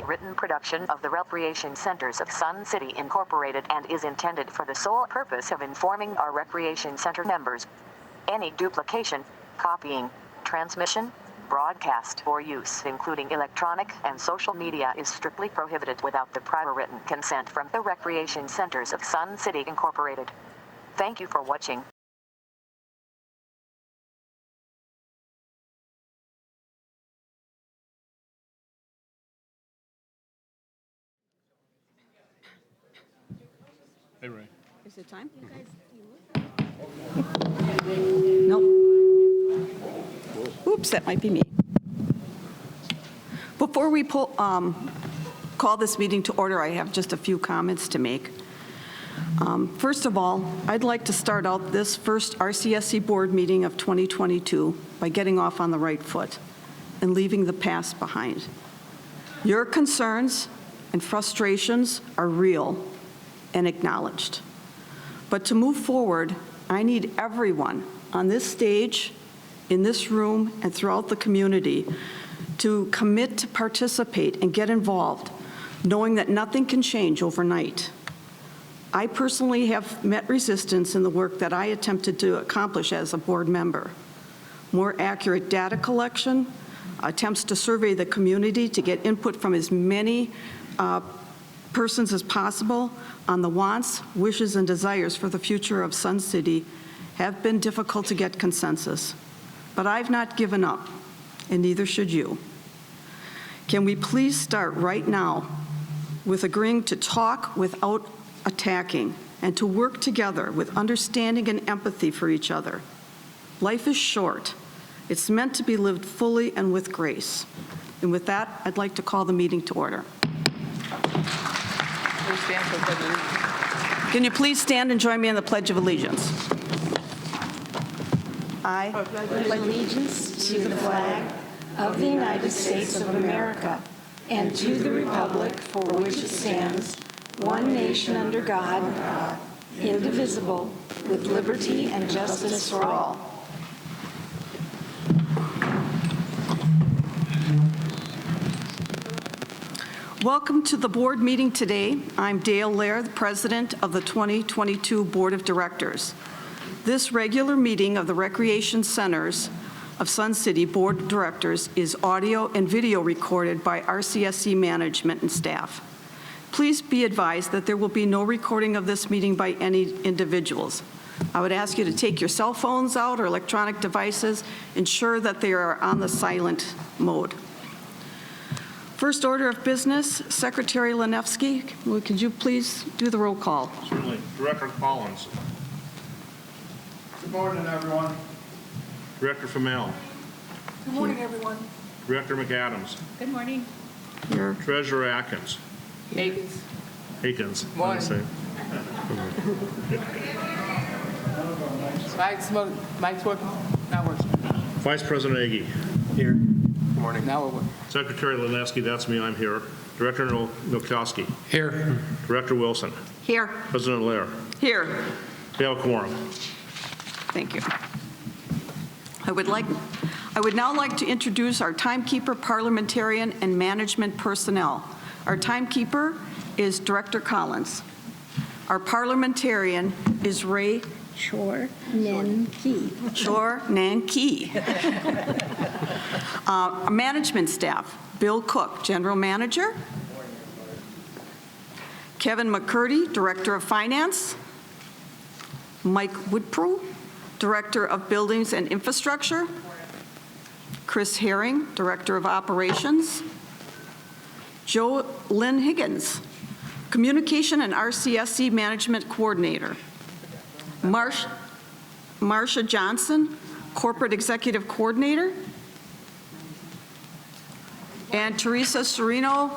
a written production of the Recreation Centers of Sun City Incorporated and is intended for the sole purpose of informing our Recreation Center members. Any duplication, copying, transmission, broadcast, or use, including electronic and social media, is strictly prohibited without the prior written consent from the Recreation Centers of Sun City Incorporated. Thank you for watching. Hey, Ray. Is it time? Nope. Oops, that might be me. Before we call this meeting to order, I have just a few comments to make. First of all, I'd like to start out this first RCSC board meeting of 2022 by getting off on the right foot and leaving the past behind. Your concerns and frustrations are real and acknowledged. But to move forward, I need everyone on this stage, in this room, and throughout the community to commit to participate and get involved, knowing that nothing can change overnight. I personally have met resistance in the work that I attempted to accomplish as a board member. More accurate data collection, attempts to survey the community to get input from as many persons as possible on the wants, wishes, and desires for the future of Sun City have been difficult to get consensus. But I've not given up, and neither should you. Can we please start right now with agreeing to talk without attacking and to work together with understanding and empathy for each other? Life is short. It's meant to be lived fully and with grace. And with that, I'd like to call the meeting to order. Can you please stand and join me in the Pledge of Allegiance? I pledge allegiance to the flag of the United States of America and to the republic for which it stands, one nation under God, indivisible, with liberty and justice for all. Welcome to the board meeting today. I'm Dale Lair, the president of the 2022 Board of Directors. This regular meeting of the Recreation Centers of Sun City Board of Directors is audio and video recorded by RCSC management and staff. Please be advised that there will be no recording of this meeting by any individuals. I would ask you to take your cell phones out or electronic devices, ensure that they are on the silent mode. First order of business, Secretary Lanevsky, could you please do the roll call? Certainly. Director Collins. Good morning, everyone. Director Famel. Good morning, everyone. Director McAdams. Good morning. Here. Treasurer Atkins. Akins. Akins. Morning. Mike's working. Now works. Vice President Agee. Here. Good morning. Now we're working. Secretary Lanevsky, that's me, I'm here. Director Nowakowski. Here. Director Wilson. Here. President Lair. Here. We have a quorum. Thank you. I would now like to introduce our timekeeper, parliamentarian, and management personnel. Our timekeeper is Director Collins. Our parliamentarian is Ray Chor Nen Ki. Chor Nan Ki. Management staff, Bill Cook, General Manager. Kevin McCurdy, Director of Finance. Mike Woodprow, Director of Buildings and Infrastructure. Chris Herring, Director of Operations. Joe Lynn Higgins, Communication and RCSC Management Coordinator. Marcia Johnson, Corporate Executive Coordinator. And Teresa Serino,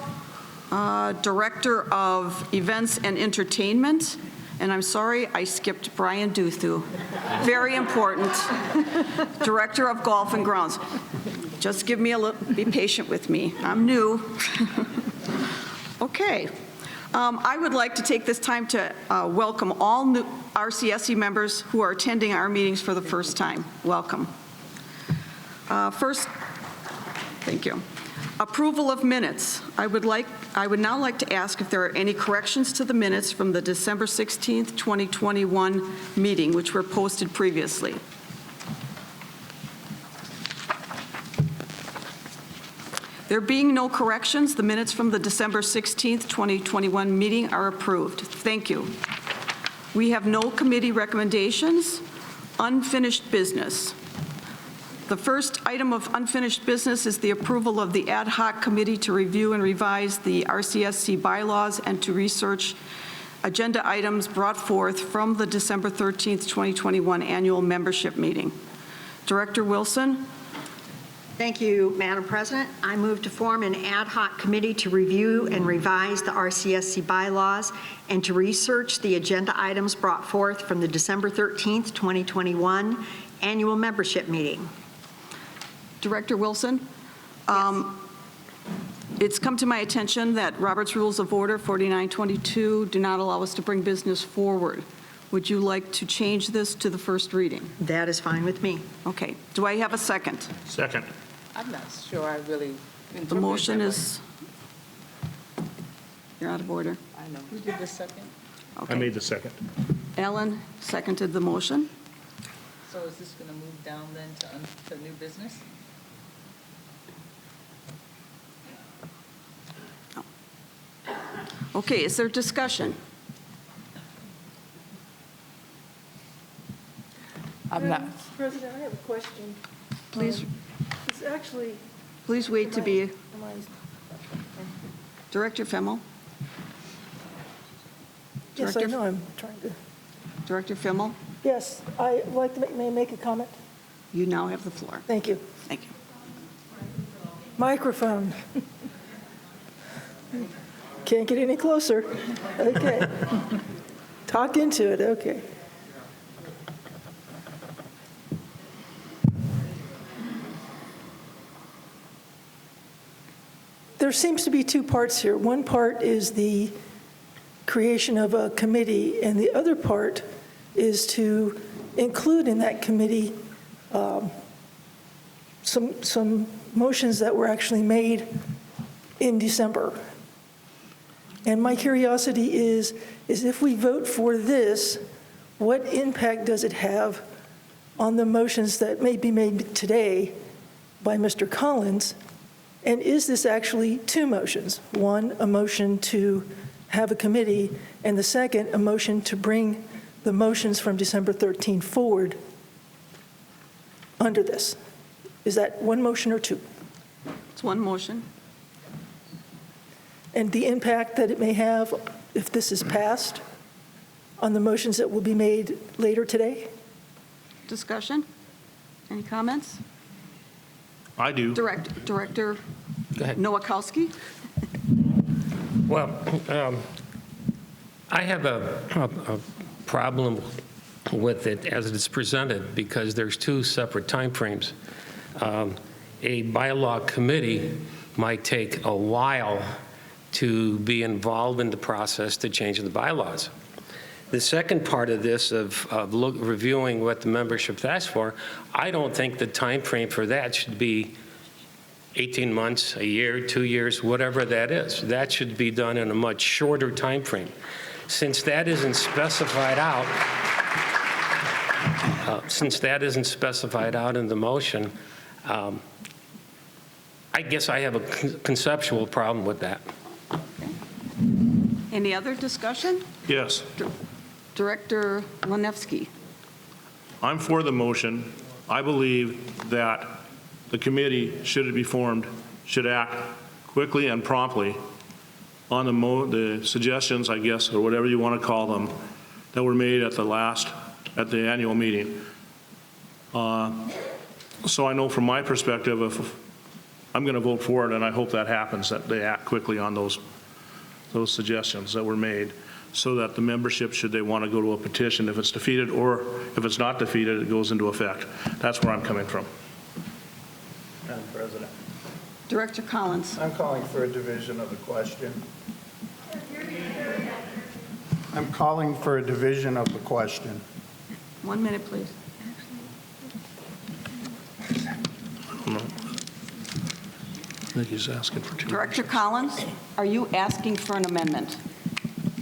Director of Events and Entertainment. And I'm sorry, I skipped Brian Duthu. Very important. Director of Golf and Grounds. Just give me a little, be patient with me. I'm new. Okay. I would like to take this time to welcome all new RCSC members who are attending our meetings for the first time. Welcome. Thank you. Approval of minutes. I would now like to ask if there are any corrections to the minutes from the December 16th, 2021 meeting, which were posted previously. There being no corrections, the minutes from the December 16th, 2021 meeting are approved. Thank you. We have no committee recommendations. Unfinished business. The first item of unfinished business is the approval of the ad hoc committee to review and revise the RCSC bylaws and to research agenda items brought forth from the December 13th, 2021 annual membership meeting. Director Wilson? Thank you, Madam President. I move to form an ad hoc committee to review and revise the RCSC bylaws and to research the agenda items brought forth from the December 13th, 2021 annual membership meeting. Director Wilson? It's come to my attention that Robert's Rules of Order 4922 do not allow us to bring business forward. Would you like to change this to the first reading? That is fine with me. Okay. Do I have a second? Second. I'm not sure I really. The motion is, you're out of order. I know. Who did the second? I Okay. made the second. Alan seconded the motion. So is this going to move down then to new business? Okay, is there discussion? I'm not. President, I have a question. Please, It's actually, please wait to be, am I- Director Fimmel? yes, I Director- know, I'm trying to, Director Fimmel, yes, I'd like to may I make a comment? you now have the floor. Thank you. Thank you. Microphone. Can't get any closer. Okay. Talk into it, okay. There seems to be two parts here. One part is the creation of a committee, and the other part is to include in that committee some motions that were actually made in December. And my curiosity is if we vote for this, what impact does it have on the motions that may be made today by Mr. Collins? And is this actually two motions? One, a motion to have a committee, and the second, a motion to bring the motions from December 13 forward under this. Is that one motion or two? It's one motion. And the impact that it may have, if this is passed, on the motions that will be made later today? Discussion? Any comments? I do. Director Go ahead. Nowakowski? Well, I have a problem with it as it's presented because there's two separate timeframes. A bylaw committee might take a while to be involved in the process to change the bylaws. The second part of this, of reviewing what the membership asked for, I don't think the time frame for that should be 18 months, a year, 2 years, whatever that is. That should be done in a much shorter time frame. Since that isn't specified out, in the motion, I guess I have a conceptual problem with that. Any other discussion? Yes. Director Lonevsky? I'm for the motion. I believe that the committee, should it be formed, should act quickly and promptly on the suggestions, I guess, or whatever you want to call them, that were made at the annual meeting. So I know from my perspective, if I'm going to vote for it, and I hope that happens, that they act quickly on those suggestions that were made, so that the membership, should they want to go to a petition, if it's defeated, or if it's not defeated, it goes into effect. That's where I'm coming from. Madam President, Director Collins? I'm calling for a division of the question. I'm calling for a division of the question. 1 minute, please. Nikki's asking for two. Director Collins, are you asking for an amendment?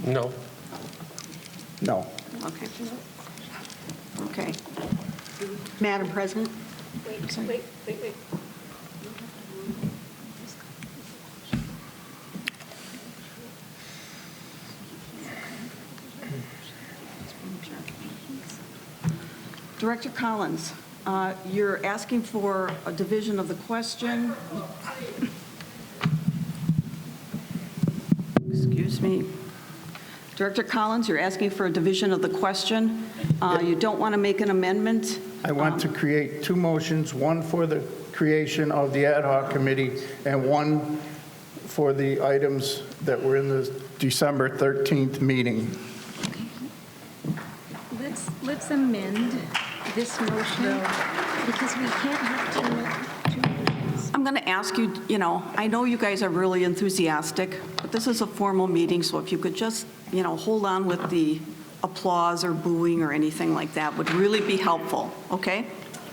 No. No. Okay. Okay. Madam President? Wait. Director Collins, you're asking for a division of the question. Excuse me. Director Collins, you're asking for a division of the question. You don't want to make an amendment? I want to create two motions, one for the creation of the ad hoc committee and one for the items that were in the December 13th meeting. Let's amend this motion because we can't have two motions. I'm going to ask you, I know you guys are really enthusiastic, but this is a formal meeting, so if you could just, hold on with the applause or booing or anything like that would really be helpful, okay?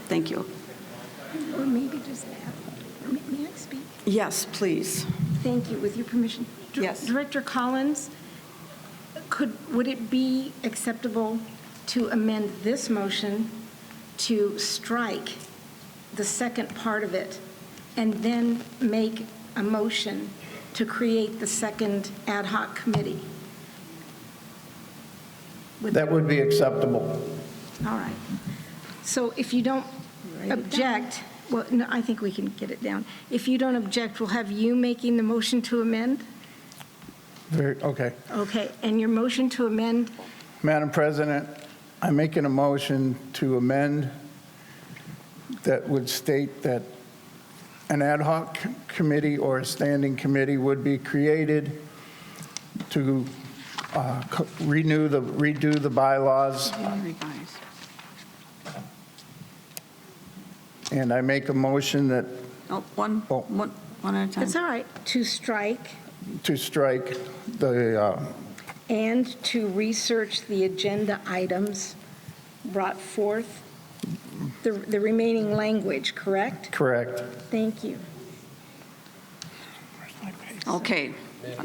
Thank you. Or maybe just that. May I speak? Yes, please. Thank you, with your permission. Yes. Director Collins, would it be acceptable to amend this motion to strike the second part of it and then make a motion to create the second ad hoc committee? That would be acceptable. All right. So if you don't object, well, no, I think we can get it down. If you don't object, we'll have you making the motion to amend? Okay. Okay, and your motion to amend, Madam President, I'm making a motion to amend that would state that an ad hoc committee or a standing committee would be created to redo the bylaws. And I make a motion that One at a time. it's all right, to strike to strike the and to research the agenda items brought forth, the remaining language, correct? correct. Thank you. Okay,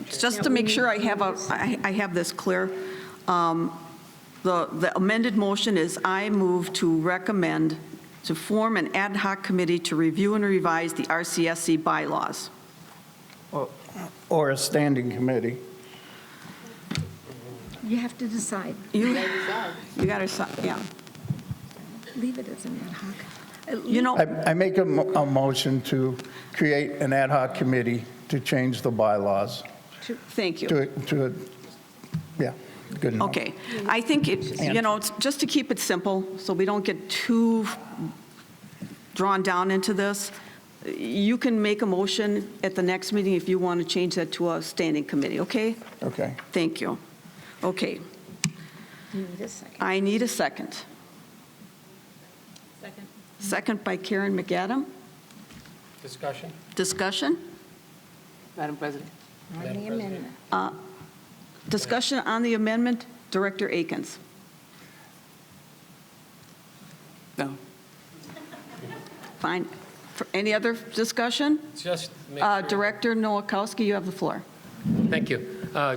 just to make sure I have this clear, the amended motion is I move to recommend to form an ad hoc committee to review and revise the RCSC bylaws. Or a standing committee. You have to decide. You got to, yeah. Leave it as an ad hoc. You know, I make a motion to create an ad hoc committee to change the bylaws. thank you. Yeah, good enough. Okay, I think it's just to keep it simple, so we don't get too drawn down into this, you can make a motion at the next meeting if you want to change that to a standing committee, okay? Okay. Thank you. Okay, You need a second. I need a second. Second. Second by Karen McAdam. Discussion? Discussion? Madam President. On the amendment. Discussion on the amendment, Director Akins. No. Fine. For any other discussion? Just make sure- Director Nowakowski, you have the floor. Thank you.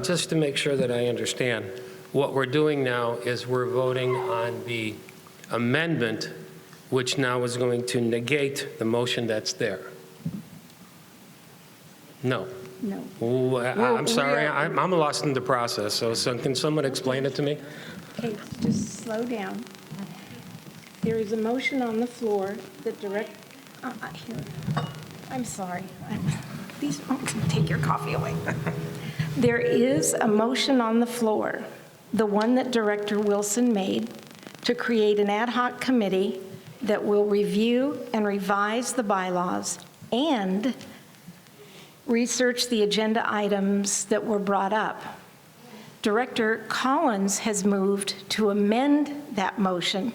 Just to make sure that I understand, what we're doing now is we're voting on the amendment, which now is going to negate the motion that's there. No. No. Ooh, I'm sorry, I'm lost in the process, so can someone explain it to me? Okay, just slow down. There is a motion on the floor that here, I'm sorry. Please take your coffee away. There is a motion on the floor, the one that Director Wilson made, to create an ad hoc committee that will review and revise the bylaws and research the agenda items that were brought up. Director Collins has moved to amend that motion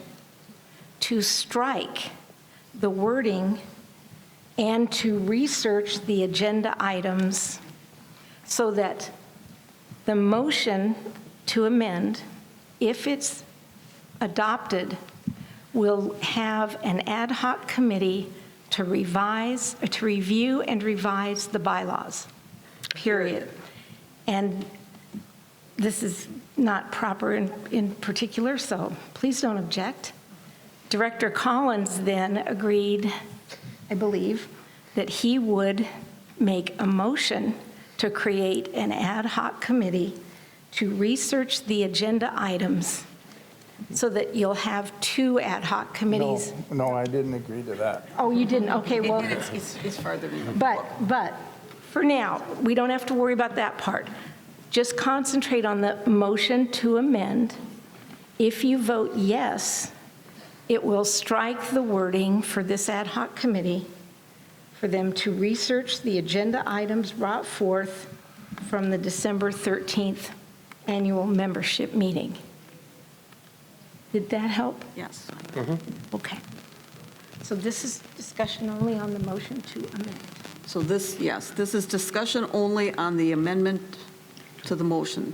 to strike the wording and to research the agenda items so that the motion to amend, if it's adopted, will have an ad hoc committee to review and revise the bylaws, period. And this is not proper in particular, so please don't object. Director Collins then agreed, I believe, that he would make a motion to create an ad hoc committee to research the agenda items so that you'll have 2 ad hoc committees. No, I didn't agree to that. Oh, you didn't? Okay, well. It's further than. But for now, we don't have to worry about that part. Just concentrate on the motion to amend. If you vote yes, it will strike the wording for this ad hoc committee for them to research the agenda items brought forth from the December 13th annual membership meeting. Did that help? Yes. Okay. So this is discussion only on the motion to amend. So this, yes, this is discussion only on the amendment to the motion.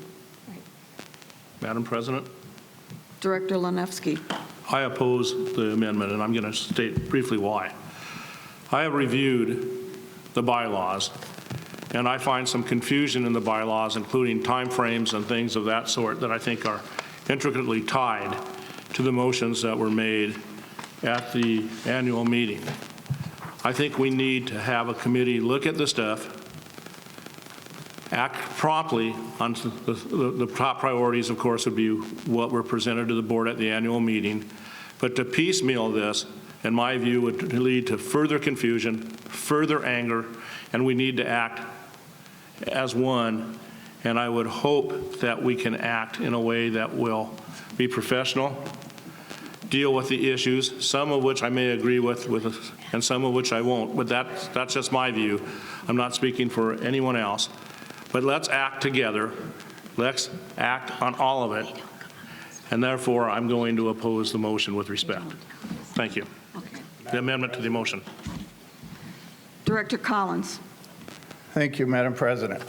Madam President, Director Lenevsky. I oppose the amendment, and I'm going to state briefly why. I have reviewed the bylaws, and I find some confusion in the bylaws, including timeframes and things of that sort that I think are intricately tied to the motions that were made at the annual meeting. I think we need to have a committee look at the stuff, act promptly on the top priorities, of course, would be what were presented to the board at the annual meeting. But to piecemeal this, in my view, would lead to further confusion, further anger, and we need to act as one. And I would hope that we can act in a way that will be professional, deal with the issues, some of which I may agree with and some of which I won't. But that's just my view. I'm not speaking for anyone else. But let's act together. Let's act on all of it. And therefore, I'm going to oppose the motion with respect. Thank you. The amendment to the motion. Director Collins. Thank you, Madam President.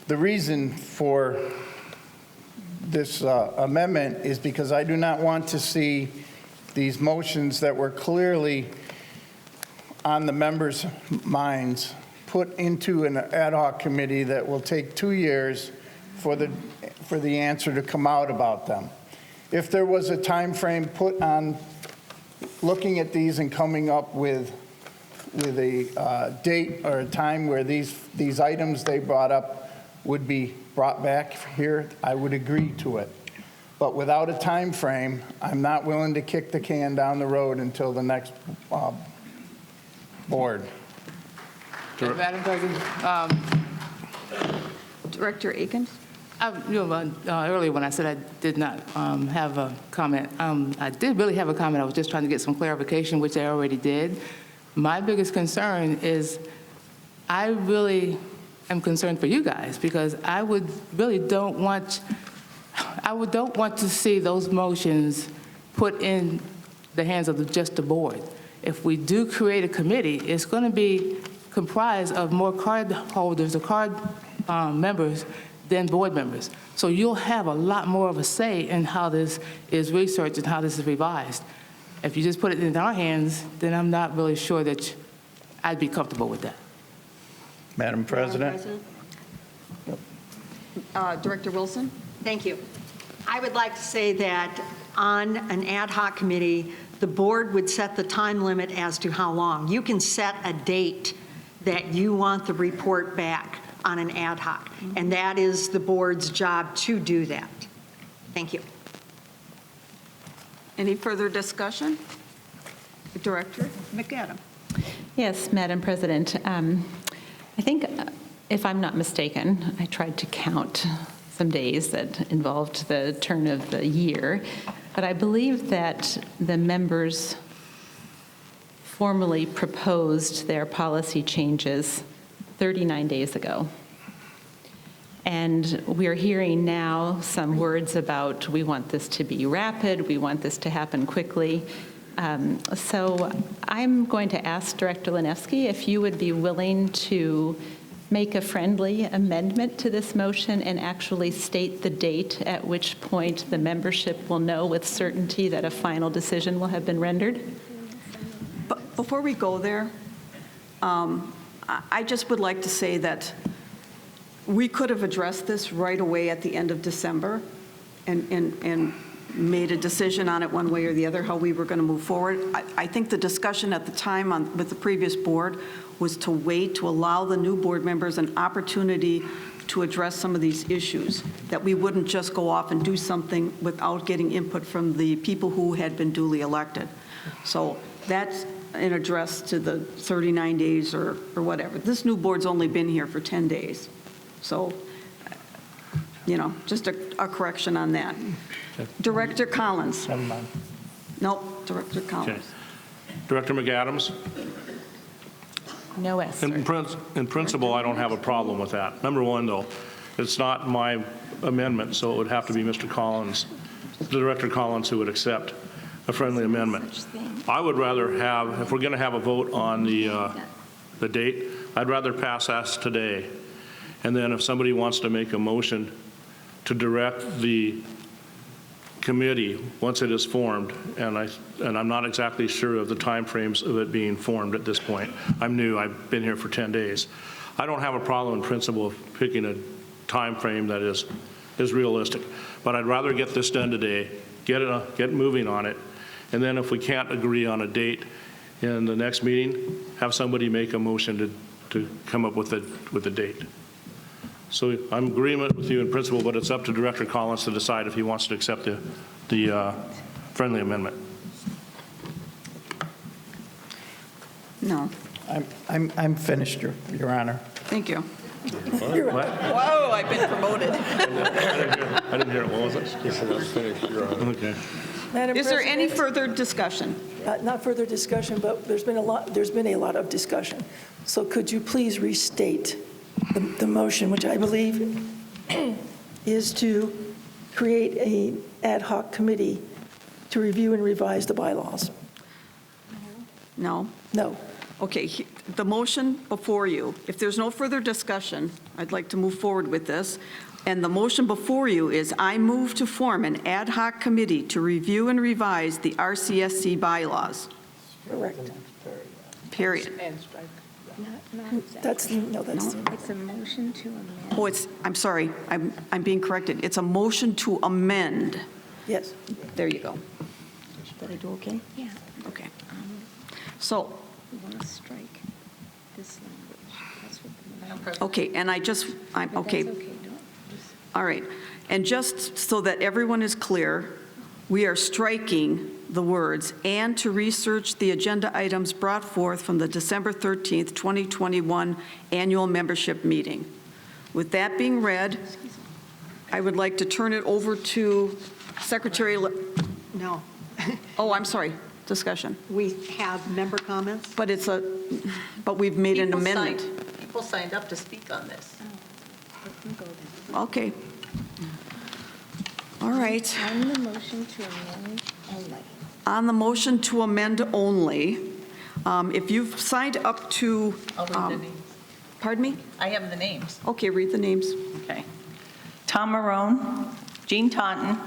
The reason for this amendment is because I do not want to see these motions that were clearly on the members' minds put into an ad hoc committee that will take 2 years for the answer to come out about them. If there was a time frame put on looking at these and coming up with a date or a time where these items they brought up would be brought back here, I would agree to it. But without a time frame, I'm not willing to kick the can down the road until the next board. Madam President, Director Akins. earlier when I said I did not have a comment, I did really have a comment. I was just trying to get some clarification, which I already did. My biggest concern is I really am concerned for you guys because I don't want to see those motions put in the hands of just the board. If we do create a committee, it's going to be comprised of more card holders or card members than board members. So you'll have a lot more of a say in how this is researched and how this is revised. If you just put it in our hands, then I'm not really sure that I'd be comfortable with that. Madam President. Director Wilson. Thank you. I would like to say that on an ad hoc committee, the board would set the time limit as to how long. You can set a date that you want the report back on an ad hoc, and that is the board's job to do that. Thank you. Any further discussion? Director McAdam. Yes, Madam President. I think, if I'm not mistaken, I tried to count some days that involved the turn of the year, but I believe that the members formally proposed their policy changes 39 days ago. And we're hearing now some words about we want this to be rapid, we want this to happen quickly. So I'm going to ask Director Lenevsky if you would be willing to make a friendly amendment to this motion and actually state the date at which point the membership will know with certainty that a final decision will have been rendered. before we go there, I just would like to say that we could have addressed this right away at the end of December and made a decision on it one way or the other, how we were going to move forward. I think the discussion at the time with the previous board was to wait to allow the new board members an opportunity to address some of these issues, that we wouldn't just go off and do something without getting input from the people who had been duly elected. So that's an address to the 39 days or whatever. This new board's only been here for 10 days. So, just a correction on that. Director Collins. Never mind. Nope, Director Okay. Collins. Director McAdams? No S, In principle, I don't have a problem with that. Number one, though, it's not my amendment, so it would have to be Mr. Collins, Director Collins, who would accept a friendly amendment. I would rather have, if we're going to have a vote on the date, I'd rather pass that today. And then if somebody wants to make a motion to direct the committee, once it is formed, and I'm not exactly sure of the timeframes of it being formed at this point. I'm new, I've been here for 10 days. I don't have a problem in principle of picking a time frame that is realistic, but I'd rather get this done today, get moving on it, and then if we can't agree on a date in the next meeting, have somebody make a motion to come up with a date. So I'm in agreement with you in principle, but it's up to Director Collins to decide if he wants to accept the friendly amendment. No, I'm finished, Your Honor. thank you. What? Whoa, I've been promoted. I didn't hear it. What was it? Okay. Madam Is there any President, further discussion? Not further discussion, but there's been a lot of discussion. So could you please restate the motion, which I believe is to create an ad hoc committee to review and revise the bylaws? No? No. Okay, the motion before you, if there's no further discussion, I'd like to move forward with this. And the motion before you is, I move to form an ad hoc committee to review and revise the RCSC bylaws. Correct. Period. That's It's a motion to amend. I'm sorry, I'm being corrected. It's a motion to amend. yes. There you go. Did I do okay? Yeah. Okay. So, We want to strike this language. That's what the okay, and okay. That's okay, don't. All right. And just so that everyone is clear, we are striking the words, and to research the agenda items brought forth from the December 13th, 2021 annual membership meeting. With that being read, I would like to turn it over to Secretary. No. Oh, I'm sorry, discussion. We have member comments? But we've made an amendment. People signed up to speak on this. Okay. All right. On the motion to amend only. On the motion to amend only, if you've signed up to, I'll read the names. pardon me? I have the names. Okay, read the names. Okay. Tom Marone, Jean Taunton,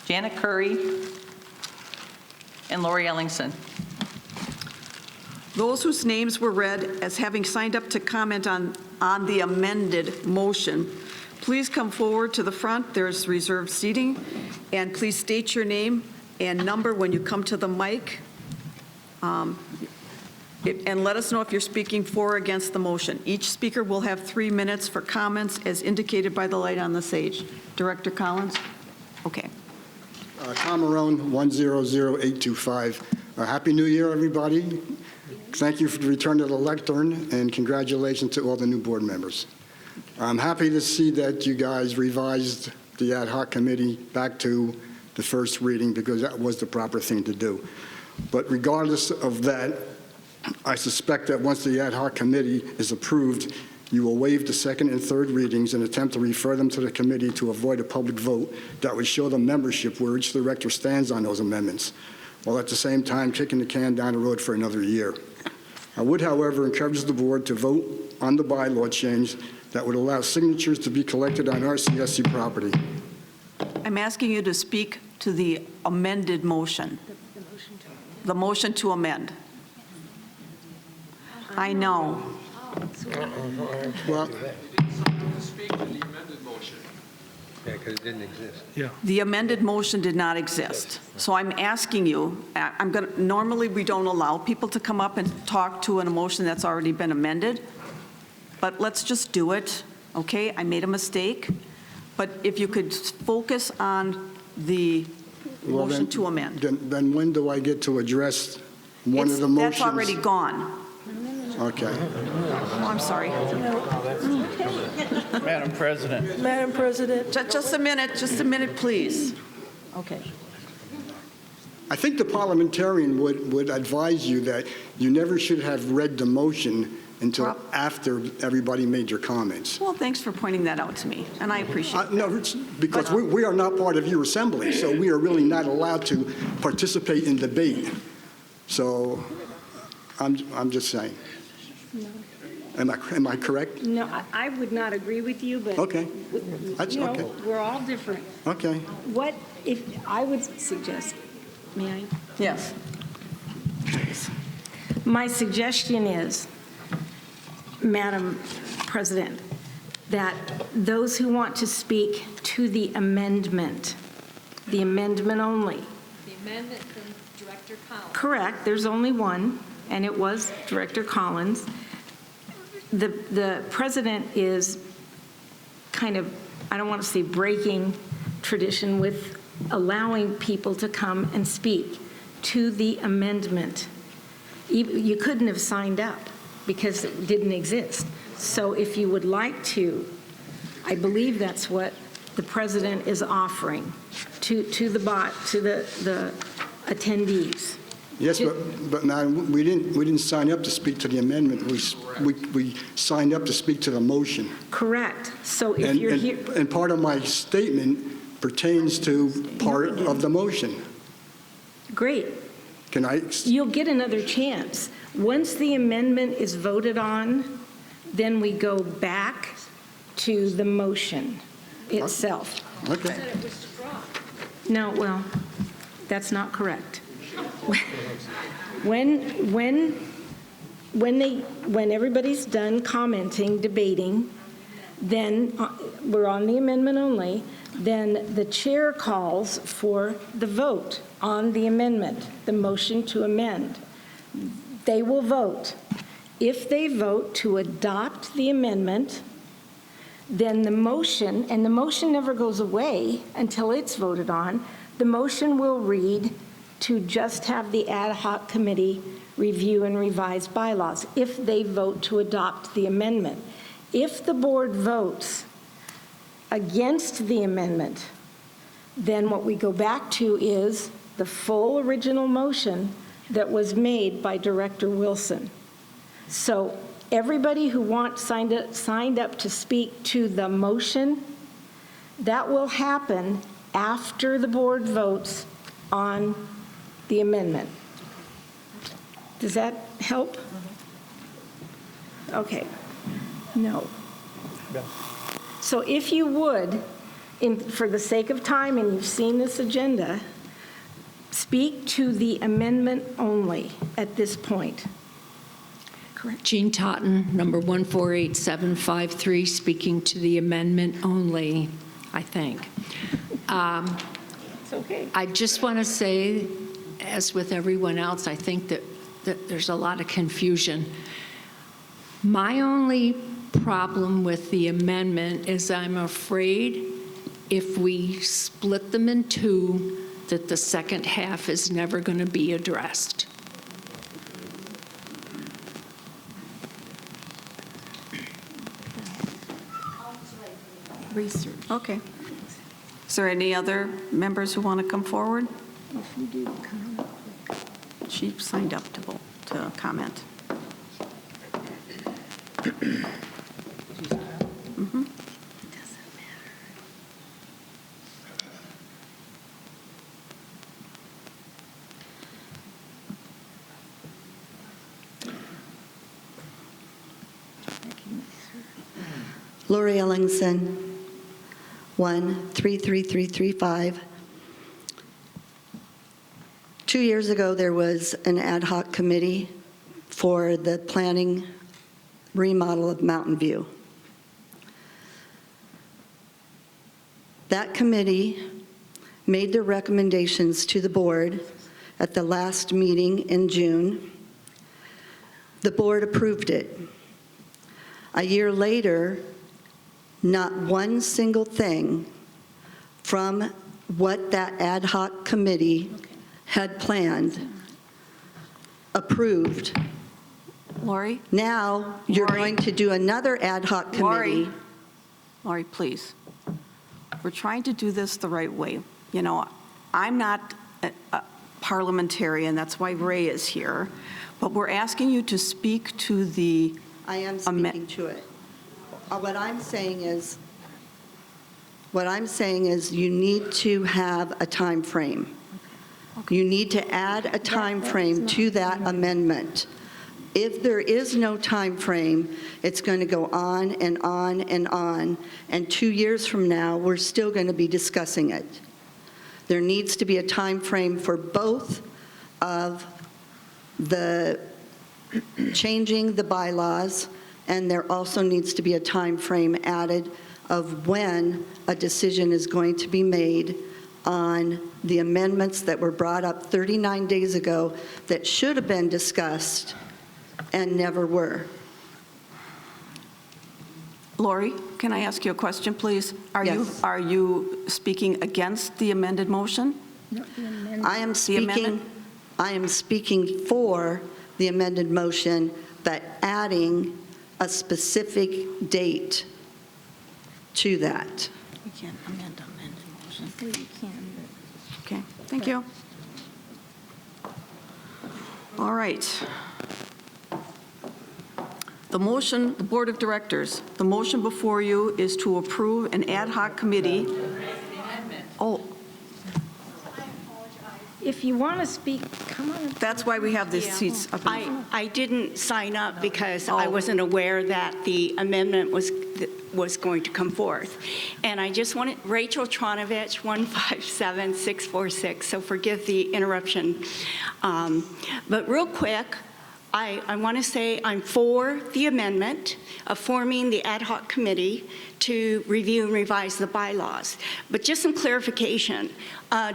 Janet Curry, and Lori Ellingson. Those whose names were read as having signed up to comment on the amended motion, please come forward to the front. There's reserved seating. And please state your name and number when you come to the mic. And let us know if you're speaking for or against the motion. Each speaker will have 3 minutes for comments as indicated by the light on the stage. Director Collins? Okay. Tom Marone, 100825. Happy New Year, everybody. Thank you for the return to the lectern, and congratulations to all the new board members. I'm happy to see that you guys revised the ad hoc committee back to the first reading, because that was the proper thing to do. But regardless of that, I suspect that once the ad hoc committee is approved, you will waive the second and third readings and attempt to refer them to the committee to avoid a public vote that would show the membership where each director stands on those amendments, while at the same time kicking the can down the road for another year. I would, however, encourage the board to vote on the bylaw change that would allow signatures to be collected on RCSC property. I'm asking you to speak to the amended motion. The motion to amend. I know. Well, To speak to the amended motion. Yeah, because it didn't exist. The amended motion did not exist. So I'm asking you, normally we don't allow people to come up and talk to an motion that's already been amended, but let's just do it, okay? I made a mistake, but if you could focus on the well, motion then- to amend. Then when do I get to address one of the motions? That's already gone. Okay. Oh, I'm sorry. Madam President. Madam President, Just a minute, please. Okay. I think the parliamentarian would advise you that you never should have read the motion until after everybody made your comments. Well, thanks for pointing that out to me, and I appreciate it. No, it's because we are not part of your assembly, so we are really not allowed to participate in debate. So I'm just saying. Am I correct? No, I would not agree with you, but. Okay. That's you know, okay. We're all different. Okay. What if, I would suggest, may I? Yes. My suggestion is, Madam President, that those who want to speak to the amendment only. The amendment from Director Collins. Correct, there's only one, and it was Director Collins. The president is kind of, I don't want to say breaking tradition with allowing people to come and speak to the amendment. You couldn't have signed up because it didn't exist. So if you would like to, I believe that's what the president is offering to the attendees. Yes, but Madam, we didn't sign up to speak to the amendment. We signed up to speak to the motion. Correct. So if you're here. And part of my statement pertains to part of the motion. Great. Can I? You'll get another chance. Once the amendment is voted on, then we go back to the motion itself. Okay. No, well, that's not correct. When everybody's done commenting, debating, then we're on the amendment only, then the chair calls for the vote on the amendment, the motion to amend. They will vote. If they vote to adopt the amendment, then the motion, and the motion never goes away until it's voted on, the motion will read to just have the ad hoc committee review and revise bylaws if they vote to adopt the amendment. If the board votes against the amendment, then what we go back to is the full original motion that was made by Director Wilson. So everybody who signed up to speak to the motion, that will happen after the board votes on the amendment. Does that help? Okay. No. So if you would, for the sake of time, and you've seen this agenda, speak to the amendment only at this point. Correct. Jean Totten, number 148753, speaking to the amendment only, I think. It's okay. I just want to say, as with everyone else, I think that there's a lot of confusion. My only problem with the amendment is I'm afraid if we split them in two, that the second half is never going to be addressed. Research. Okay. Is there any other members who want to come forward? She signed up to comment. Mhm. Lori Ellingson, 133335. 2 years ago, there was an ad hoc committee for the planning remodel of Mountain View. That committee made their recommendations to the board at the last meeting in June. The board approved it. A year later, not one single thing from what that ad hoc committee had planned approved. Lori? Now, you're Lori? going to do another ad hoc committee. Lori, please. We're trying to do this the right way. You know, I'm not a parliamentarian, that's why Ray is here, but we're asking you to speak to the... I am speaking to it. What I'm saying is you need to have a time frame. You need to add a time frame to that amendment. If there is no time frame, it's going to go on and on and on, and 2 years from now, we're still going to be discussing it. There needs to be a time frame for both of the changing the bylaws, and there also needs to be a time frame added of when a decision is going to be made on the amendments that were brought up 39 days ago that should have been discussed and never were. Lori, can I ask you a question, please? Yes. Are you speaking against the amended motion? I am speaking for the amended motion, but adding a specific date to that. We can't amend motion. We can. Okay, thank you. All right. The motion, the Board of Directors, the motion before you is to approve an ad hoc committee. Oh, If you want to speak, come on. that's why we have these seats up. I didn't sign up because I Oh. wasn't aware that the amendment was going to come forth. And I just wanted, Rachel Tronovich, 157646, so forgive the interruption. But real quick, I want to say I'm for the amendment of forming the ad hoc committee to review and revise the bylaws. But just some clarification.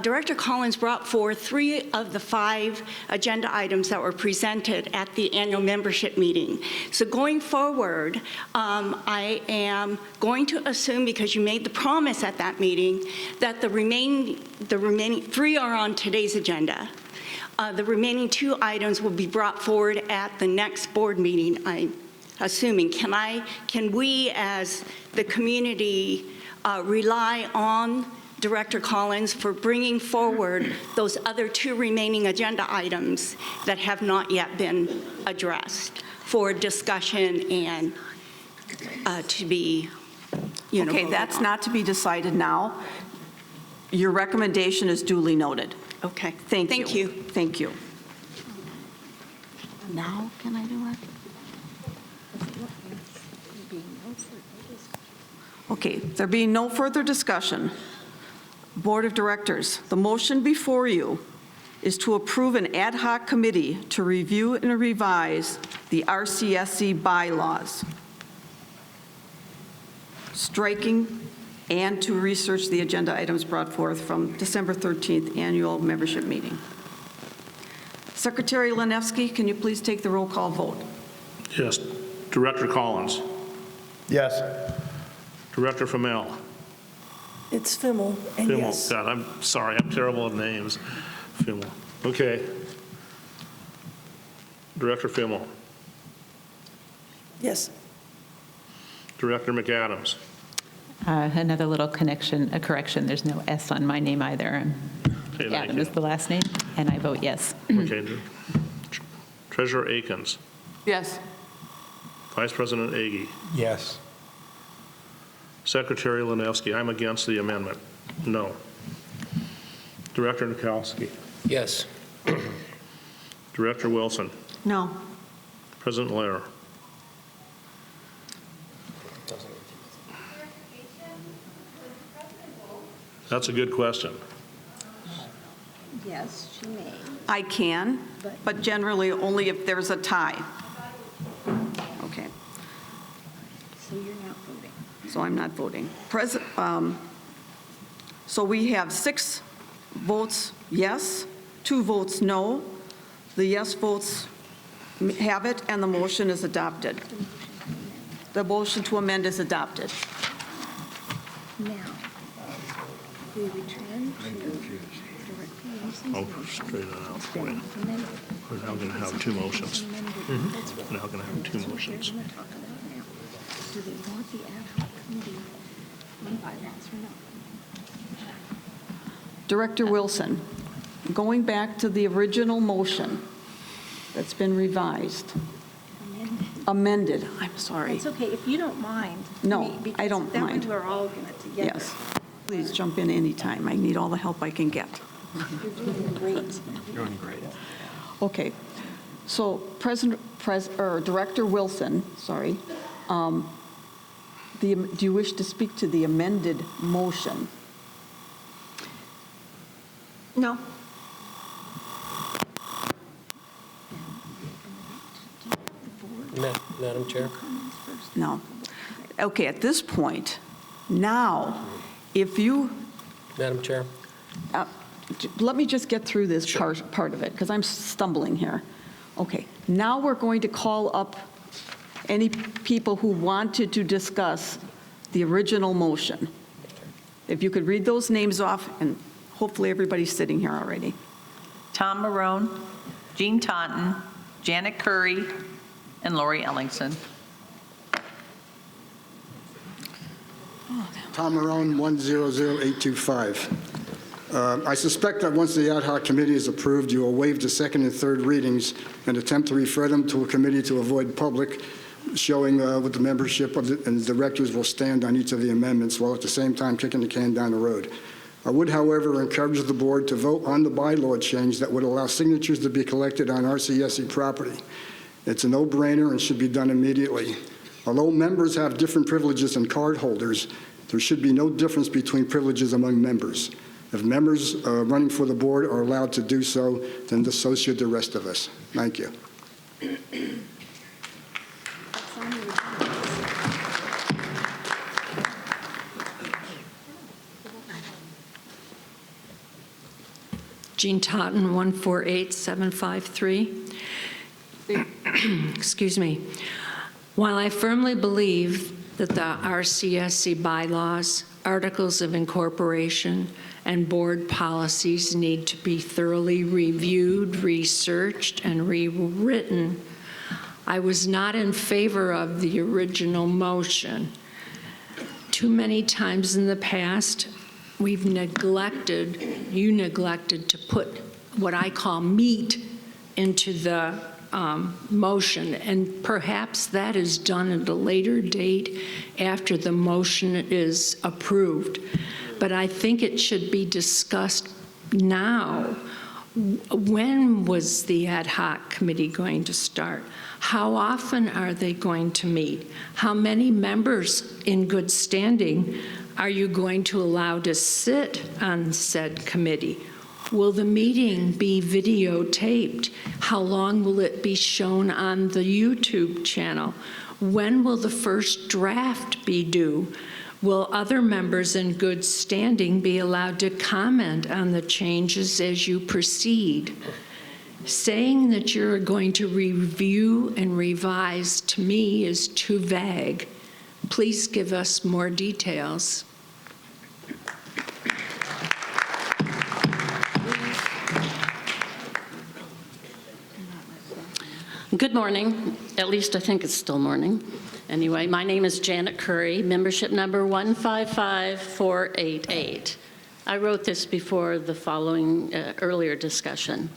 Director Collins brought forth 3 of the 5 agenda items that were presented at the annual membership meeting. So going forward, I am going to assume, because you made the promise at that meeting, that the remaining 3 are on today's agenda. The remaining 2 items will be brought forward at the next board meeting, I'm assuming. Can we, as the community, rely on Director Collins for bringing forward those other 2 remaining agenda items that have not yet been addressed for discussion and to be, Okay, that's not to be decided now. Your recommendation is duly noted. Okay. Thank you. Thank you. Thank you. Now, can I do it? Okay, there being no further discussion, Board of Directors, the motion before you is to approve an ad hoc committee to review and revise the RCSC bylaws, striking and to research the agenda items brought forth from December 13th annual membership meeting. Secretary Lanevsky, can you please take the roll call vote? Yes. Director Collins. Yes. Director Famel. It's Fimmel, and Fimmel. yes. God, I'm sorry. I'm terrible with names. Fimmel. Okay. Director Fimmel. Yes. Director McAdams. Another little correction. There's no S on my name either. Okay, thank Adam you. is the last name, and I vote yes. Okay. Treasurer Akins. Yes. Vice President Agi. Yes. Secretary Lanevsky, I'm against the amendment. No. Director Nikowski. Yes. Director Wilson. No. President Lair. That's a good question. Yes, she may. I can, but generally only if there's a tie. Okay. So you're not voting. So I'm not voting. So we have 6 votes yes, 2 votes no. The yes votes have it, and the motion is adopted. The motion to amend is adopted. Now, we return to Director Wilson's I'll motion. straighten it out It's for been you. amended. We're now going to have 2 motions. That's what- We're now going to have 2 that's what motions. they're gonna talk about now. Do they want the ad hoc committee on bylaws or not? Director Wilson, going back to the original motion that's been revised, amended, I'm sorry. It's okay, if you don't mind. No, me, because I don't that way mind. we're all gonna together. Yes, please jump in anytime. I need all the help I can get. You're doing great. You're doing great. Okay, so Director Wilson, sorry, do you wish to speak to the amended motion? No. Madam Chair? No. Okay, at this point, now, if you, Madam Chair? let me just get through this part of it, because I'm stumbling here. Okay, now we're going to call up any people who wanted to discuss the original motion. If you could read those names off, and hopefully everybody's sitting here already. Tom Marone, Jean Taunton, Janet Curry, and Lori Ellingson. Tom Marone, 100825. I suspect that once the ad hoc committee is approved, you will waive the second and third readings and attempt to refer them to a committee to avoid public showing what the membership of and the directors will stand on each of the amendments, while at the same time kicking the can down the road. I would, however, encourage the board to vote on the bylaw change that would allow signatures to be collected on RCSC property. It's a no-brainer and should be done immediately. Although members have different privileges than card holders, there should be no difference between privileges among members. If members running for the board are allowed to do so, then so should the rest of us. Thank you. Jean Totten, 148753. Excuse me. While I firmly believe that the RCSC bylaws, articles of incorporation, and board policies need to be thoroughly reviewed, researched, and rewritten, I was not in favor of the original motion. Too many times in the past, you neglected to put what I call meat into the motion, and perhaps that is done at a later date after the motion is approved. But I think it should be discussed now. When was the ad hoc committee going to start? How often are they going to meet? How many members in good standing are you going to allow to sit on said committee? Will the meeting be videotaped? How long will it be shown on the YouTube channel? When will the first draft be due? Will other members in good standing be allowed to comment on the changes as you proceed? Saying that you're going to review and revise, to me, is too vague. Please give us more details. Good morning. At least I think it's still morning. Anyway, my name is Janet Curry, membership number 155488. I wrote this before the following earlier discussion.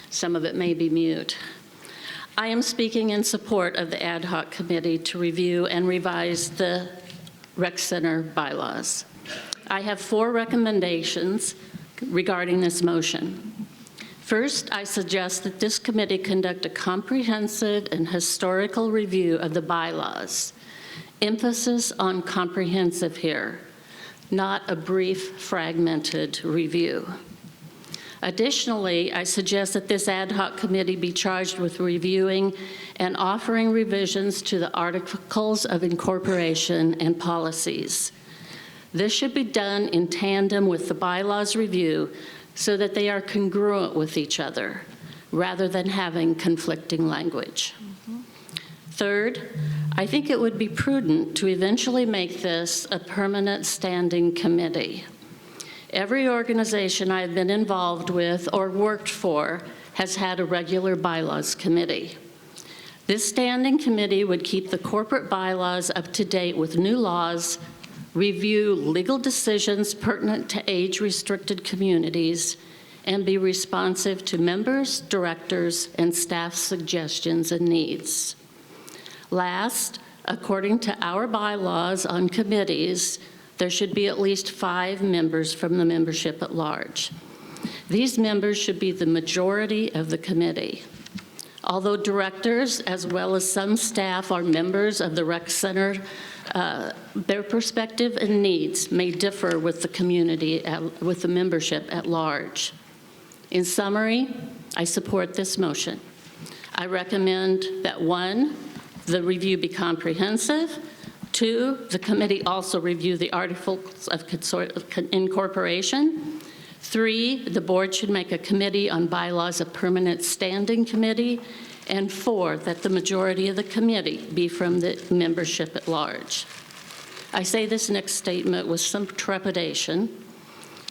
Some of it may be mute. I am speaking in support of the ad hoc committee to review and revise the rec center bylaws. I have 4 recommendations regarding this motion. First, I suggest that this committee conduct a comprehensive and historical review of the bylaws. Emphasis on comprehensive here, not a brief, fragmented review. Additionally, I suggest that this ad hoc committee be charged with reviewing and offering revisions to the articles of incorporation and policies. This should be done in tandem with the bylaws review so that they are congruent with each other, rather than having conflicting language. Third, I think it would be prudent to eventually make this a permanent standing committee. Every organization I have been involved with or worked for has had a regular bylaws committee. This standing committee would keep the corporate bylaws up to date with new laws, review legal decisions pertinent to age-restricted communities, and be responsive to members, directors, and staff suggestions and needs. Last, according to our bylaws on committees, there should be at least 5 members from the membership at large. These members should be the majority of the committee. Although directors, as well as some staff, are members of the rec center, their perspective and needs may differ with the community, with the membership at large. In summary, I support this motion. I recommend that 1, the review be comprehensive. 2, the committee also review the articles of incorporation. 3, the board should make a committee on bylaws a permanent standing committee. And 4, that the majority of the committee be from the membership at large. I say this next statement with some trepidation,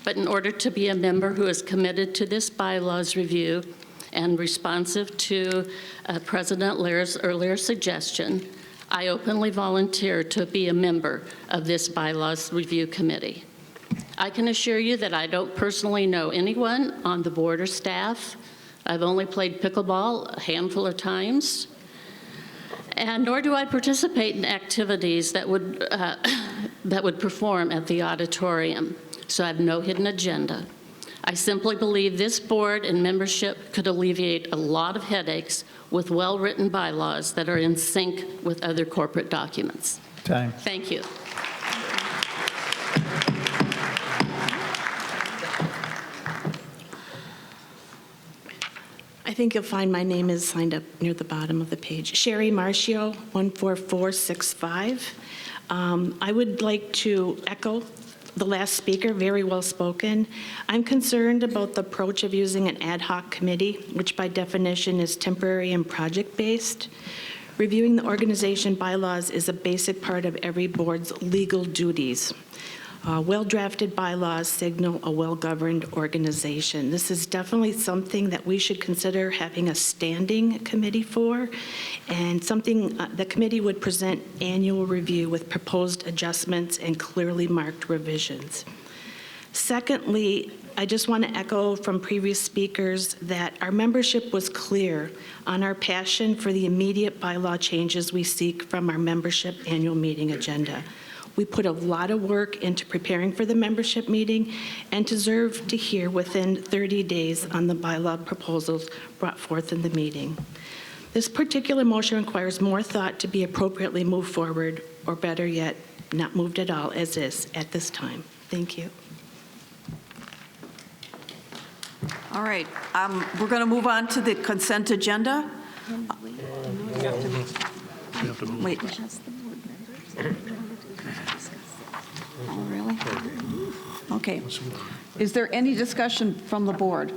but in order to be a member who is committed to this bylaws review and responsive to President Lear's earlier suggestion, I openly volunteer to be a member of this bylaws review committee. I can assure you that I don't personally know anyone on the board or staff. I've only played pickleball a handful of times, and nor do I participate in activities that would perform at the auditorium, so I have no hidden agenda. I simply believe this board and membership could alleviate a lot of headaches with well-written bylaws that are in sync with other corporate documents. Time. Thank you. I think you'll find my name is signed up near the bottom of the page. Sherry Marcio, 14465. I would like to echo the last speaker, very well spoken. I'm concerned about the approach of using an ad hoc committee, which by definition is temporary and project-based. Reviewing the organization bylaws is a basic part of every board's legal duties. Well-drafted bylaws signal a well-governed organization. This is definitely something that we should consider having a standing committee for, and something the committee would present annual review with proposed adjustments and clearly marked revisions. Secondly, I just want to echo from previous speakers that our membership was clear on our passion for the immediate bylaw changes we seek from our membership annual meeting agenda. We put a lot of work into preparing for the membership meeting and deserve to hear within 30 days on the bylaw proposals brought forth in the meeting. This particular motion requires more thought to be appropriately moved forward, or better yet, not moved at all as is at this time. Thank you. All right, we're going to move on to the consent agenda. Wait. Oh, really? Okay. Is there any discussion from the board?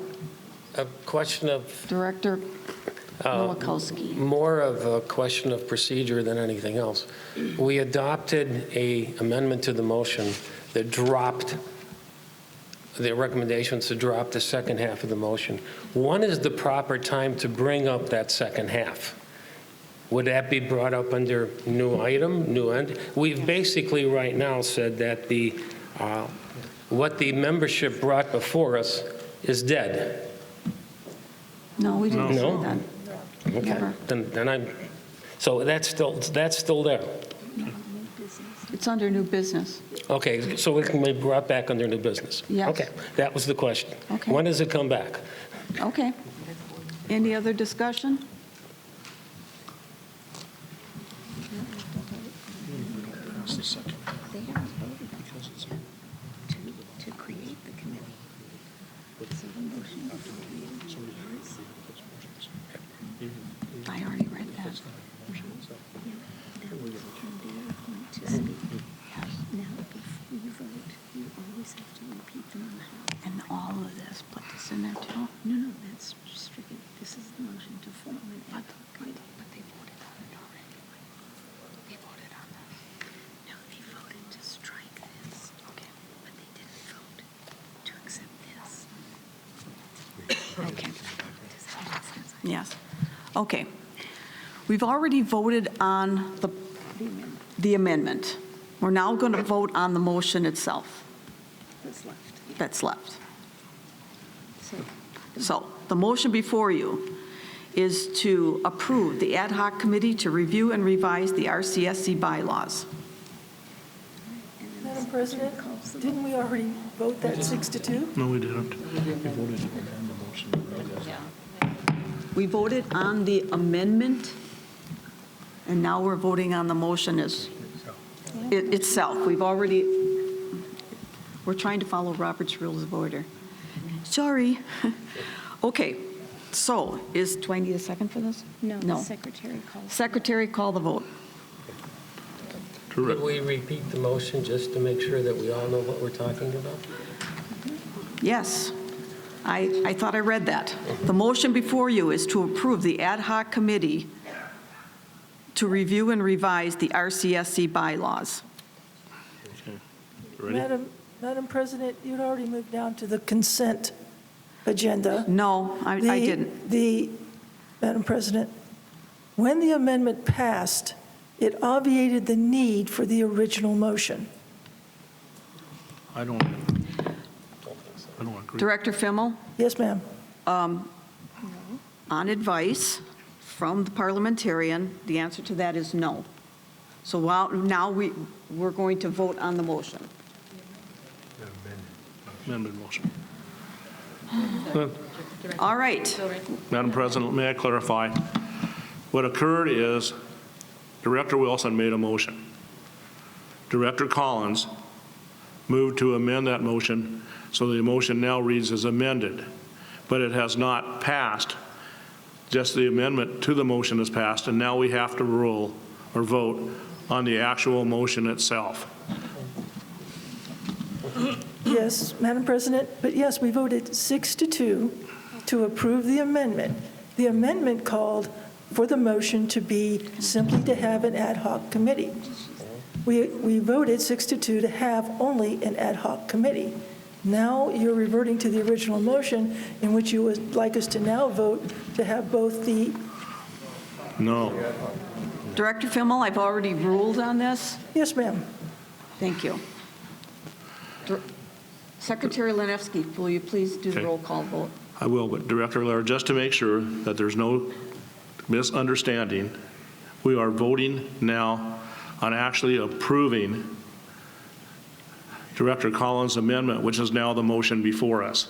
A question of... Director Nowakowski. More of a question of procedure than anything else. We adopted an amendment to the motion that dropped the recommendations to drop the second half of the motion. When is the proper time to bring up that second half? Would that be brought up under new item, new end? We've basically right now said that what the membership brought before us is dead. No, we didn't say that. Okay, Never. then I'm, so that's still there. It's under new business. Okay, so it can be brought back under new business? Yes. Okay, that was the question. Okay. When does it come back? Okay. Any other discussion? They haven't voted because it's to create the committee. So the motion And all of this, put this in there too? No, that's strictly, this is the motion to form an ad hoc committee. But they voted on it already. They voted on that. No, they voted to strike this. Okay. But they didn't vote to accept this. Okay. Does that make sense? Yes. Okay. We've already voted on the amendment. We're now going to vote on the motion itself What's left? that's left. So So the motion before you is to approve the ad hoc committee to review and revise the RCSC bylaws. Madam President, didn't we already vote that 6-2? No, we didn't. We voted on the motion. We voted on the amendment, and now we're voting on the motion itself. We're trying to follow Robert's Rules of Order. Sorry. Okay, so do I need a second for this? No, No. secretary calls. Secretary, call the vote. Could we repeat the motion just to make sure that we all know what we're talking about? Yes, I thought I read that. The motion before you is to approve the ad hoc committee to review and revise the RCSC bylaws. Okay. Ready? Madam President, you'd already moved down to the consent agenda. No, I didn't. Madam President, when the amendment passed, it obviated the need for the original motion. I don't agree. Director Fimmel? Yes, ma'am. On advice from the parliamentarian, the answer to that is no. So now we're going to vote on the motion. Amendment motion. All right. Madam President, may I clarify? What occurred is Director Wilson made a motion. Director Collins moved to amend that motion, so the motion now reads as amended, but it has not passed. Just the amendment to the motion has passed, and now we have to rule or vote on the actual motion itself. Yes, Madam President, but yes, we voted 6-2 to approve the amendment. The amendment called for the motion to be simply to have an ad hoc committee. We voted 6-2 to have only an ad hoc committee. Now you're reverting to the original motion in which you would like us to now vote to have both the... No. Director Fimmel, I've already ruled on this. Yes, ma'am. Thank you. Secretary Lanevsky, will you please do the Okay. roll call vote? I will, but Director Lair, just to make sure that there's no misunderstanding, we are voting now on actually approving Director Collins' amendment, which is now the motion before us.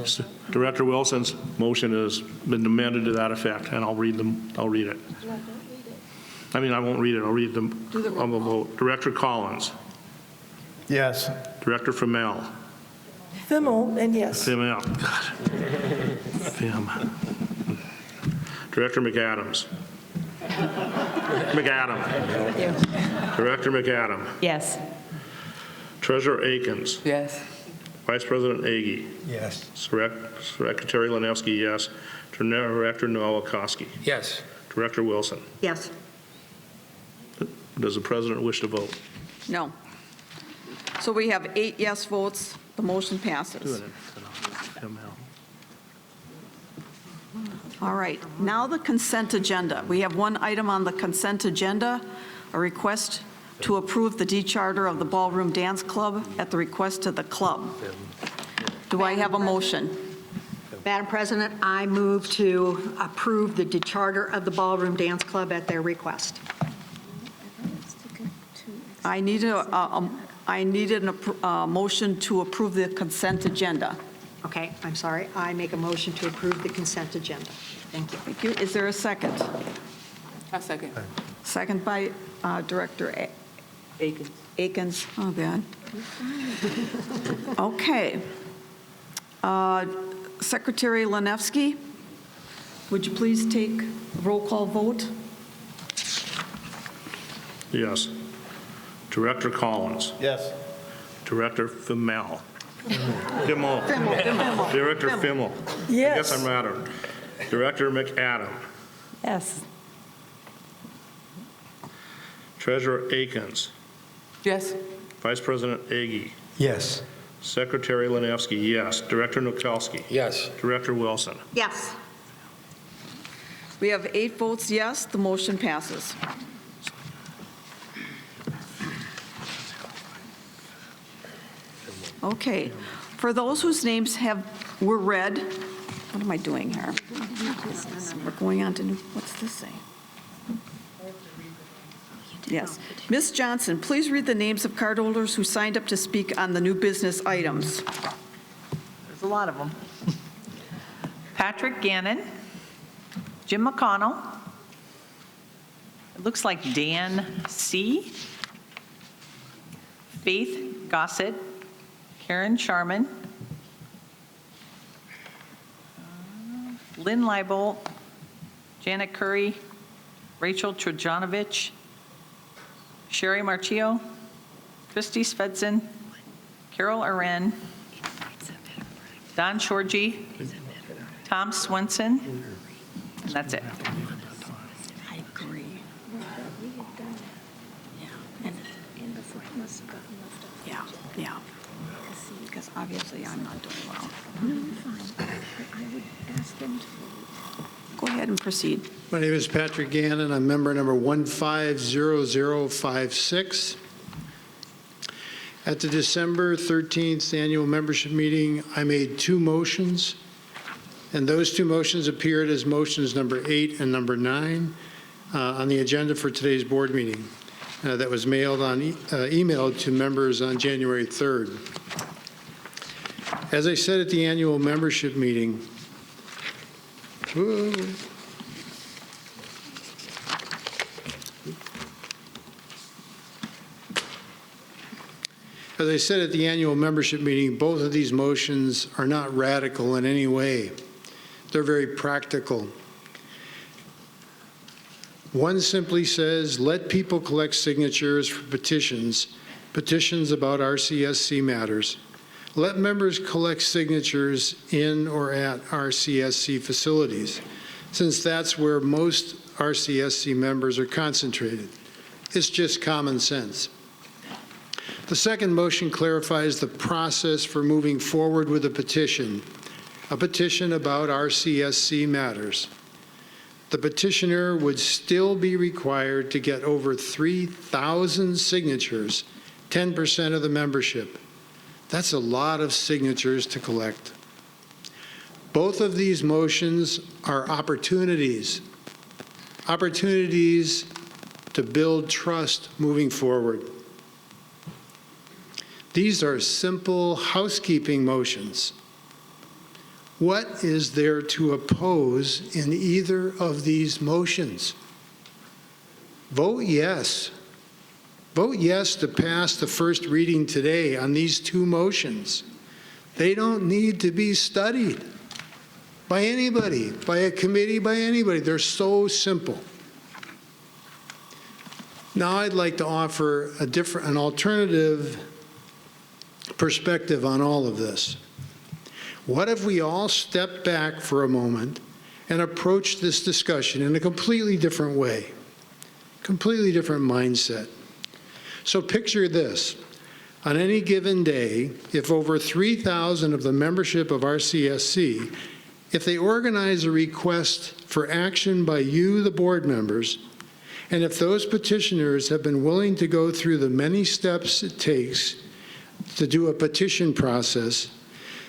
So Director Wilson's motion has been amended to that effect, and I'll read it. I mean, I won't read it, I'll read them on the vote. Director Collins. Yes. Director Fimmel. Fimmel, and yes. Fimmel. God. Fim. Director McAdams. Director McAdam. Yes. Treasurer Akins. Yes. Vice President Agi. Yes. Secretary Lanevsky, yes. Director Nowakowski. Yes. Director Wilson. Yes. Does the president wish to vote? No. So we have 8 yes votes. The motion passes. All right. Now the consent agenda. We have one item on the consent agenda, a request to approve the decharter of the Ballroom Dance Club at the request of the club. Do I have a motion? Madam President, I move to approve the decharter of the Ballroom Dance Club at their request. I needed a motion to approve the consent agenda. Okay, I'm sorry. I make a motion to approve the consent agenda. Thank you. Thank you. Is there a second? A second. Second by Director Akins. Oh, God. Okay. Secretary Lanevsky, would you please take a roll call vote? Yes. Director Collins. Yes. Director Fimmel. Director Fimmel. Yes. I guess I'm louder. Director McAdam. Yes. Treasurer Akins. Yes. Vice President Agi. Yes. Secretary Lanevsky, yes. Director Noakowski. Yes. Director Wilson. Yes. We have 8 votes yes, the motion passes. Okay, for those whose names were read, what am I doing here? We're going on to new, what's this say? Yes. Ms. Johnson, please read the names of cardholders who signed up to speak on the new business items. There's a lot of them. Patrick Gannon, Jim McConnell, it looks like Dan C., Faith Gossett, Karen Sharman, Lynn Leibold, Janet Curry, Rachel Trojanovich, Sherry Marchio, Christy Svedson, Carol Aren, Don Shorgy, Tom Swenson, and that's it. I agree. Yeah. Because obviously I'm not doing well. Go ahead and proceed. My name is Patrick Gannon. I'm member number 150056. At the December 13th annual membership meeting, I made 2 motions, and those 2 motions appeared as motions number 8 and number 9 on the agenda for today's board meeting that was emailed to members on January 3rd. As I said at the annual membership meeting, As I said at the annual membership meeting, both of these motions are not radical in any way. They're very practical. One simply says, let people collect signatures for petitions about RCSC matters. Let members collect signatures in or at RCSC facilities, since that's where most RCSC members are concentrated. It's just common sense. The second motion clarifies the process for moving forward with a petition about RCSC matters. The petitioner would still be required to get over 3,000 signatures, 10% of the membership. That's a lot of signatures to collect. Both of these motions are opportunities to build trust moving forward. These are simple housekeeping motions. What is there to oppose in either of these motions? Vote yes. Vote yes to pass the first reading today on these 2 motions. They don't need to be studied by anybody, by a committee, by anybody. They're so simple. Now I'd like to offer an alternative perspective on all of this. What if we all step back for a moment and approach this discussion in a completely different way, completely different mindset? So picture this. On any given day, if over 3,000 of the membership of RCSC, if they organize a request for action by you, the board members, and if those petitioners have been willing to go through the many steps it takes to do a petition process,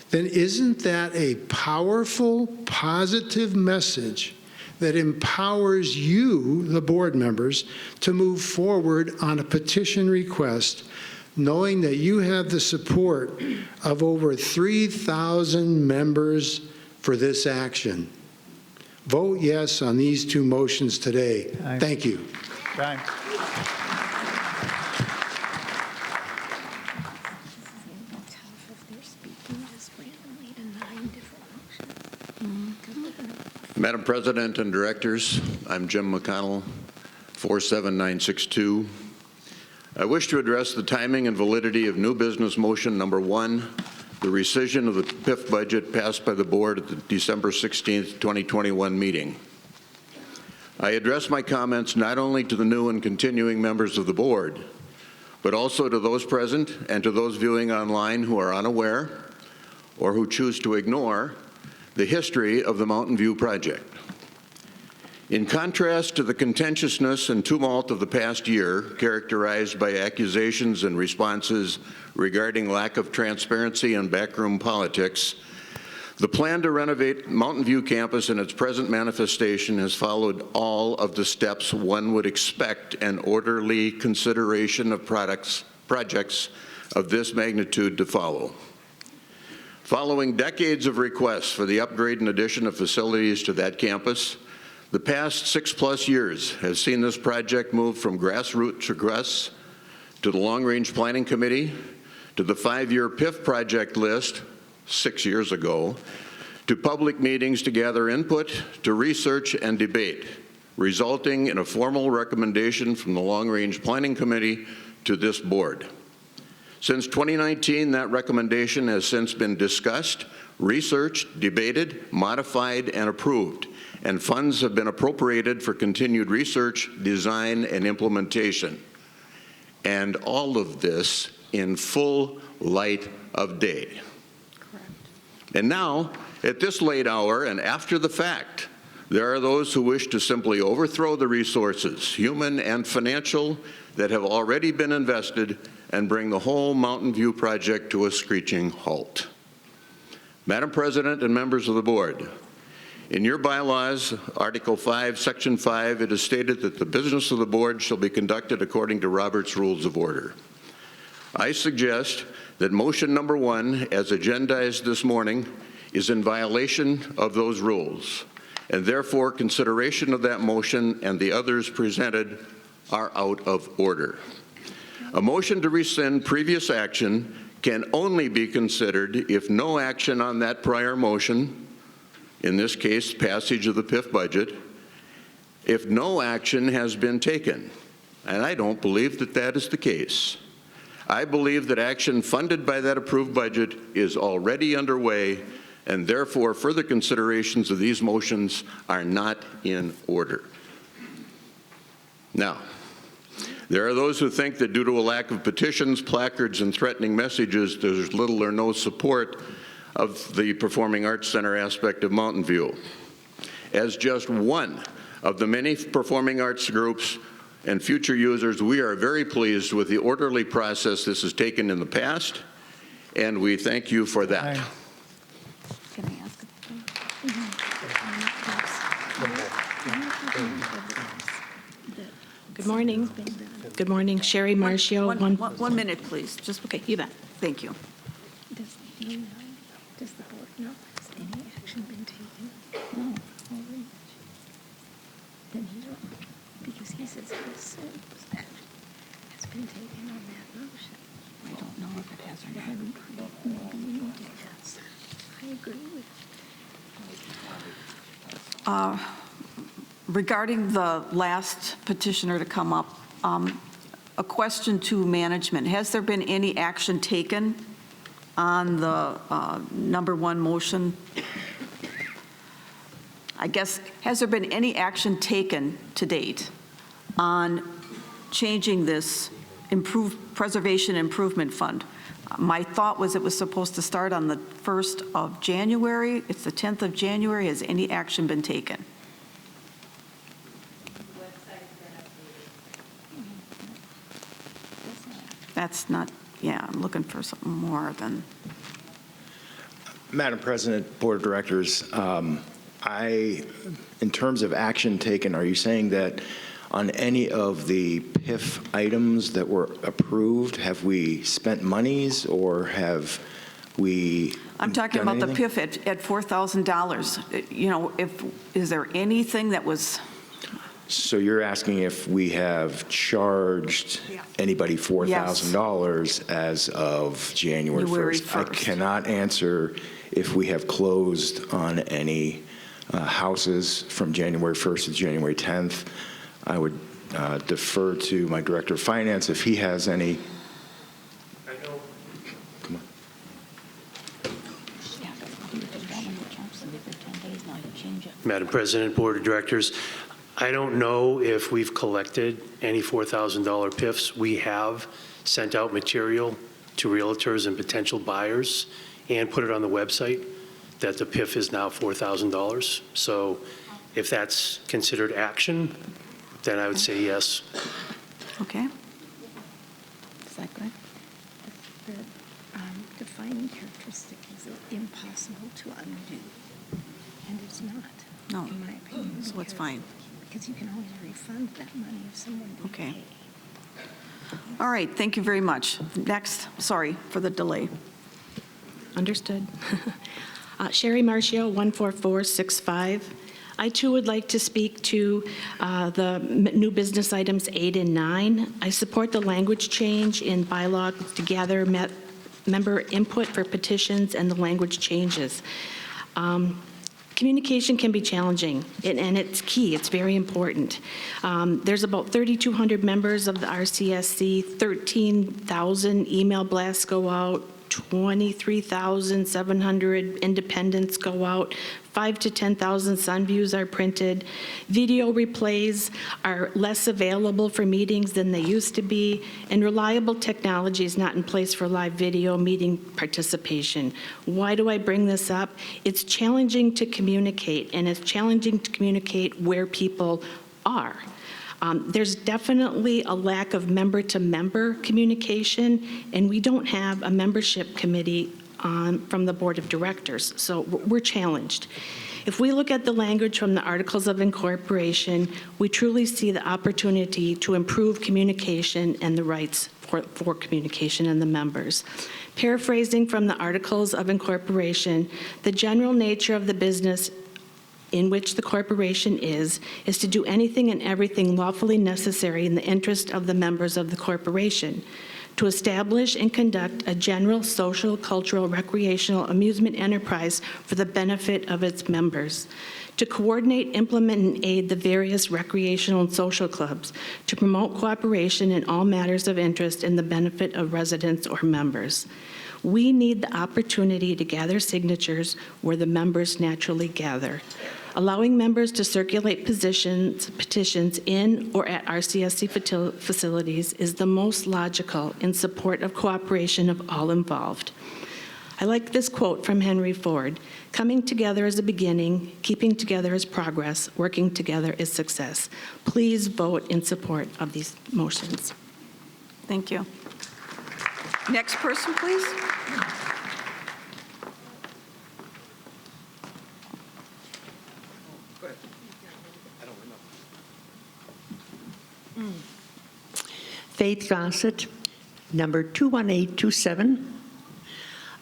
then isn't that a powerful, positive message that empowers you, the board members, to move forward on a petition request, knowing that you have the support of over 3,000 members for this action? Vote yes on these 2 motions today. Thank you. Thanks. Madam President and directors, I'm Jim McConnell, 47962, I wish to address the timing and validity of new business motion number 1, the rescission of the PIF budget passed by the board at the December 16th, 2021 meeting. I address my comments not only to the new and continuing members of the board, but also to those present and to those viewing online who are unaware or who choose to ignore the history of the Mountain View project. In contrast to the contentiousness and tumult of the past year, characterized by accusations and responses regarding lack of transparency and backroom politics, the plan to renovate Mountain View campus in its present manifestation has followed all of the steps one would expect an orderly consideration of projects of this magnitude to follow. Following decades of requests for the upgrade and addition of facilities to that campus, the past 6+ years have seen this project move from grassroots requests to the Long-Range Planning Committee, to the 5-year PIF project list 6 years ago, to public meetings to gather input, to research and debate, resulting in a formal recommendation from the Long-Range Planning Committee to this board. Since 2019, that recommendation has since been discussed, researched, debated, modified, and approved, and funds have been appropriated for continued research, design, and implementation. And all of this in full light of day. Correct. And now, at this late hour and after the fact, there are those who wish to simply overthrow the resources, human and financial, that have already been invested and bring the whole Mountain View project to a screeching halt. Madam President and members of the board, in your bylaws, Article 5, Section 5, it is stated that the business of the board shall be conducted according to Robert's Rules of Order. I suggest that motion number 1, as agendized this morning, is in violation of those rules, and therefore consideration of that motion and the others presented are out of order. A motion to rescind previous action can only be considered if no action on that prior motion, in this case, passage of the PIF budget, if no action has been taken. And I don't believe that that is the case. I believe that action funded by that approved budget is already underway, and therefore further considerations of these motions are not in order. Now, there are those who think that due to a lack of petitions, placards, and threatening messages, there's little or no support of the Performing Arts Center aspect of Mountain View. As just one of the many performing arts groups and future users, we are very pleased with the orderly process this has taken in the past, and we thank you for that. Can I ask Good morning. Good morning, Sherry Marcio. One minute, please. Just okay, you bet. Thank you. Does the board know, has any action been taken? No. Then he's wrong, because he says action has been taken on that motion. I don't know if it has or not. Maybe you need to ask. I agree with you. Regarding the last petitioner to come up, a question to management. Has there been any action taken on the number 1 motion? I guess, has there been any action taken to date on changing this preservation improvement fund? My thought was it was supposed to start on the 1st of January. It's the 10th of January. Has any action been taken? That's not, yeah, I'm looking for something more than. Madam President, Board of Directors, in terms of action taken, are you saying that on any of the PIF items that were approved, have we spent monies or have we I'm talking about the PIF at $4,000. You know, is there anything that was? So you're asking if we have charged anybody $4,000 as of January 1st. I cannot answer if we have closed on any houses from January 1st to January 10th. I would defer to my Director of Finance if he has any. Come on. Madam President, Board of Directors, I don't know if we've collected any $4,000 PIFs. We have sent out material to realtors and potential buyers and put it on the website that the PIF is now $4,000. So if that's considered action, then I would say yes. Okay. Is that good? The defining characteristic is impossible to undo, and it's not, No. in my opinion. So it's fine. Because you can always refund that money if someone didn't Okay. pay. All right, thank you very much. Next, sorry for the delay. Understood. Sherry Marcio, 14465. I too would like to speak to the new business items 8 and 9. I support the language change in bylaw to gather member input for petitions and the language changes. Communication can be challenging, and it's key. It's very important. There's about 3,200 members of the RCSC, 13,000 email blasts go out, 23,700 independents go out, 5,000 to 10,000 Sun Views are printed. Video replays are less available for meetings than they used to be, and reliable technology is not in place for live video meeting participation. Why do I bring this up? It's challenging to communicate, and it's challenging to communicate where people are. There's definitely a lack of member-to-member communication, and we don't have a membership committee from the Board of Directors, so we're challenged. If we look at the language from the Articles of Incorporation, we truly see the opportunity to improve communication and the rights for communication and the members. Paraphrasing from the Articles of Incorporation, the general nature of the business in which the corporation is to do anything and everything lawfully necessary in the interest of the members of the corporation, to establish and conduct a general social, cultural, recreational, amusement enterprise for the benefit of its members, to coordinate, implement, and aid the various recreational and social clubs, to promote cooperation in all matters of interest in the benefit of residents or members. We need the opportunity to gather signatures where the members naturally gather. Allowing members to circulate petitions in or at RCSC facilities is the most logical in support of cooperation of all involved. I like this quote from Henry Ford: "Coming together is a beginning, keeping together is progress, working together is success." Please vote in support of these motions. Thank you. Next person, please. Faith Gossett, number 21827.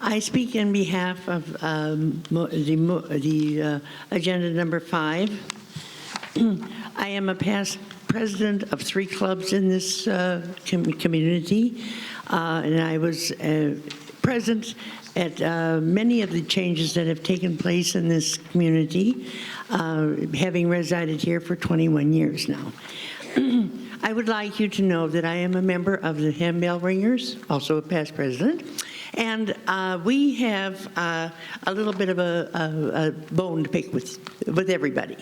I speak in behalf of the agenda number 5. I am a past president of 3 clubs in this community, and I was present at many of the changes that have taken place in this community, having resided here for 21 years now. I would like you to know that I am a member of the Handbell Ringers, also a past president, and we have a little bit of a bone to pick with everybody.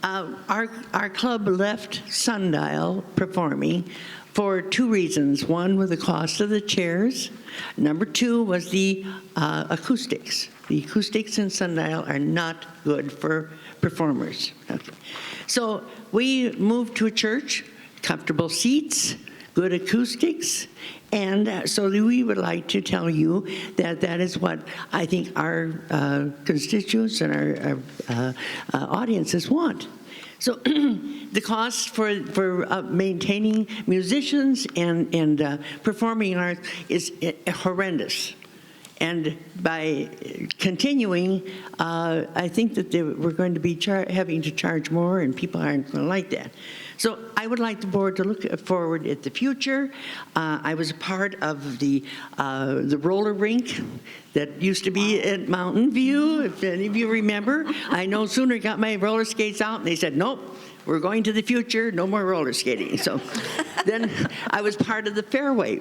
Our club left Sundial performing for 2 reasons. One was the cost of the chairs. Number 2 was the acoustics. The acoustics in Sundial are not good for performers. So we moved to a church, comfortable seats, good acoustics, and so we would like to tell you that that is what I think our constituents and our audiences want. So the cost for maintaining musicians and performing arts is horrendous. And by continuing, I think that we're going to be having to charge more, and people aren't going to like that. So I would like the board to look forward at the future. I was a part of the roller rink that used to be at Mountain View, if any of you remember. I no sooner got my roller skates out, and they said, nope, we're going to the future, no more roller skating. So then I was part of the Fairway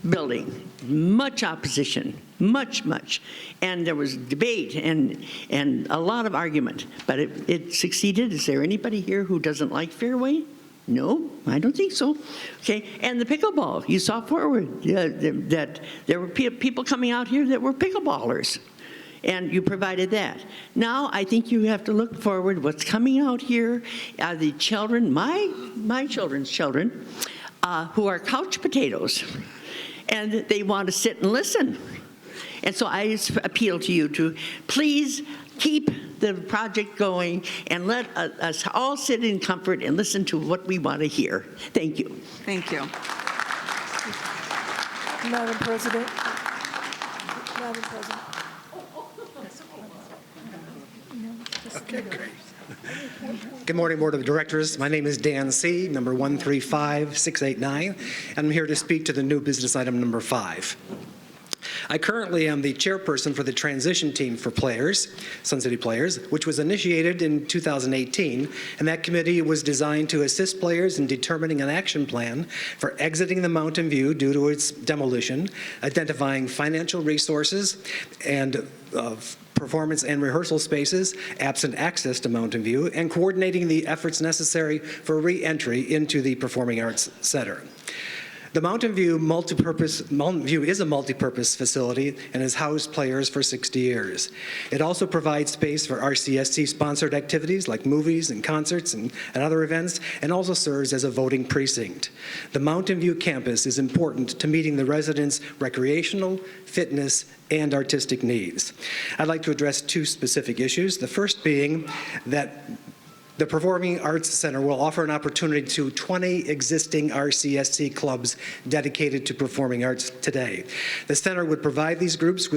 building. Much opposition, much. And there was debate and a lot of argument, but it succeeded. Is there anybody here who doesn't like Fairway? No, I don't think so. Okay, and the pickleball, you saw forward that there were people coming out here that were pickleballers, and you provided that. Now I think you have to look forward. What's coming out here are the children, my children's children, who are couch potatoes, and they want to sit and listen. And so I appeal to you to please keep the project going and let us all sit in comfort and listen to what we want to hear. Thank you. Thank you. Madam President. Madam President. Okay, great. Good morning, Board of Directors. My name is Dan C., number 135689, and I'm here to speak to the new business item number 5. I currently am the chairperson for the transition team for players, Sun City Players, which was initiated in 2018, and that committee was designed to assist players in determining an action plan for exiting the Mountain View due to its demolition, identifying financial resources and performance and rehearsal spaces absent access to Mountain View, and coordinating the efforts necessary for re-entry into the Performing Arts Center. The Mountain View is a multi-purpose facility and has housed players for 60 years. It also provides space for RCSC-sponsored activities like movies and concerts and other events, and also serves as a voting precinct. The Mountain View campus is important to meeting the residents' recreational, fitness, and artistic needs. I'd like to address 2 specific issues. The first being that the Performing Arts Center will offer an opportunity to 20 existing RCSC clubs dedicated to performing arts today. The center would provide these groups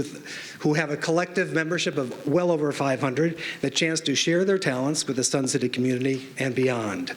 who have a collective membership of well over 500 the chance to share their talents with the Sun City community and beyond.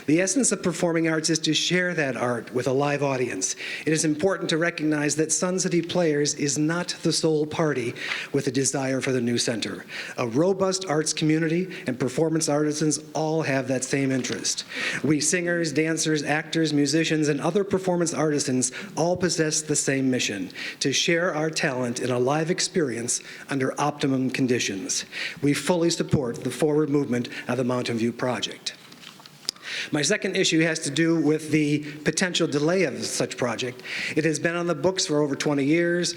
The essence of performing arts is to share that art with a live audience. It is important to recognize that Sun City Players is not the sole party with a desire for the new center. A robust arts community and performance artisans all have that same interest. We singers, dancers, actors, musicians, and other performance artisans all possess the same mission: to share our talent in a live experience under optimum conditions. We fully support the forward movement of the Mountain View project. My second issue has to do with the potential delay of such project. It has been on the books for over 20 years.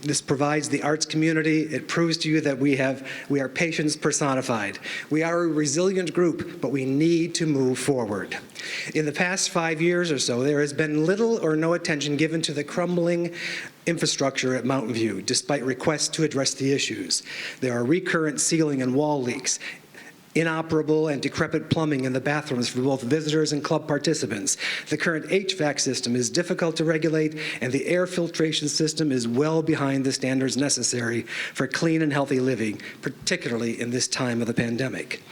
This provides the arts community. It proves to you that we are patience personified. We are a resilient group, but we need to move forward. In the past 5 years or so, there has been little or no attention given to the crumbling infrastructure at Mountain View, despite requests to address the issues. There are recurrent ceiling and wall leaks, inoperable and decrepit plumbing in the bathrooms for both visitors and club participants. The current HVAC system is difficult to regulate, and the air filtration system is well behind the standards necessary for clean and healthy living, particularly in this time of the pandemic.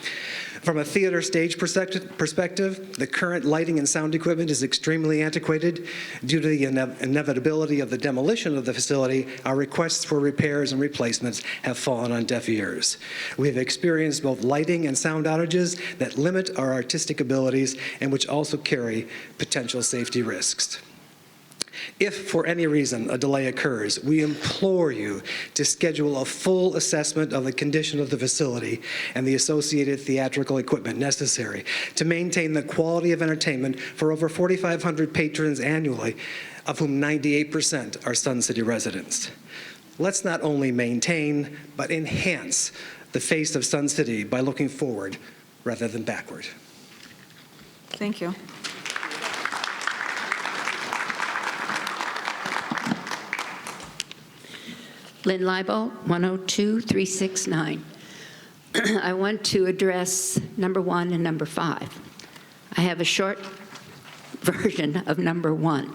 From a theater stage perspective, the current lighting and sound equipment is extremely antiquated. Due to the inevitability of the demolition of the facility, our requests for repairs and replacements have fallen on deaf ears. We have experienced both lighting and sound outages that limit our artistic abilities and which also carry potential safety risks. If, for any reason, a delay occurs, we implore you to schedule a full assessment of the condition of the facility and the associated theatrical equipment necessary to maintain the quality of entertainment for over 4,500 patrons annually, of whom 98% are Sun City residents. Let's not only maintain, but enhance the face of Sun City by looking forward rather than backward. Thank you. Lynn Libo, 102-369. I want to address number 1 and number 5. I have a short version of number 1.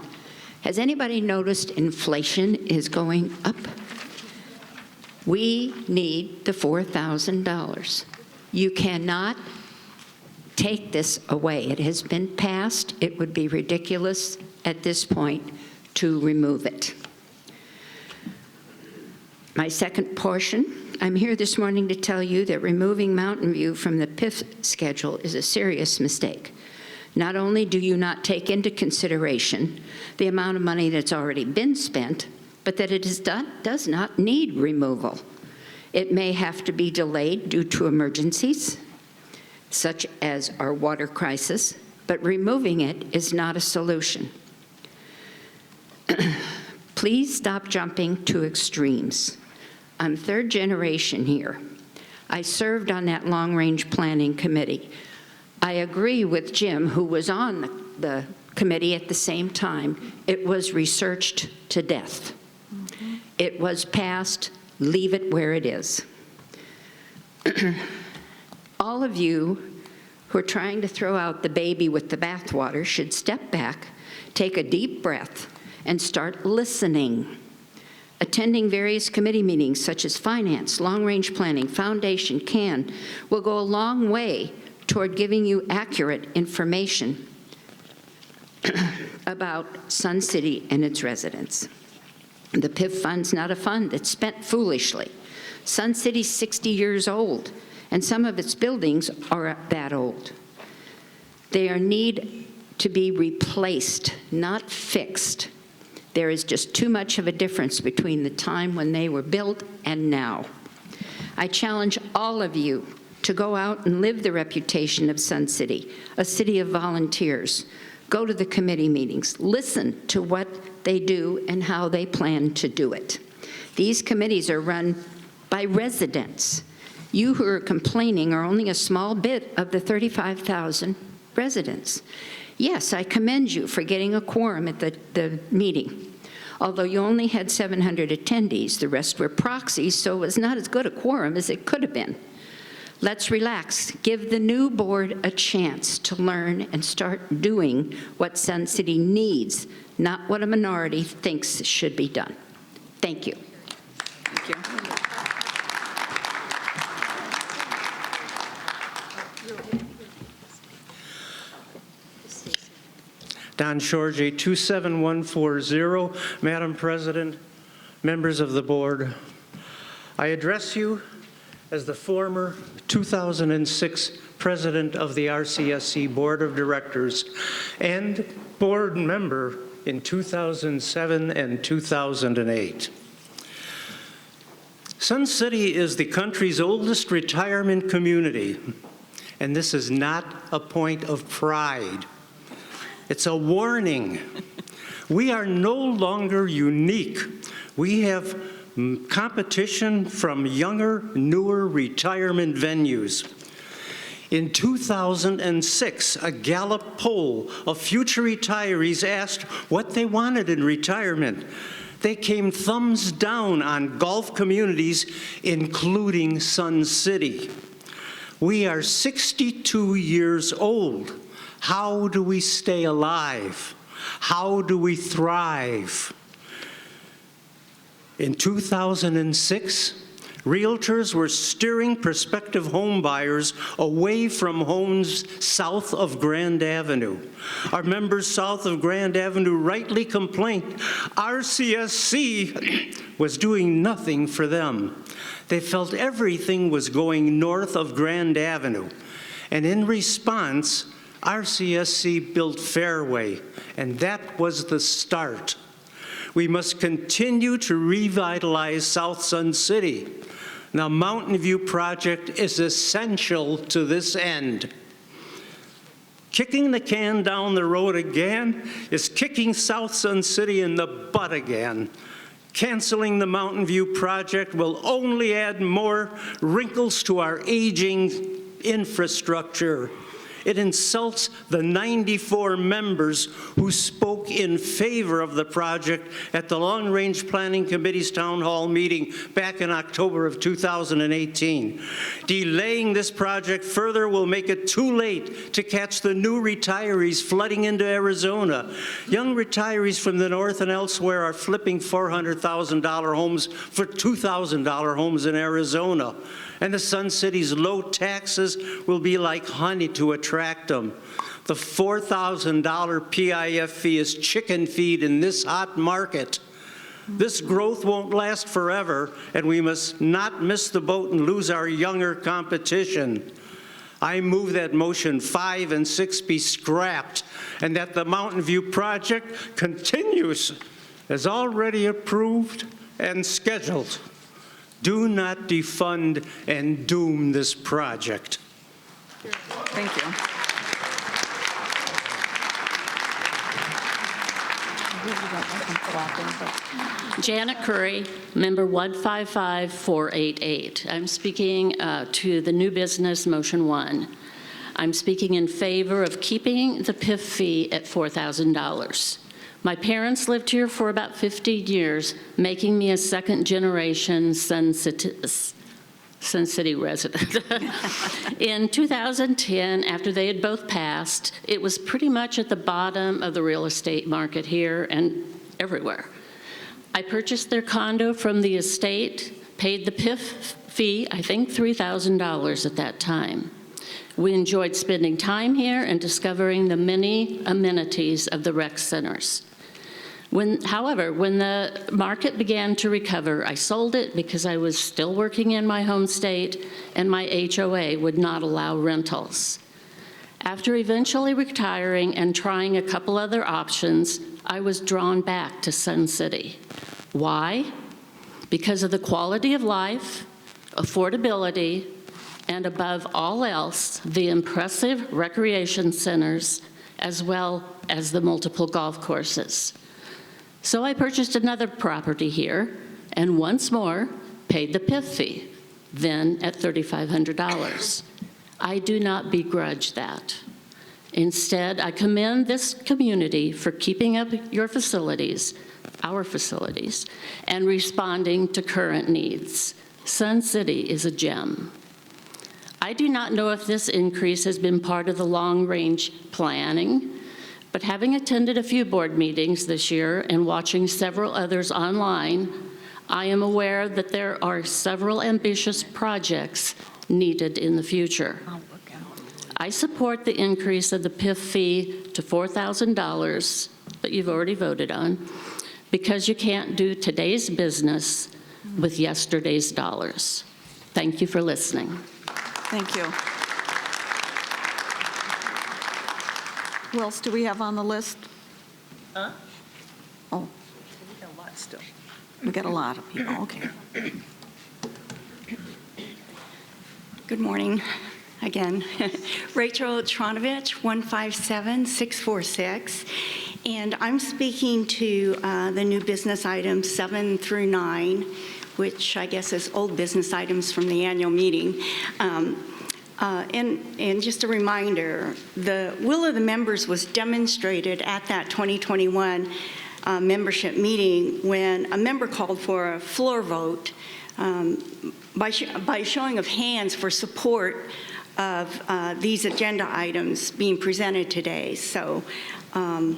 Has anybody noticed inflation is going up? We need the $4,000. You cannot take this away. It has been passed. It would be ridiculous at this point to remove it. My second portion I'm here this morning to tell you that removing Mountain View from the PIF schedule is a serious mistake. Not only do you not take into consideration the amount of money that's already been spent, but that it does not need removal. It may have to be delayed due to emergencies, such as our water crisis, but removing it is not a solution. Please stop jumping to extremes. I'm third generation here. I served on that long-range planning committee. I agree with Jim, who was on the committee at the same time. It was researched to death. It was passed, leave it where it is. All of you who are trying to throw out the baby with the bathwater should step back, take a deep breath, and start listening. Attending various committee meetings such as Finance, Long-Range Planning, Foundation, CAN will go a long way toward giving you accurate information about Sun City and its residents. The PIF fund's not a fund that's spent foolishly. Sun City's 60 years old, and some of its buildings are that old. They need to be replaced, not fixed. There is just too much of a difference between the time when they were built and now. I challenge all of you to go out and live the reputation of Sun City, a city of volunteers. Go to the committee meetings, listen to what they do and how they plan to do it. These committees are run by residents. You who are complaining are only a small bit of the 35,000 residents. Yes, I commend you for getting a quorum at the meeting. Although you only had 700 attendees, the rest were proxies, so it was not as good a quorum as it could have been. Let's relax. Give the new board a chance to learn and start doing what Sun City needs, not what a minority thinks should be done. Thank you. Thank you. Don Shorgy, 27140. Madam President, members of the board, I address you as the former 2006 president of the RCSC Board of Directors and board member in 2007 and 2008. Sun City is the country's oldest retirement community, and this is not a point of pride. It's a warning. We are no longer unique. We have competition from younger, newer retirement venues. In 2006, a Gallup poll of future retirees asked what they wanted in retirement. They came thumbs down on golf communities, including Sun City. We are 62 years old. How do we stay alive? How do we thrive? In 2006, realtors were steering prospective home buyers away from homes south of Grand Avenue. Our members south of Grand Avenue rightly complained RCSC was doing nothing for them. They felt everything was going north of Grand Avenue. And in response, RCSC built Fairway, and that was the start. We must continue to revitalize South Sun City. Now, Mountain View project is essential to this end. Kicking the can down the road again is kicking South Sun City in the butt again. Canceling the Mountain View project will only add more wrinkles to our aging infrastructure. It insults the 94 members who spoke in favor of the project at the Long Range Planning Committee's Town Hall meeting back in October of 2018. Delaying this project further will make it too late to catch the new retirees flooding into Arizona. Young retirees from the north and elsewhere are flipping $400,000 homes for $2,000 homes in Arizona. And the Sun City's low taxes will be like honey to attract them. The $4,000 PIF fee is chicken feed in this hot market. This growth won't last forever, and we must not miss the boat and lose our younger competition. I move that motion 5 and 6 be scrapped and that the Mountain View project continues as already approved and scheduled. Do not defund and doom this project. Thank you. Janet Curry, member 155488. I'm speaking to the new business motion 1. I'm speaking in favor of keeping the PIF fee at $4,000. My parents lived here for about 15 years, making me a second-generation Sun City resident. In 2010, after they had both passed, it was pretty much at the bottom of the real estate market here and everywhere. I purchased their condo from the estate, paid the PIF fee, I think $3,000 at that time. We enjoyed spending time here and discovering the many amenities of the rec centers. However, when the market began to recover, I sold it because I was still working in my home state and my HOA would not allow rentals. After eventually retiring and trying a couple other options, I was drawn back to Sun City. Why? Because of the quality of life, affordability, and above all else, the impressive recreation centers, as well as the multiple golf courses. So I purchased another property here, and once more, paid the PIF fee, then at $3,500. I do not begrudge that. Instead, I commend this community for keeping up your facilities, our facilities, and responding to current needs. Sun City is a gem. I do not know if this increase has been part of the long-range planning, but having attended a few board meetings this year and watching several others online, I am aware that there are several ambitious projects needed in the future. I support the increase of the PIF fee to $4,000 that you've already voted on, because you can't do today's business with yesterday's dollars. Thank you for listening. Thank you. Who else do we have on the list? Huh? Oh, We got a lot still. we got a lot of people, okay. Good morning again. Rachel Tronovich, 157646. And I'm speaking to the new business items 7 through 9, which I guess is old business items from the annual meeting. And just a reminder, the will of the members was demonstrated at that 2021 membership meeting when a member called for a floor vote by showing of hands for support of these agenda items being presented today. So I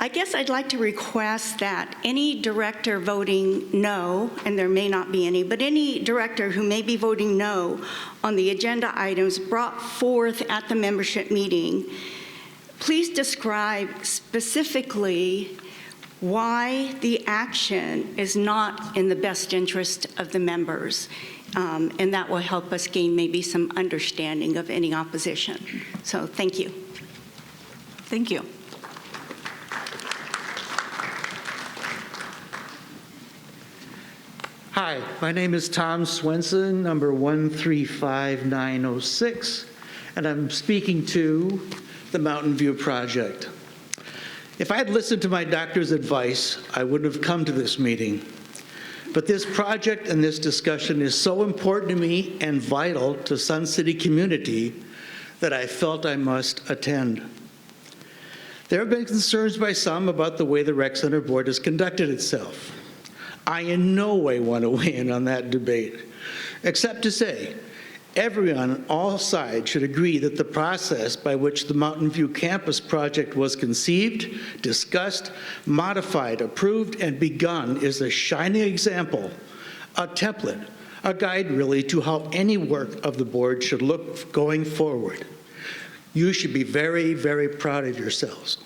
guess I'd like to request that any director voting no, and there may not be any, but any director who may be voting no on the agenda items brought forth at the membership meeting, please describe specifically why the action is not in the best interest of the members. And that will help us gain maybe some understanding of any opposition. So thank you. Thank you. Hi, my name is Tom Swenson, number 135906, and I'm speaking to the Mountain View Project. If I had listened to my doctor's advice, I wouldn't have come to this meeting. But this project and this discussion is so important to me and vital to Sun City community that I felt I must attend. There have been concerns by some about the way the Rec Center Board has conducted itself. I in no way want to weigh in on that debate, except to say everyone on all sides should agree that the process by which the Mountain View Campus project was conceived, discussed, modified, approved, and begun is a shining example, a template, a guide really to how any work of the board should look going forward. You should be very, very proud of yourselves.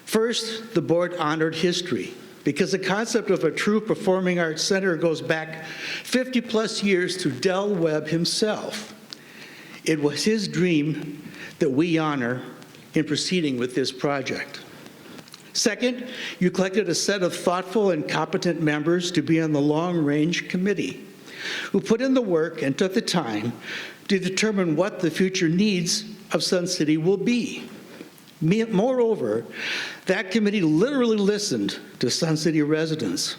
First, the board honored history, because the concept of a true performing arts center goes back 50-plus years to Del Webb himself. It was his dream that we honor in proceeding with this project. Second, you collected a set of thoughtful and competent members to be on the long-range committee, who put in the work and took the time to determine what the future needs of Sun City will be. Moreover, that committee literally listened to Sun City residents.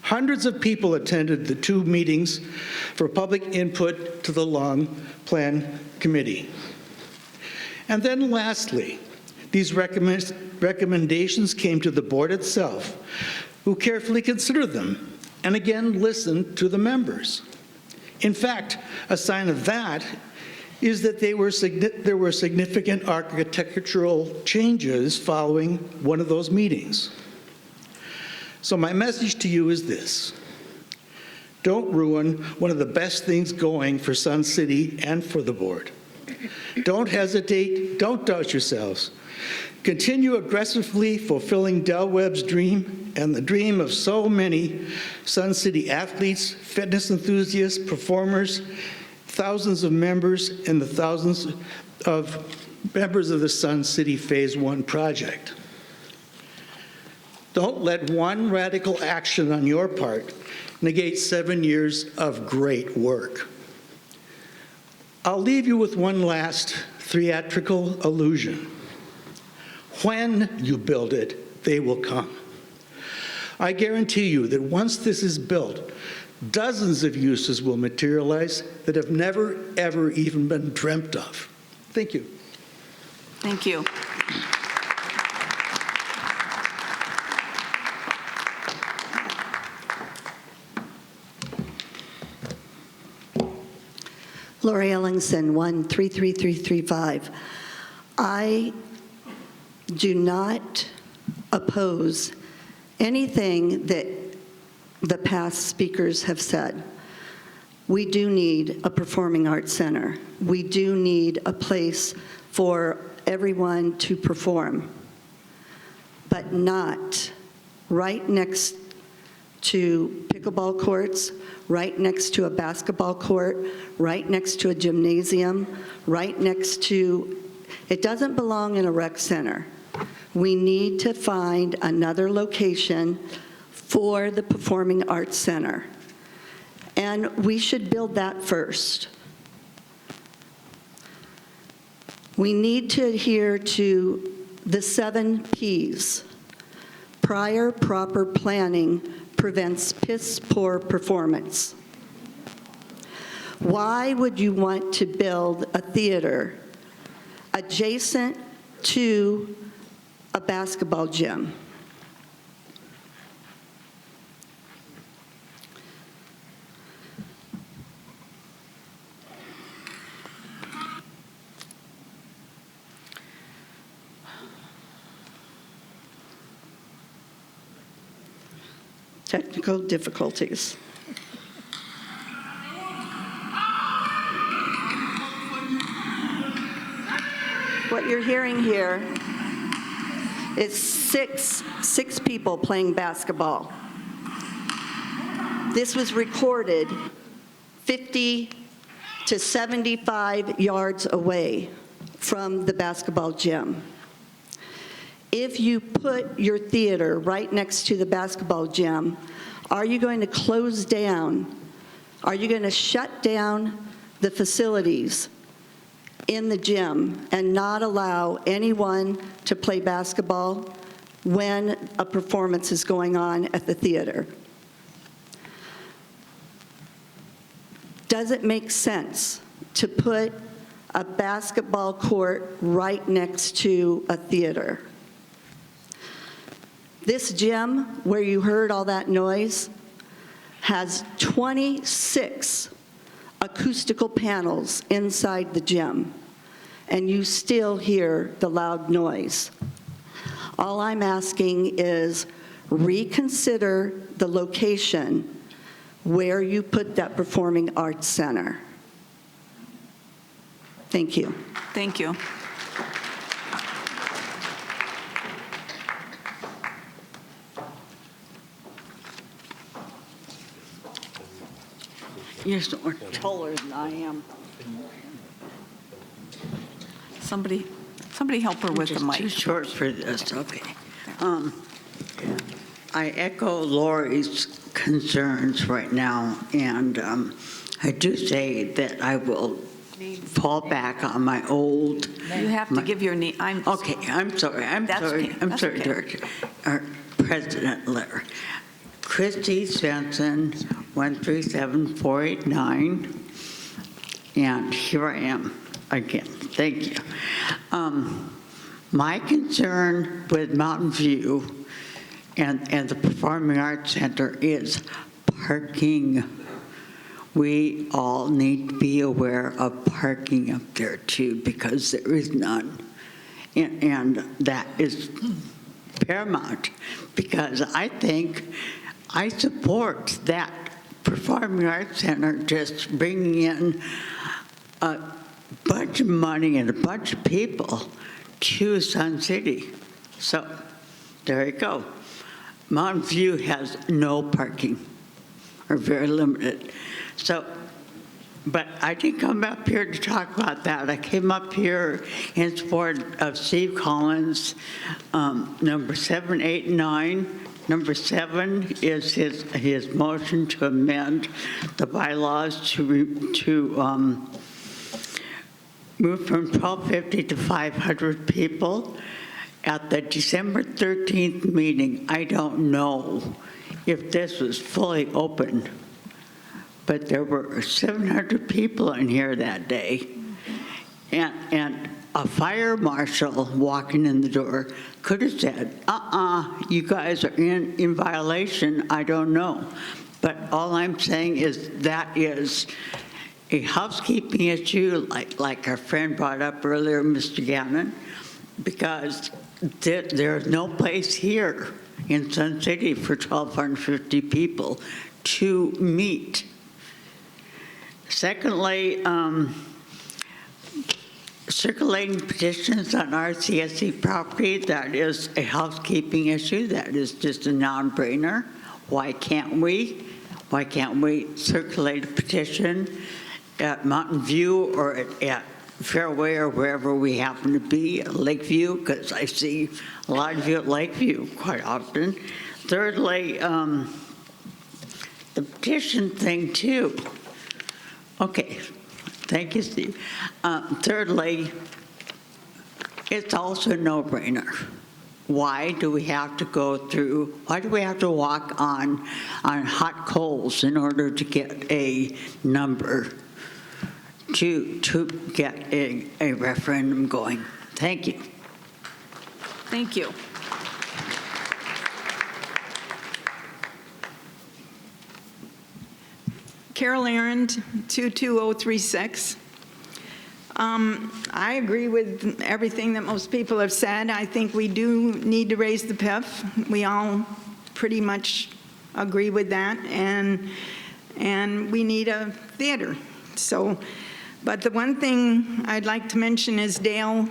Hundreds of people attended the 2 meetings for public input to the Long Plan Committee. And then lastly, these recommendations came to the board itself, who carefully considered them and again listened to the members. In fact, a sign of that is that there were significant architectural changes following one of those meetings. So my message to you is this: don't ruin one of the best things going for Sun City and for the board. Don't hesitate, don't doubt yourselves. Continue aggressively fulfilling Del Webb's dream and the dream of so many Sun City athletes, fitness enthusiasts, performers, thousands of members, and the thousands of members of the Sun City Phase 1 project. Don't let one radical action on your part negate 7 years of great work. I'll leave you with one last theatrical illusion. When you build it, they will come. I guarantee you that once this is built, dozens of uses will materialize that have never, ever even been dreamt of. Thank you. Thank you. Lori Ellingson, 133335. I do not oppose anything that the past speakers have said. We do need a performing arts center. We do need a place for everyone to perform, but not right next to pickleball courts, right next to a basketball court, right next to a gymnasium, right next to, it doesn't belong in a rec center. We need to find another location for the Performing Arts Center. And we should build that first. We need to adhere to the 7 Ps. Prior proper planning prevents piss-poor performance. Why would you want to build a theater adjacent to a basketball gym? Technical difficulties. What you're hearing here is six people playing basketball. This was recorded 50 to 75 yards away from the basketball gym. If you put your theater right next to the basketball gym, are you going to close down? Are you going to shut down the facilities in the gym and not allow anyone to play basketball when a performance is going on at the theater? Does it make sense to put a basketball court right next to a theater? This gym, where you heard all that noise, has 26 acoustical panels inside the gym, and you still hear the loud noise. All I'm asking is reconsider the location where you put that Performing Arts Center. Thank you. Thank you. You're taller than I am. Somebody help her with the Just mic. too short for this, okay. I echo Lori's concerns right now, and I do say that I will fall back on my old. You have to give your name. Okay, I'm sorry, That's okay. I'm That's sorry, okay. Director, President Lehr. Christy Svensson, 137489, and here I am again. Thank you. My concern with Mountain View and the Performing Arts Center is parking. We all need to be aware of parking up there too, because there is none. And that is paramount, because I think I support that Performing Arts Center just bringing in a bunch of money and a bunch of people to Sun City. So there you go. Mountain View has no parking, or very limited. So, but I didn't come up here to talk about that. I came up here in support of Steve Collins, number 7, 8, and 9. Number 7 is his motion to amend the bylaws to move from 1,250 to 500 people. At the December 13th meeting, I don't know if this was fully open, but there were 700 people in here that day. And a fire marshal walking in the door could have said, you guys are in violation, I don't know. But all I'm saying is that is a housekeeping issue, like our friend brought up earlier, Mr. Gannon, because there's no place here in Sun City for 1,250 people to meet. Secondly, circulating petitions on RCSC property, that is a housekeeping issue. That is just a non-brainer. Why can't we circulate a petition at Mountain View or at Fairway or wherever we happen to be, at Lakeview, because I see a lot of you at Lakeview quite often. Thirdly, the petition thing too. Okay, thank you, Steve. Thirdly, it's also a no-brainer. Why do we have to walk on hot coals in order to get a number to get a referendum going? Thank you. Thank you. Carol Arend, 22036. I agree with everything that most people have said. I think we do need to raise the PIF. We all pretty much agree with that, and we need a theater. So, but the one thing I'd like to mention is, Dale,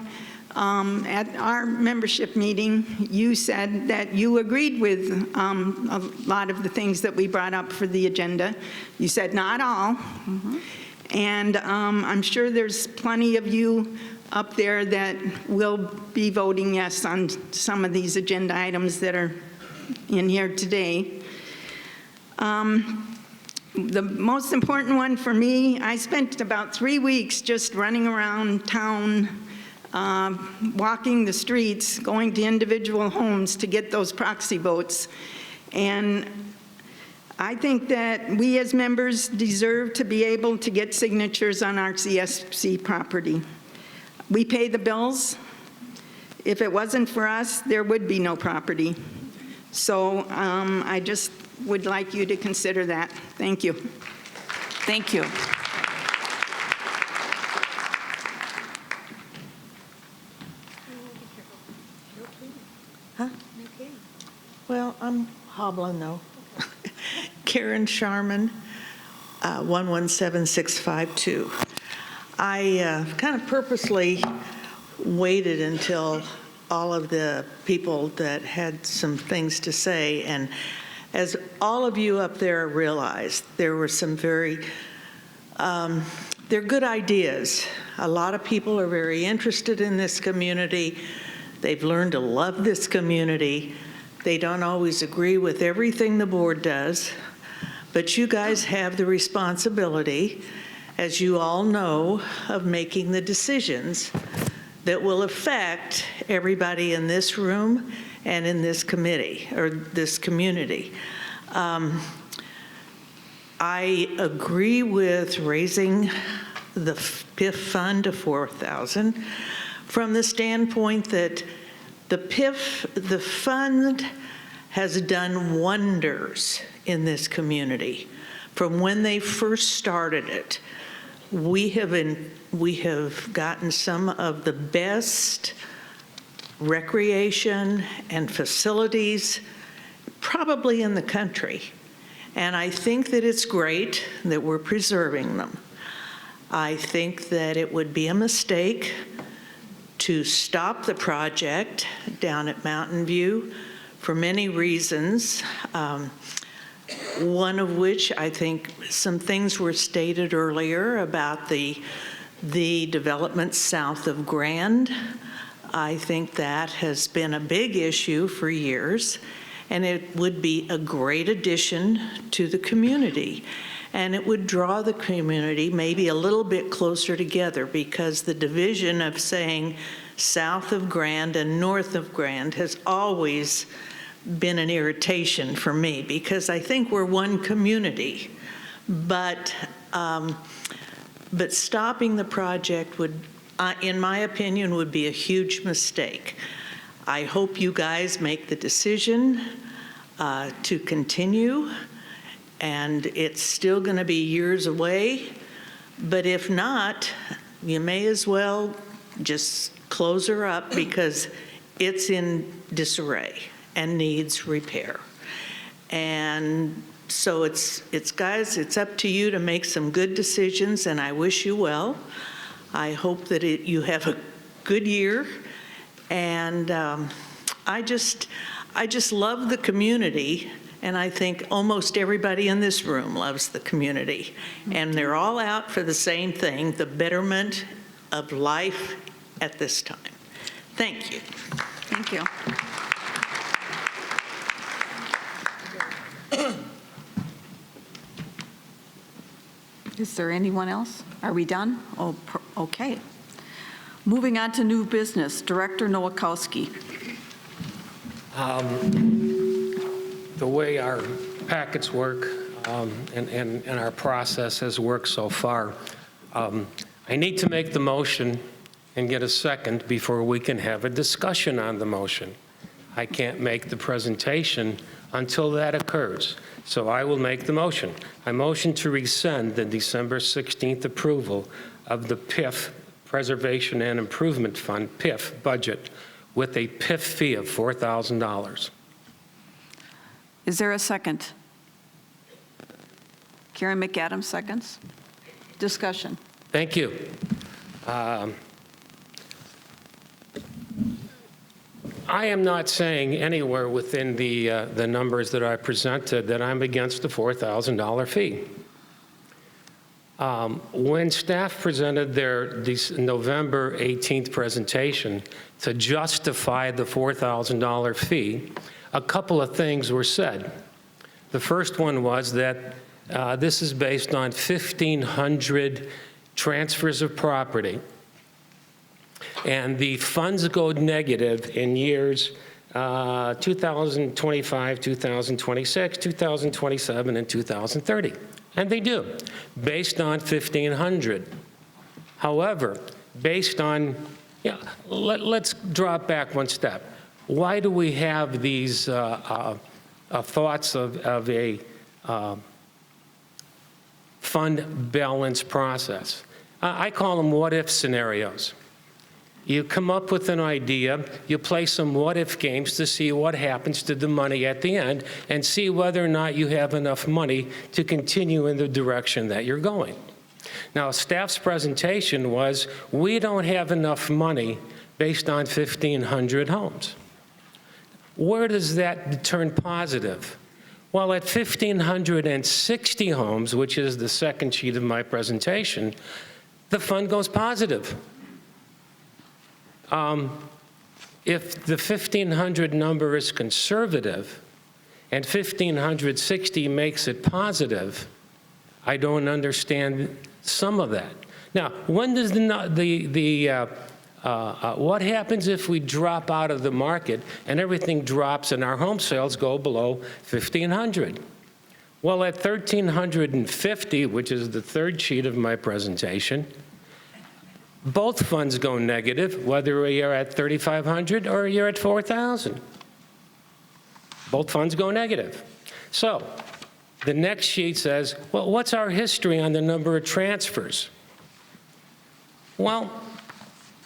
at our membership meeting, you said that you agreed with a lot of the things that we brought up for the agenda. You said not all. Mm-hmm. And I'm sure there's plenty of you up there that will be voting yes on some of these agenda items that are in here today. The most important one for me, I spent about 3 weeks just running around town, walking the streets, going to individual homes to get those proxy votes. And I think that we as members deserve to be able to get signatures on RCSC property. We pay the bills. If it wasn't for us, there would be no property. So I just would like you to consider that. Thank you. Thank you. Huh? Well, I'm hobbling though. Karen Sharman, 117652. I kind of purposely waited until all of the people that had some things to say, and as all of you up there realized, there were some very They're good ideas. A lot of people are very interested in this community. They've learned to love this community. They don't always agree with everything the board does, but you guys have the responsibility, as you all know, of making the decisions that will affect everybody in this room and in this committee, or this community. I agree with raising the PIF fund to $4,000 from the standpoint that the fund has done wonders in this community. From when they first started it, we have gotten some of the best recreation and facilities probably in the country. And I think that it's great that we're preserving them. I think that it would be a mistake to stop the project down at Mountain View for many reasons. One of which, I think some things were stated earlier about the development south of Grand. I think that has been a big issue for years, and it would be a great addition to the community. And it would draw the community maybe a little bit closer together, because the division of saying south of Grand and north of Grand has always been an irritation for me, because I think we're one community. But stopping the project would, in my opinion, would be a huge mistake. I hope you guys make the decision to continue, and it's still going to be years away. But if not, you may as well just close her up, because it's in disarray and needs repair. And so it's guys, it's up to you to make some good decisions, and I wish you well. I hope that you have a good year, and I just love the community, and I think almost everybody in this room loves the community, and they're all out for the same thing, the betterment of life at this time. Thank you. Thank you. Is there anyone else? Are we done? Oh, okay. Moving on to new business, Director Nowakowski. The way our packets work and our process has worked so far, I need to make the motion and get a second before we can have a discussion on the motion. I can't make the presentation until that occurs. So I will make the motion. I motion to rescind the December 16th approval of the PIF, Preservation and Improvement Fund, PIF budget, with a PIF fee of $4,000. Is there a second? Karen McAdams seconds. Discussion. Thank you. I am not saying anywhere within the numbers that I presented that I'm against the $4,000 fee. When staff presented their November 18th presentation to justify the $4,000 fee, a couple of things were said. The first one was that this is based on 1,500 transfers of property. And the funds go negative in years 2025, 2026, 2027, and 2030. And they do, based on 1,500. However, based on, let's drop back one step. Why do we have these thoughts of a fund balance process? I call them what-if scenarios. You come up with an idea, you play some what-if games to see what happens to the money at the end and see whether or not you have enough money to continue in the direction that you're going. Now, staff's presentation was, we don't have enough money based on 1,500 homes. Where does that turn positive? Well, at 1,560 homes, which is the second sheet of my presentation, the fund goes positive. If the 1,500 number is conservative and 1,560 makes it positive, I don't understand some of that. Now, when does what happens if we drop out of the market and everything drops and our home sales go below 1,500? Well, at 1,350, which is the third sheet of my presentation, both funds go negative, whether you're at 3,500 or you're at 4,000. Both funds go negative. So the next sheet says, well, what's our history on the number of transfers? Well,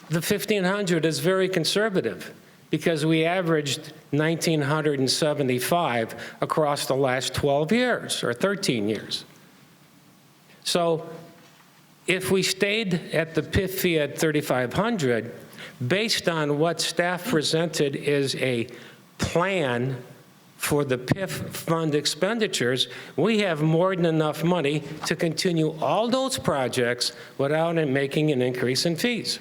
the 1,500 is very conservative because we averaged 1,975 across the last 12 years or 13 years. So if we stayed at the PIF fee at 3,500, based on what staff presented is a plan for the PIF fund expenditures, we have more than enough money to continue all those projects without it making an increase in fees.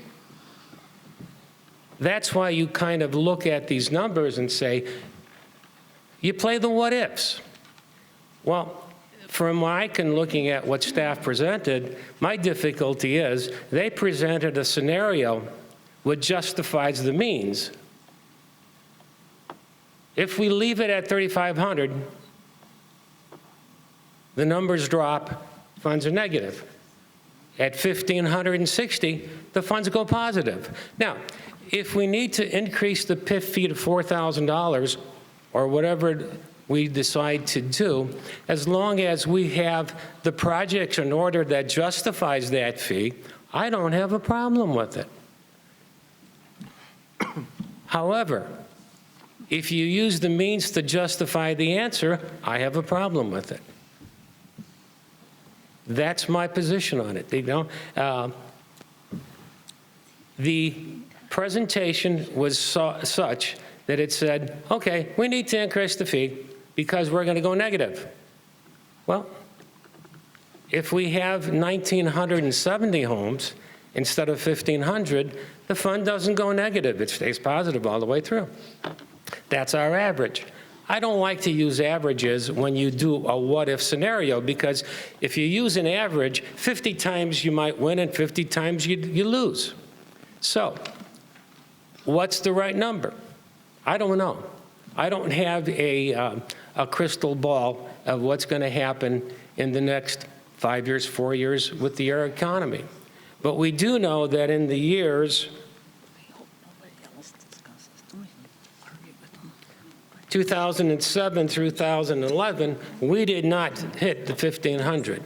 That's why you kind of look at these numbers and say, you play the what ifs. Well, from what I can looking at what staff presented, my difficulty is they presented a scenario which justifies the means. If we leave it at 3,500, the numbers drop, funds are negative. At 1,560, the funds go positive. Now, if we need to increase the PIF fee to $4,000 or whatever we decide to do, as long as we have the projects in order that justifies that fee, I don't have a problem with it. However, if you use the means to justify the answer, I have a problem with it. That's my position on it. The presentation was such that it said, okay, we need to increase the fee because we're going to go negative. Well, if we have 1,970 homes instead of 1,500, the fund doesn't go negative. It stays positive all the way through. That's our average. I don't like to use averages when you do a what-if scenario because if you use an average, 50 times you might win and 50 times you lose. So what's the right number? I don't know. I don't have a crystal ball of what's going to happen in the next 5 years, 4 years with the economy. But we do know that in the years 2007 through 2011, we did not hit the 1,500.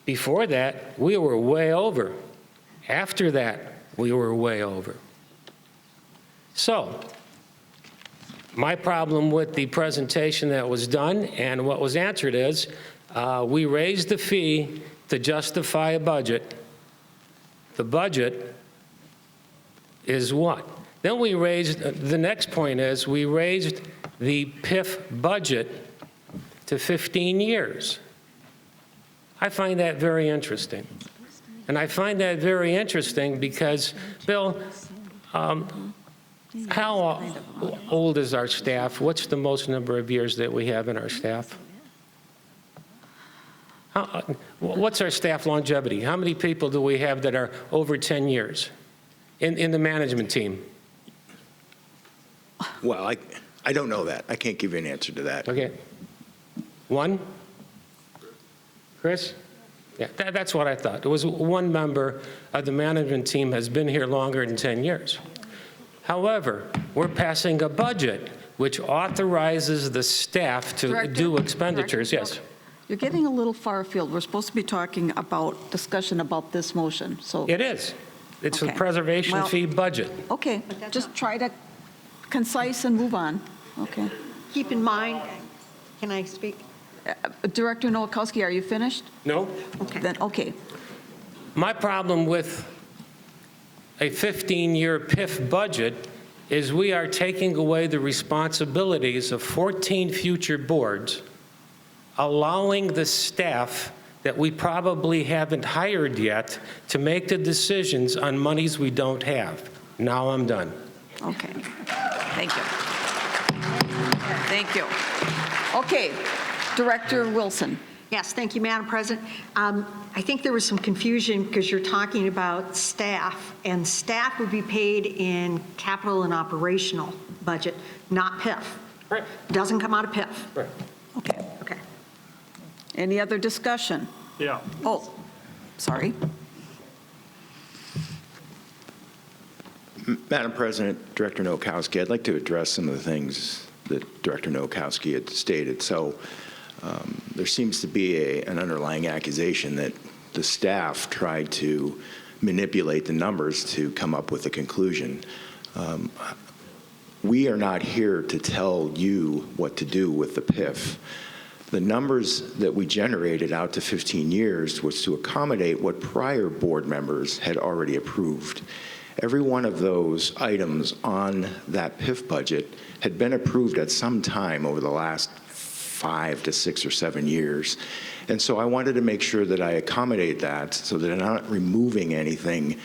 Before that, we were way over. After that, we were way over. So, my problem with the presentation that was done and what was answered is, we raised the fee to justify a budget. The budget is what? Then we raised, the next point is, we raised the PIF budget to 15 years. I find that very interesting. And I find that very interesting because, Bill, how old is our staff? What's the most number of years that we have in our staff? What's our staff longevity? How many people do we have that are over 10 years in the management team? Well, I don't know that. I can't give you an answer to that. Okay. One? Chris? Yeah, that's what I thought. It was one member of the management team has been here longer than 10 years. However, we're passing a budget which authorizes the staff to do expenditures. Yes. You're getting a little far afield. We're supposed to be talking about discussion about this motion, so. It is. It's Okay. a preservation Well, fee budget. Okay, just try to concise and move on. Okay. Keep in mind, can I speak? Director Nowakowski, are you finished? No? Okay. Then, okay. My problem with a 15-year PIF budget is we are taking away the responsibilities of 14 future boards, allowing the staff that we probably haven't hired yet to make the decisions on monies we don't have. Now I'm done. Okay. Thank you. Thank you. Okay, Director Wilson. Yes, thank you, Madam President. I think there was some confusion because you're talking about staff, and staff would be paid in capital and operational budget, not PIF. Right. Doesn't come out of PIF. Right. Okay. Okay. Any other discussion? Yeah. Oh, sorry. Madam President, Director Nowakowski, I'd like to address some of the things that Director Nowakowski had stated. So there seems to be an underlying accusation that the staff tried to manipulate the numbers to come up with a conclusion. We are not here to tell you what to do with the PIF. The numbers that we generated out to 15 years was to accommodate what prior board members had already approved. Every one of those items on that PIF budget had been approved at some time over the last 5 to 6 or 7 years. And so I wanted to make sure that I accommodate that so that I'm not removing anything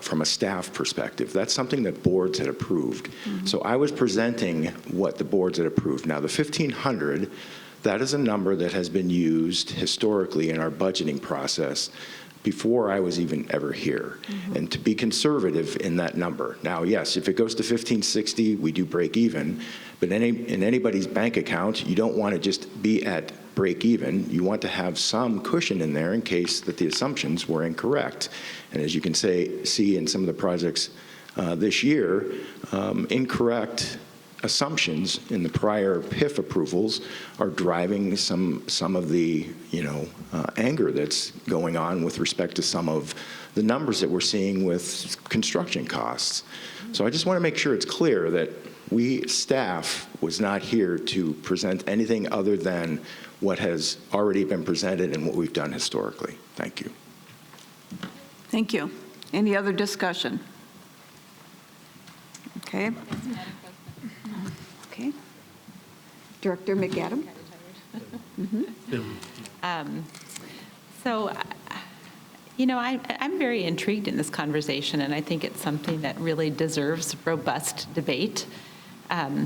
from a staff perspective. That's something that boards had approved. Mm-hmm. So I was presenting what the boards had approved. Now, the 1,500, that is a number that has been used historically in our budgeting process before I was even ever here, and to be conservative in that number. Now, yes, if it goes to 1,560, we do break even, but in anybody's bank account, you don't want to just be at break even. You want to have some cushion in there in case that the assumptions were incorrect. And as you can see in some of the projects this year, incorrect assumptions in the prior PIF approvals are driving some of the anger that's going on with respect to some of the numbers that we're seeing with construction costs. So I just want to make sure it's clear that we staff was not here to present anything other than what has already been presented and what we've done historically. Thank you. Thank you. Any other discussion? Okay. Okay. Director McAdam. So, I'm very intrigued in this conversation, and I think it's something that really deserves robust debate. I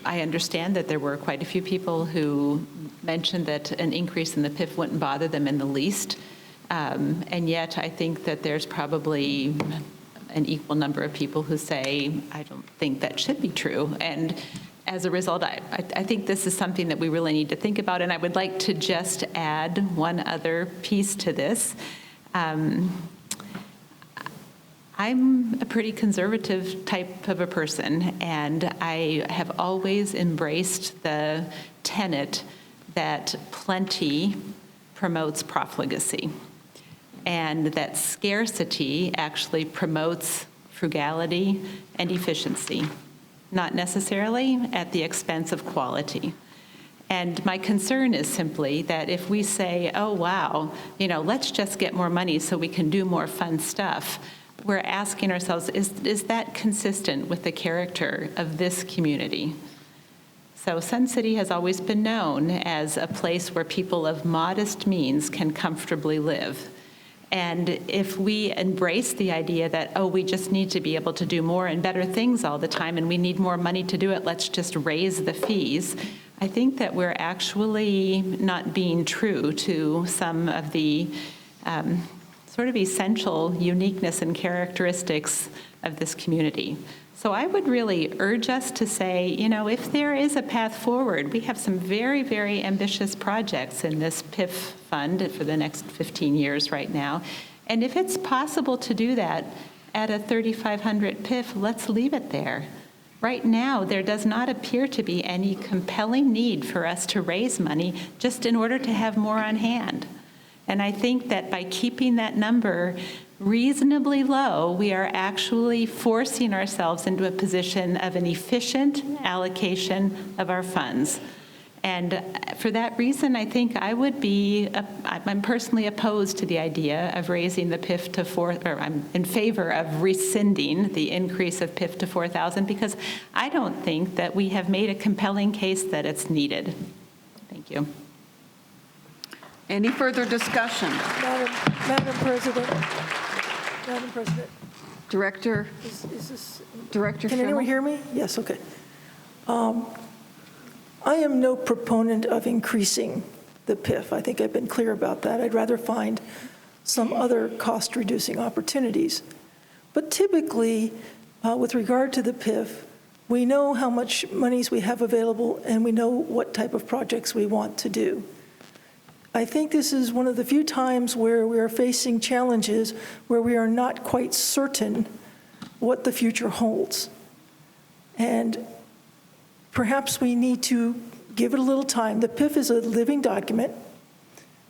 understand that there were quite a few people who mentioned that an increase in the PIF wouldn't bother them in the least, and yet I think that there's probably an equal number of people who say, I don't think that should be true. And as a result, I think this is something that we really need to think about. And I would like to just add one other piece to this. I'm a pretty conservative type of a person, and I have always embraced the tenet that plenty promotes profligacy, and that scarcity actually promotes frugality and efficiency, not necessarily at the expense of quality. And my concern is simply that if we say, oh, wow, let's just get more money so we can do more fun stuff, we're asking ourselves, is that consistent with the character of this community? So Sun City has always been known as a place where people of modest means can comfortably live. And if we embrace the idea that, oh, we just need to be able to do more and better things all the time, and we need more money to do it, let's just raise the fees, I think that we're actually not being true to some of the sort of essential uniqueness and characteristics of this community. So I would really urge us to say, if there is a path forward, we have some very, very ambitious projects in this PIF fund for the next 15 years right now. And if it's possible to do that at a 3,500 PIF, let's leave it there. Right now, there does not appear to be any compelling need for us to raise money just in order to have more on hand. And I think that by keeping that number reasonably low, we are actually forcing ourselves into a position of an efficient allocation of our funds. And for that reason, I think I'm personally opposed to the idea of raising the PIF to I'm in favor of rescinding the increase of PIF to 4,000 because I don't think that we have made a compelling case that it's needed. Thank you. Any further discussion? Madam President. Madam President. Director? Is this? Director Can Schimmel? anyone hear me? Yes, okay. I am no proponent of increasing the PIF. I think I've been clear about that. I'd rather find some other cost-reducing opportunities. But typically, with regard to the PIF, we know how much monies we have available and we know what type of projects we want to do. I think this is one of the few times where we are facing challenges where we are not quite certain what the future holds. And perhaps we need to give it a little time. The PIF is a living document.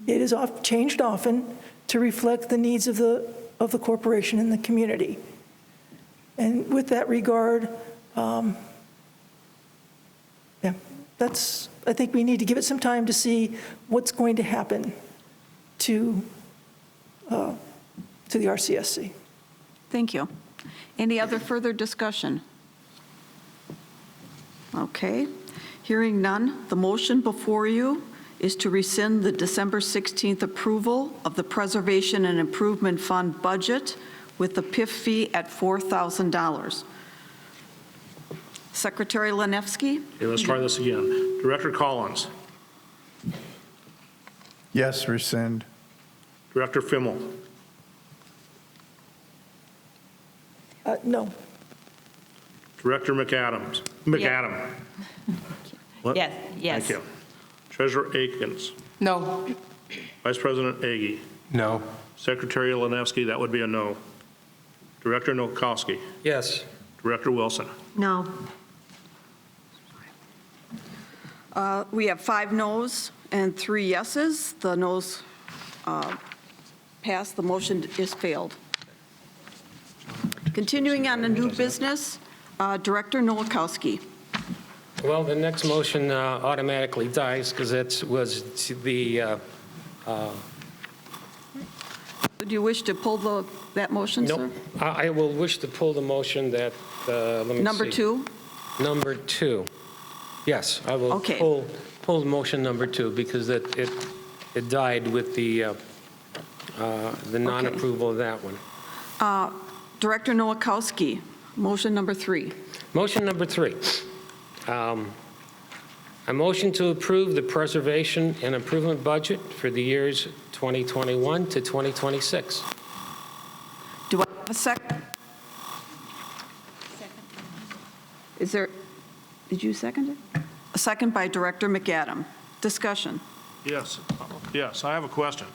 It is changed often to reflect the needs of the corporation and the community. And with that regard, I think we need to give it some time to see what's going to happen to the RCSC. Thank you. Any other further discussion? Okay. Hearing none, the motion before you is to rescind the December 16th approval of the Preservation and Improvement Fund budget with the PIF fee at $4,000. Secretary Lanevsky? Okay, let's try this again. Director Collins. Yes, rescind. Director Fimmel. No. Director McAdam. What? Yes. Thank you. Treasurer Akins. No. Vice President Agee. No. Secretary Lanevsky, that would be a no. Director Nowakowski. Yes. Director Wilson. No. We have 5 noes and 3 yeses. The noes pass. The motion is failed. Continuing on to new business, Director Nowakowski. Well, the next motion automatically dies because it was the... Do you wish to pull that motion, sir? Nope. I will wish to pull the motion that, let me Number see. 2? Number 2. Yes, I will Okay. pull motion number 2 because it died with the non-approval of that one. Director Nowakowski, motion number 3. Motion number 3. A motion to approve the preservation and improvement budget for the years 2021 to 2026. Do I have a second? Is there, did you second it? A second by Director McAdam. Discussion. Yes. Yes, I have a question.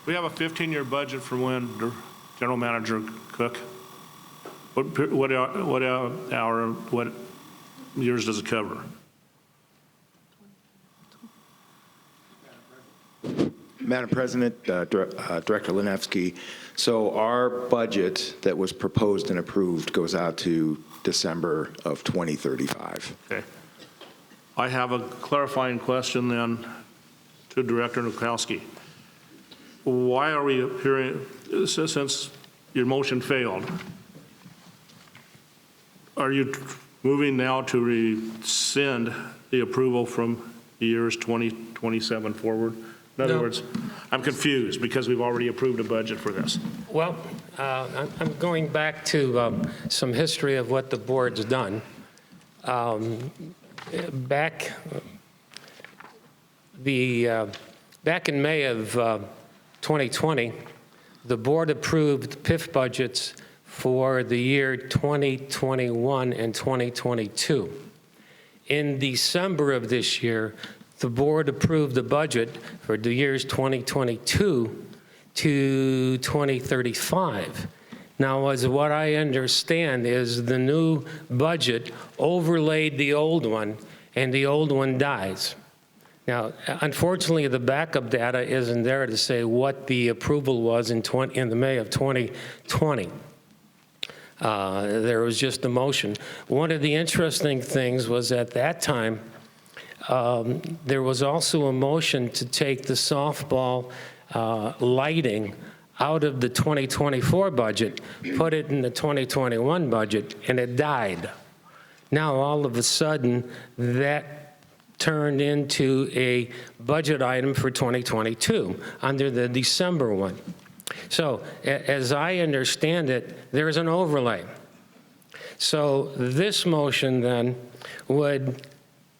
We have a 15-year budget for when, General Manager Cook? What years does it cover? Madam President, Director Lanevsky, so our budget that was proposed and approved goes out to December of 2035. Okay. I have a clarifying question then to Director Nowakowski. Why are we hearing, since your motion failed, are you moving now to rescind the approval from years 2027 forward? In other words, I'm confused because we've already approved a budget for this. Well, I'm going back to some history of what the board's done. Back in May of 2020, the board approved PIF budgets for the year 2021 and 2022. In December of this year, the board approved the budget for the years 2022 to 2035. Now, as what I understand is the new budget overlaid the old one, and the old one dies. Now, unfortunately, the backup data isn't there to say what the approval was in the May of 2020. There was just a motion. One of the interesting things was at that time, there was also a motion to take the softball lighting out of the 2024 budget, put it in the 2021 budget, and it died. Now, all of a sudden, that turned into a budget item for 2022 under the December one. So as I understand it, there's an overlay. So this motion then would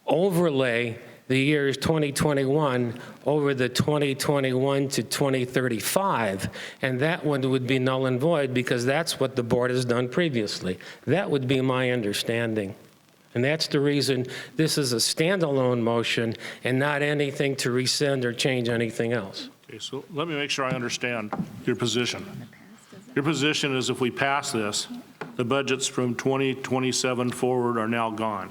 overlay the years 2021 over the 2021 to 2035, and that one would be null and void because that's what the board has done previously. That would be my understanding. And that's the reason this is a standalone motion and not anything to rescind or change anything else. Okay, so let me make sure I understand your position. Your position is if we pass this, the budgets from 2027 forward are now gone.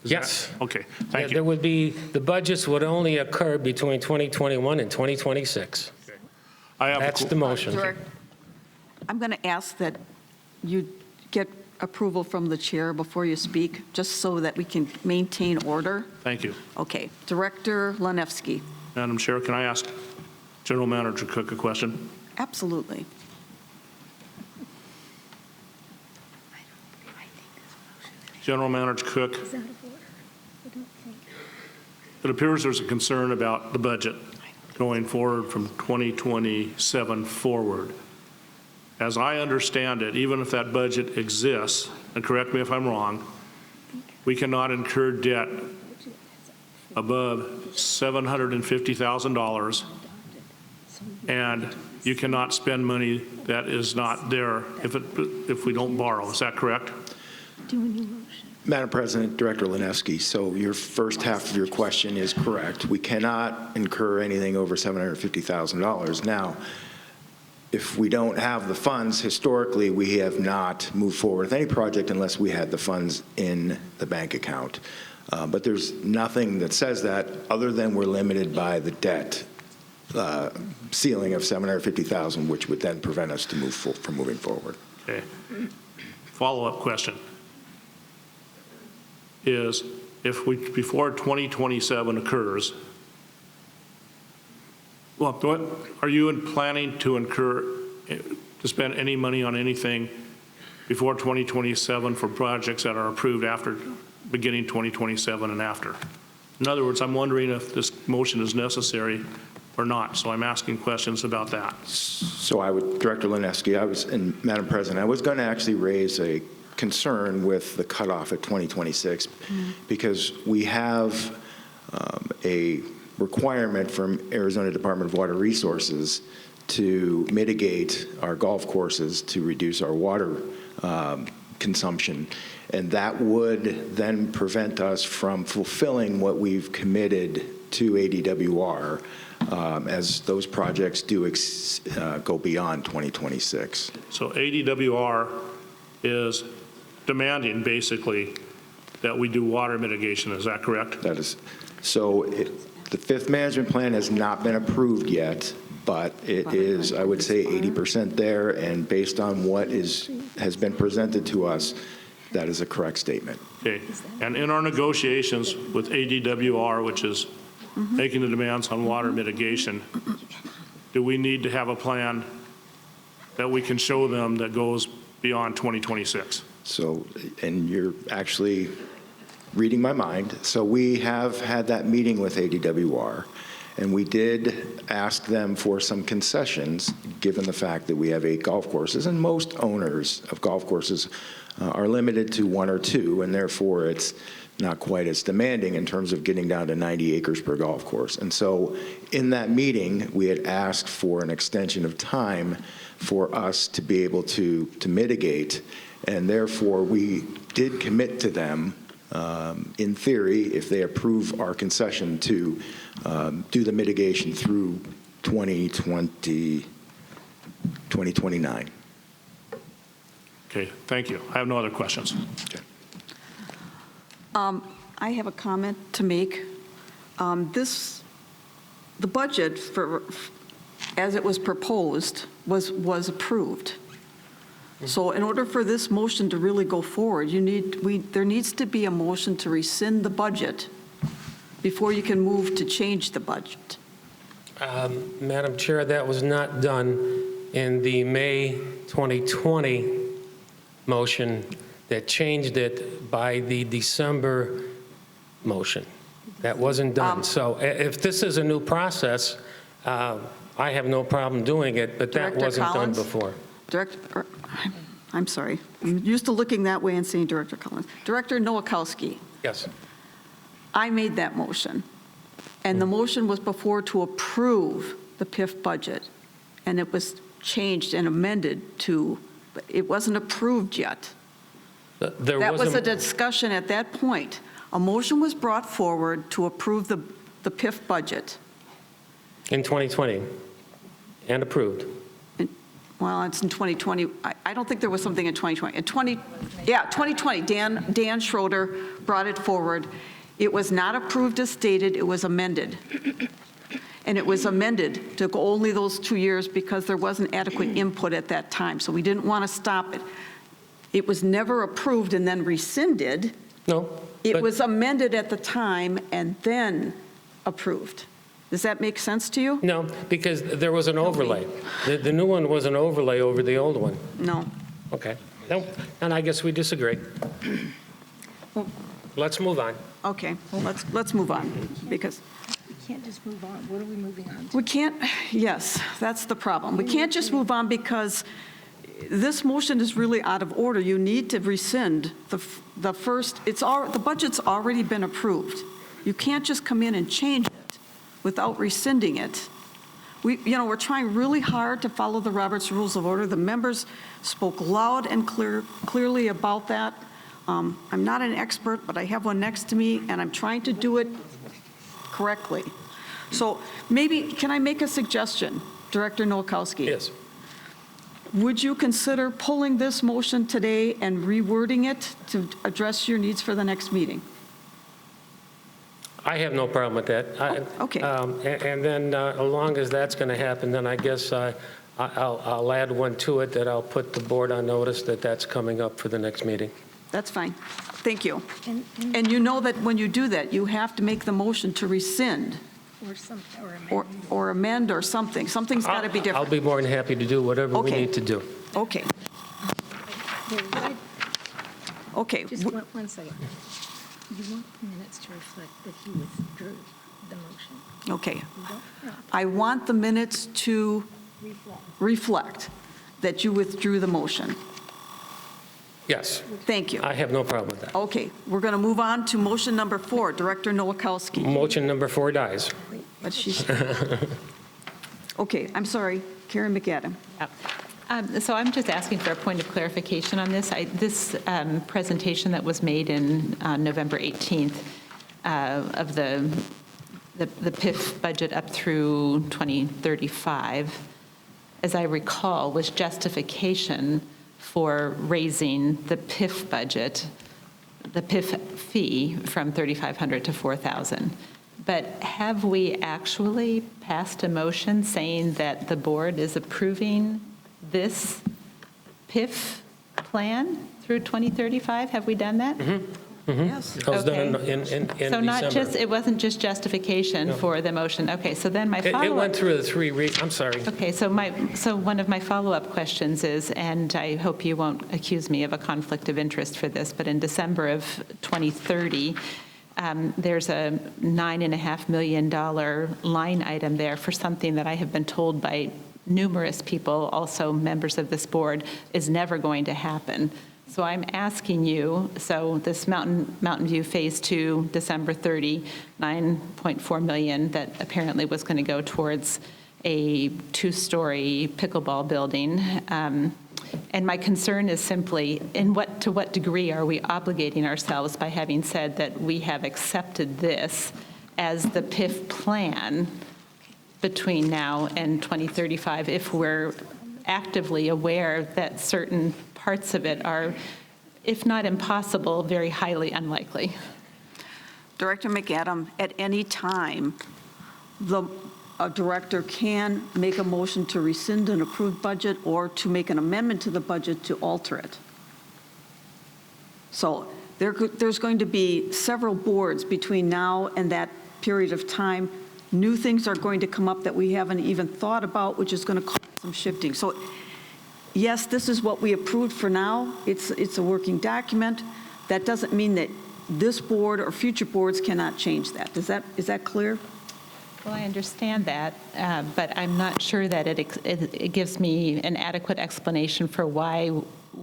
Yes. Okay, thank you. There would be, the budgets would only occur between 2021 and 2026. That's the motion. I'm going to ask that you get approval from the chair before you speak, just so that we can maintain order. Thank you. Okay. Director Lanevsky. Madam Chair, can I ask General Manager Cook a question? Absolutely. General Manager Cook, it appears there's a concern about the budget going forward from 2027 forward. As I understand it, even if that budget exists, and correct me if I'm wrong, we cannot incur debt above $750,000, and you cannot spend money that is not there if we don't borrow. Is that correct? Madam President, Director Linevsky, so your first half of your question is correct. We cannot incur anything over $750,000. Now, if we don't have the funds, historically, we have not moved forward with any project unless we had the funds in the bank account. But there's nothing that says that other than we're limited by the debt ceiling of $750,000, which would then prevent us to move from moving forward. Okay. Follow-up question is, if we, before 2027 occurs, well, what, are you planning to to spend any money on anything before 2027 for projects that are approved after beginning 2027 and after? In other words, I'm wondering if this motion is necessary or not, so I'm asking questions about that. So I would, Director Linevsky, and Madam President, I was going to actually raise a concern with the cutoff at 2026 because we have a requirement from Arizona Department of Water Resources to mitigate our golf courses to reduce our water consumption. And that would then prevent us from fulfilling what we've committed to ADWR as those projects do go beyond 2026. So ADWR is demanding basically that we do water mitigation, is that correct? That is. So the fifth management plan has not been approved yet, but it is, I would say, 80% there, and based on what has been presented to us, that is a correct statement. Okay, and in our negotiations with ADWR, which is making the demands on water mitigation, do we need to have a plan that we can show them that goes beyond 2026? So, and you're actually reading my mind. So we have had that meeting with ADWR, and we did ask them for some concessions, given the fact that we have 8 golf courses, and most owners of golf courses are limited to 1 or 2, and therefore it's not quite as demanding in terms of getting down to 90 acres per golf course. And so in that meeting, we had asked for an extension of time for us to be able to mitigate, and therefore we did commit to them, in theory, if they approve our concession, to do the mitigation through 2029. Okay, thank you. I have no other questions. Okay. I have a comment to make. The budget as it was proposed was approved. So in order for this motion to really go forward, there needs to be a motion to rescind the budget before you can move to change the budget. Madam Chair, that was not done in the May 2020 motion that changed it by the December motion. That wasn't done. So if this is a new process, I have no problem doing it, but that Director wasn't done Collins? before. I'm sorry. I'm used to looking that way and saying Director Collins. Director Nowakowski, Yes. I made that motion, and the motion was before to approve the PIF budget, and it was changed and amended to, but it wasn't approved yet. That was a discussion at that point. A motion was brought forward to approve the PIF budget. In 2020, and approved. Well, it's in 2020. I don't think there was something in 2020. In 2020, Dan Schroeder brought it forward. It was not approved as stated, it was amended. And it was amended to go only those 2 years because there wasn't adequate input at that time, so we didn't want to stop it. It was never approved and then rescinded. No. It was amended at the time and then approved. Does that make sense to you? No, because there was an overlay. The new one was an overlay over the old one. No. Okay. No, and I guess we disagree. Let's move on. Okay, well, let's move on, because We can't just move on. What are we moving on to? we can't, yes, that's the problem. We can't just move on because this motion is really out of order. You need to rescind the first, the budget's already been approved. You can't just come in and change it without rescinding it. We're trying really hard to follow the Roberts Rules of Order. The members spoke loud and clearly about that. I'm not an expert, but I have one next to me, and I'm trying to do it correctly. So maybe, can I make a suggestion, Director Nowakowski? Yes. Would you consider pulling this motion today and rewording it to address your needs for the next meeting? I have no problem with that. Okay. And then, as long as that's going to happen, then I guess I'll add one to it, that I'll put the board on notice that that's coming up for the next meeting. That's fine. Thank you. And you know that when you do that, you have to make the motion to rescind or amend or something. Something's got to be different. I'll be more than happy to do whatever we need to do. Okay. Okay. Just one second. You want the minutes to reflect that he withdrew the motion. Okay. You don't? I want the minutes to reflect that you withdrew the motion. Yes. Thank you. I have no problem with that. Okay, we're going to move on to motion number 4, Director Nowakowski. Motion number 4 dies. But okay, I'm sorry, Karen McAdam. So I'm just asking for a point of clarification on this. This presentation that was made in November 18th of the PIF budget up through 2035, as I recall, was justification for raising the PIF budget, the PIF fee from $3,500 to $4,000. But have we actually passed a motion saying that the board is approving this PIF plan through 2035? Have we done that? Yes. That was done in December. So not just, it wasn't just justification for the motion. Okay, so then my follow-up. It went through the 3 reads. I'm sorry. Okay, so one of my follow-up questions is, and I hope you won't accuse me of a conflict of interest for this, but in December of 2030, there's a $9.5 million line item there for something that I have been told by numerous people, also members of this board, is never going to happen. So I'm asking you, so this Mountain View Phase 2, December 30, $9.4 million that apparently was going to go towards a 2-story pickleball building. And my concern is simply, to what degree are we obligating ourselves by having said that we have accepted this as the PIF plan between now and 2035, if we're actively aware that certain parts of it are, if not impossible, very highly unlikely? Director McAdam, at any time, a director can make a motion to rescind an approved budget or to make an amendment to the budget to alter it. So there's going to be several boards between now and that period of time, new things are going to come up that we haven't even thought about, which is going to cause some shifting. So yes, this is what we approved for now. It's a working document. That doesn't mean that this board or future boards cannot change that. Is that clear? Well, I understand that, but I'm not sure that it gives me an adequate explanation for why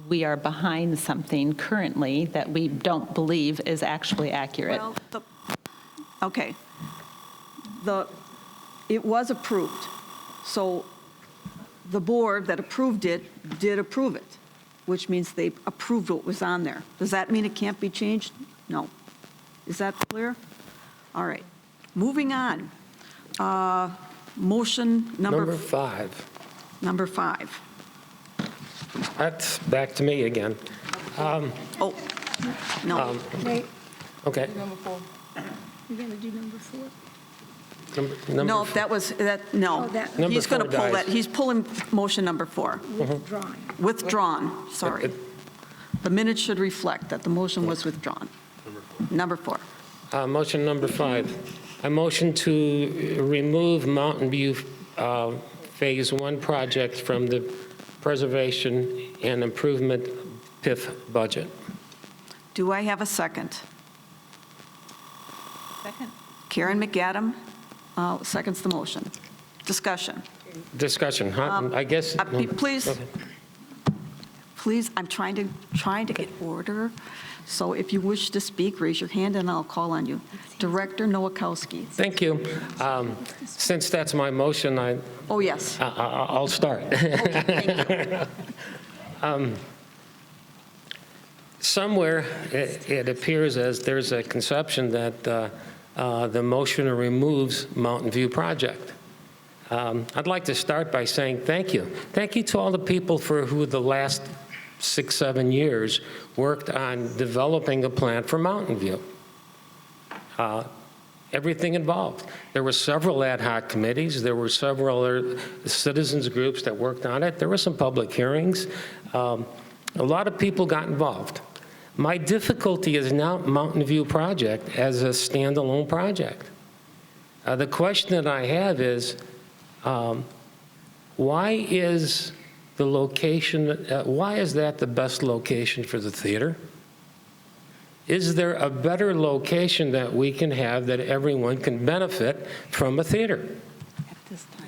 we are behind something currently that we don't believe is actually accurate. Well, okay. It was approved. So the board that approved it did approve it, which means they approved what was on there. Does that mean it can't be changed? No. Is that clear? All right. Moving on. Motion number 5. Number 5. That's back to me again. No. Wait. Okay. Number 4. You're going to do number 4? Number No, no. Oh, that- Number He's going to 4 pull dies. that. He's pulling motion number 4. Withdrawing. Withdrawn, sorry. The minutes should reflect that the motion was withdrawn. Number 4. Motion number 5. I motion to remove Mountain View Phase 1 project from the Preservation and Improvement PIF budget. Do I have a second? Second. Karen McAdam seconds the motion. Discussion. Discussion, huh? I guess. Please, Okay. please, I'm trying to get order. So if you wish to speak, raise your hand and I'll call on you. Director Nowakowski. Thank you. Since that's my motion, Oh, yes. I'll start. Somewhere, it appears as there's a conception that the motion removes Mountain View project. I'd like to start by saying thank you. Thank you to all the people who the last 6-7 years worked on developing a plan for Mountain View. Everything involved. There were several ad hoc committees. There were several other citizens groups that worked on it. There were some public hearings. A lot of people got involved. My difficulty is now Mountain View project as a standalone project. The question that I have is, why is the location, why is that the best location for the theater? Is there a better location that we can have that everyone can benefit from a theater?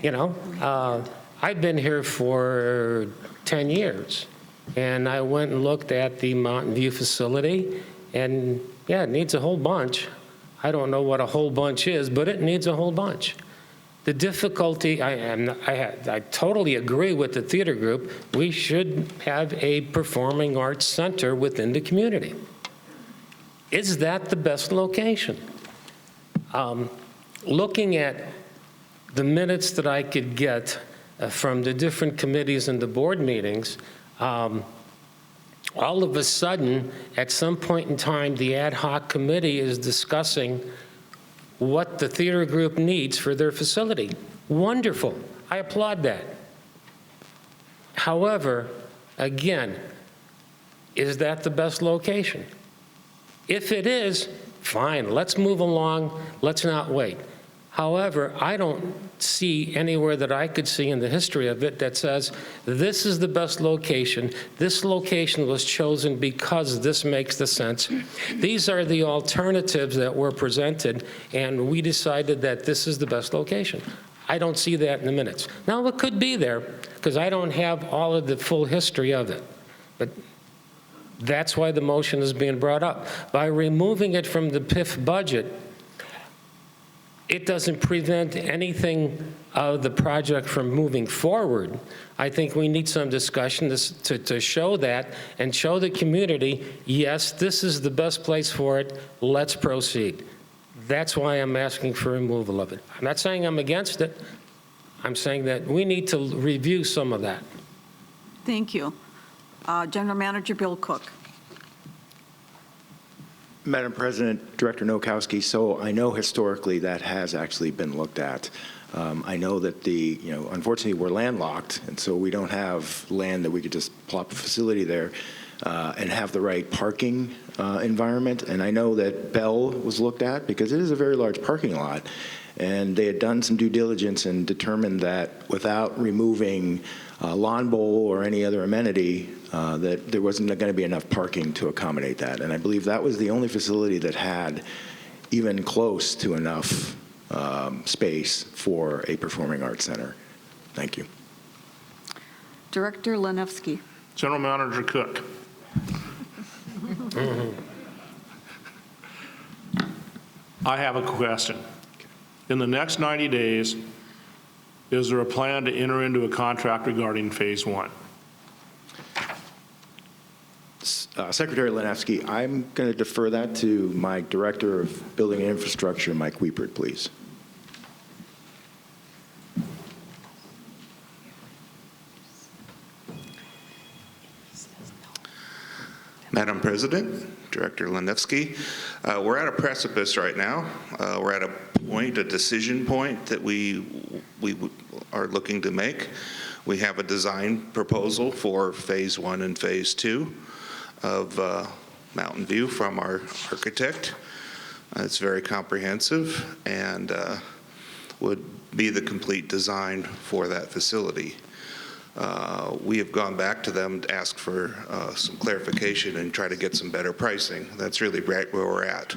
You know, I've been here for 10 years, and I went and looked at the Mountain View facility, and yeah, it needs a whole bunch. I don't know what a whole bunch is, but it needs a whole bunch. The difficulty, I totally agree with the theater group. We should have a performing arts center within the community. Is that the best location? Looking at the minutes that I could get from the different committees and the board meetings, all of a sudden, at some point in time, the ad hoc committee is discussing what the theater group needs for their facility. Wonderful. I applaud that. However, again, is that the best location? If it is, fine, let's move along, let's not wait. However, I don't see anywhere that I could see in the history of it that says, this is the best location, this location was chosen because this makes the sense. These are the alternatives that were presented, and we decided that this is the best location. I don't see that in the minutes. Now, it could be there, because I don't have all of the full history of it. But that's why the motion is being brought up. By removing it from the PIF budget, it doesn't prevent anything of the project from moving forward. I think we need some discussion to show that and show the community, yes, this is the best place for it, let's proceed. That's why I'm asking for removal of it. I'm not saying I'm against it. I'm saying that we need to review some of that. Thank you. General Manager Bill Cook. Madam President, Director Nowakowski, so I know historically that has actually been looked at. I know that unfortunately we're landlocked, and so we don't have land that we could just plop a facility there. and have the right parking environment. And I know that Bell was looked at because it is a very large parking lot. And they had done some due diligence and determined that without removing lawn bowl or any other amenity, that there wasn't going to be enough parking to accommodate that. And I believe that was the only facility that had even close to enough space for a performing arts center. Thank you. Director Lenevsky. General Manager Cook. I have a question. In the next 90 days, is there a plan to enter into a contract regarding phase 1? Secretary Lenevsky, I'm going to defer that to my Director of Building and Infrastructure, Mike Wiepert, please. Madam President, Director Lenevsky, we're at a precipice right now. We're at a point, a decision point that we are looking to make. We have a design proposal for phase 1 and phase 2 of Mountain View from our architect. It's very comprehensive and would be the complete design for that facility. We have gone back to them to ask for some clarification and try to get some better pricing. That's really right where we're at.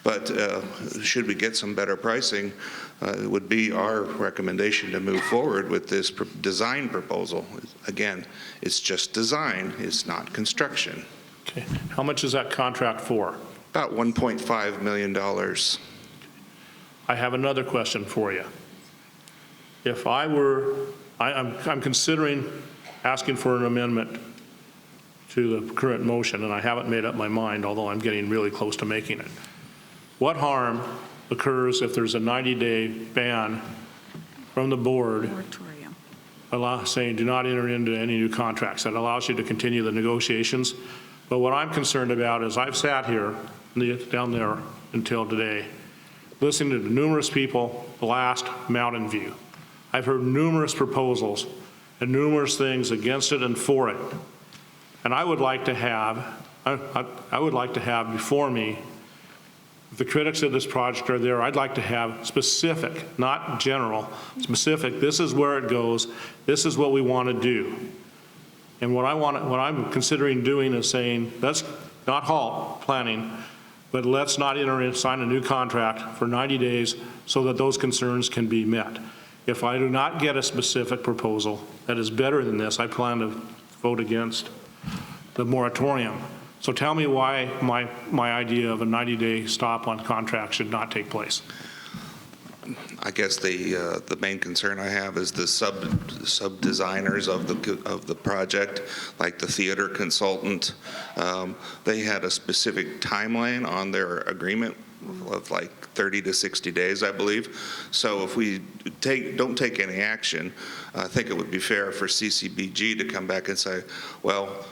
But should we get some better pricing, it would be our recommendation to move forward with this design proposal. Again, it's just design, it's not construction. Okay. How much is that contract for? About $1.5 million. I have another question for you. If I were, I'm considering asking for an amendment to the current motion, and I haven't made up my mind, although I'm getting really close to making it. What harm occurs if there's a 90-day ban from the board saying do not enter into any new contracts? That allows you to continue the negotiations. But what I'm concerned about is I've sat here down there until today, listening to numerous people blast Mountain View. I've heard numerous proposals and numerous things against it and for it. And I would like to have, I would like to have before me, if the critics of this project are there, I'd like to have specific, not general, specific, this is where it goes, this is what we want to do. And what I'm considering doing is saying, let's not halt planning, but let's not sign a new contract for 90 days so that those concerns can be met. If I do not get a specific proposal that is better than this, I plan to vote against the moratorium. So tell me why my idea of a 90-day stop on contract should not take place. I guess the main concern I have is the sub designers of the project, like the theater consultant. They had a specific timeline on their agreement of like 30 to 60 days, I believe. So if we don't take any action, I think it would be fair for CCBG to come back and say, well,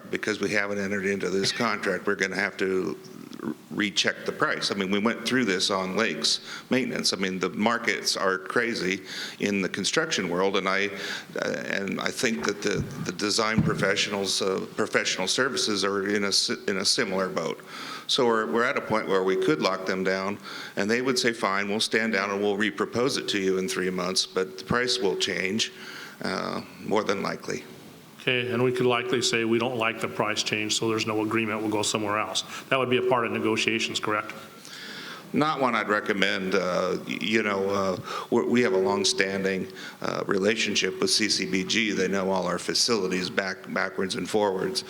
because we haven't entered into this contract, we're going to have to recheck the price. I mean, we went through this on lakes maintenance. I mean, the markets are crazy in the construction world, and I think that the design professionals, professional services, are in a similar boat. So we're at a point where we could lock them down, and they would say, fine, we'll stand down and we'll repropose it to you in 3 months, but the price will change more than likely. Okay, and we could likely say we don't like the price change, so there's no agreement, we'll go somewhere else. That would be a part of negotiations, correct? Not one I'd recommend. We have a long-standing relationship with CCBG. They know all our facilities backwards and forwards.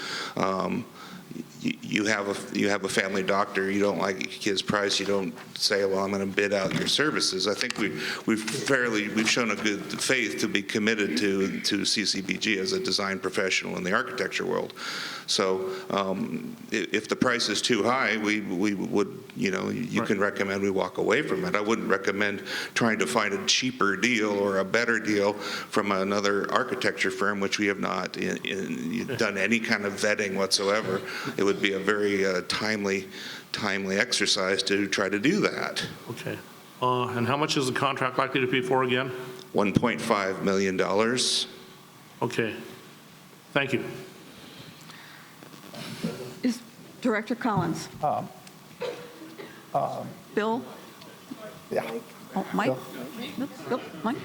You have a family doctor, you don't like his price, you don't say, well, I'm going to bid out your services. I think we've shown a good faith to be committed to CCBG as a design professional in the architecture world. So if the price is too high, we would, you can recommend we walk away from it. I wouldn't recommend trying to find a cheaper deal or a better deal from another architecture firm, which we have not done any kind of vetting whatsoever. It would be a very timely exercise to try to do that. Okay. And how much is the contract likely to be for again? $1.5 million. Okay. Thank you. Is Director Collins? Bill? Yeah. Oh, Mike? Bill, Mike?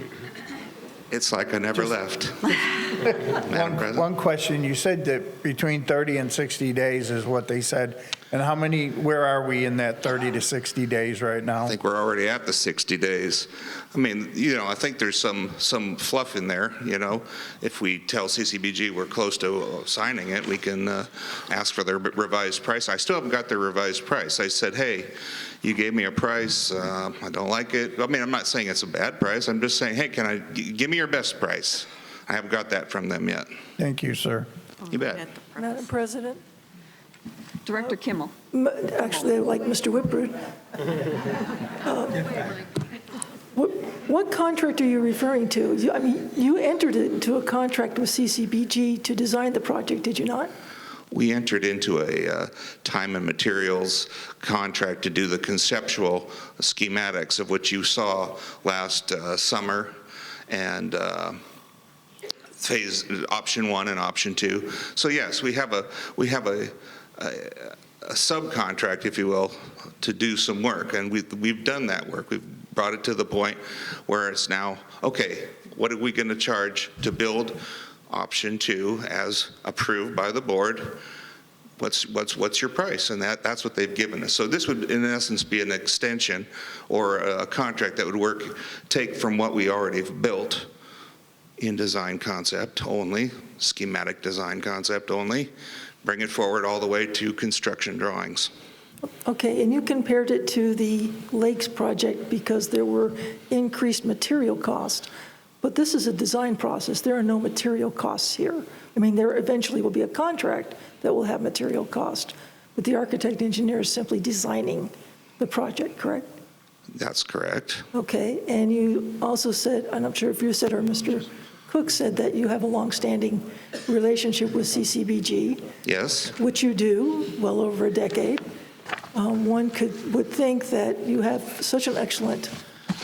It's like I never left. Madam President. One question, you said that between 30 and 60 days is what they said. And where are we in that 30 to 60 days right now? I think we're already at the 60 days. I mean, I think there's some fluff in there, If we tell CCBG we're close to signing it, we can ask for their revised price. I still haven't got their revised price. I said, hey, you gave me a price, I don't like it. I mean, I'm not saying it's a bad price. I'm just saying, hey, give me your best price. I haven't got that from them yet. Thank you, sir. You bet. Madam President? Director Kimmel. Actually, I like Mr. Whitbread. What contract are you referring to? You entered into a contract with CCBG to design the project, did you not? We entered into a time and materials contract to do the conceptual schematics of which you saw last summer, and phase option 1 and option 2. So yes, we have a subcontract, if you will, to do some work, and we've done that work. We've brought it to the point where it's now, okay, what are we going to charge to build option 2 as approved by the board? What's your price? And that's what they've given us. So this would, in essence, be an extension or a contract that would take from what we already have built in design concept only, schematic design concept only, bring it forward all the way to construction drawings. Okay, and you compared it to the Lakes project because there were increased material costs. But this is a design process. There are no material costs here. I mean, there eventually will be a contract that will have material cost, but the architect engineer is simply designing the project, correct? That's correct. Okay, and you also said, I'm not sure if you said or Mr. Cook said that you have a longstanding relationship with CCBG. Yes. Which you do, well over a decade. One would think that you have such an excellent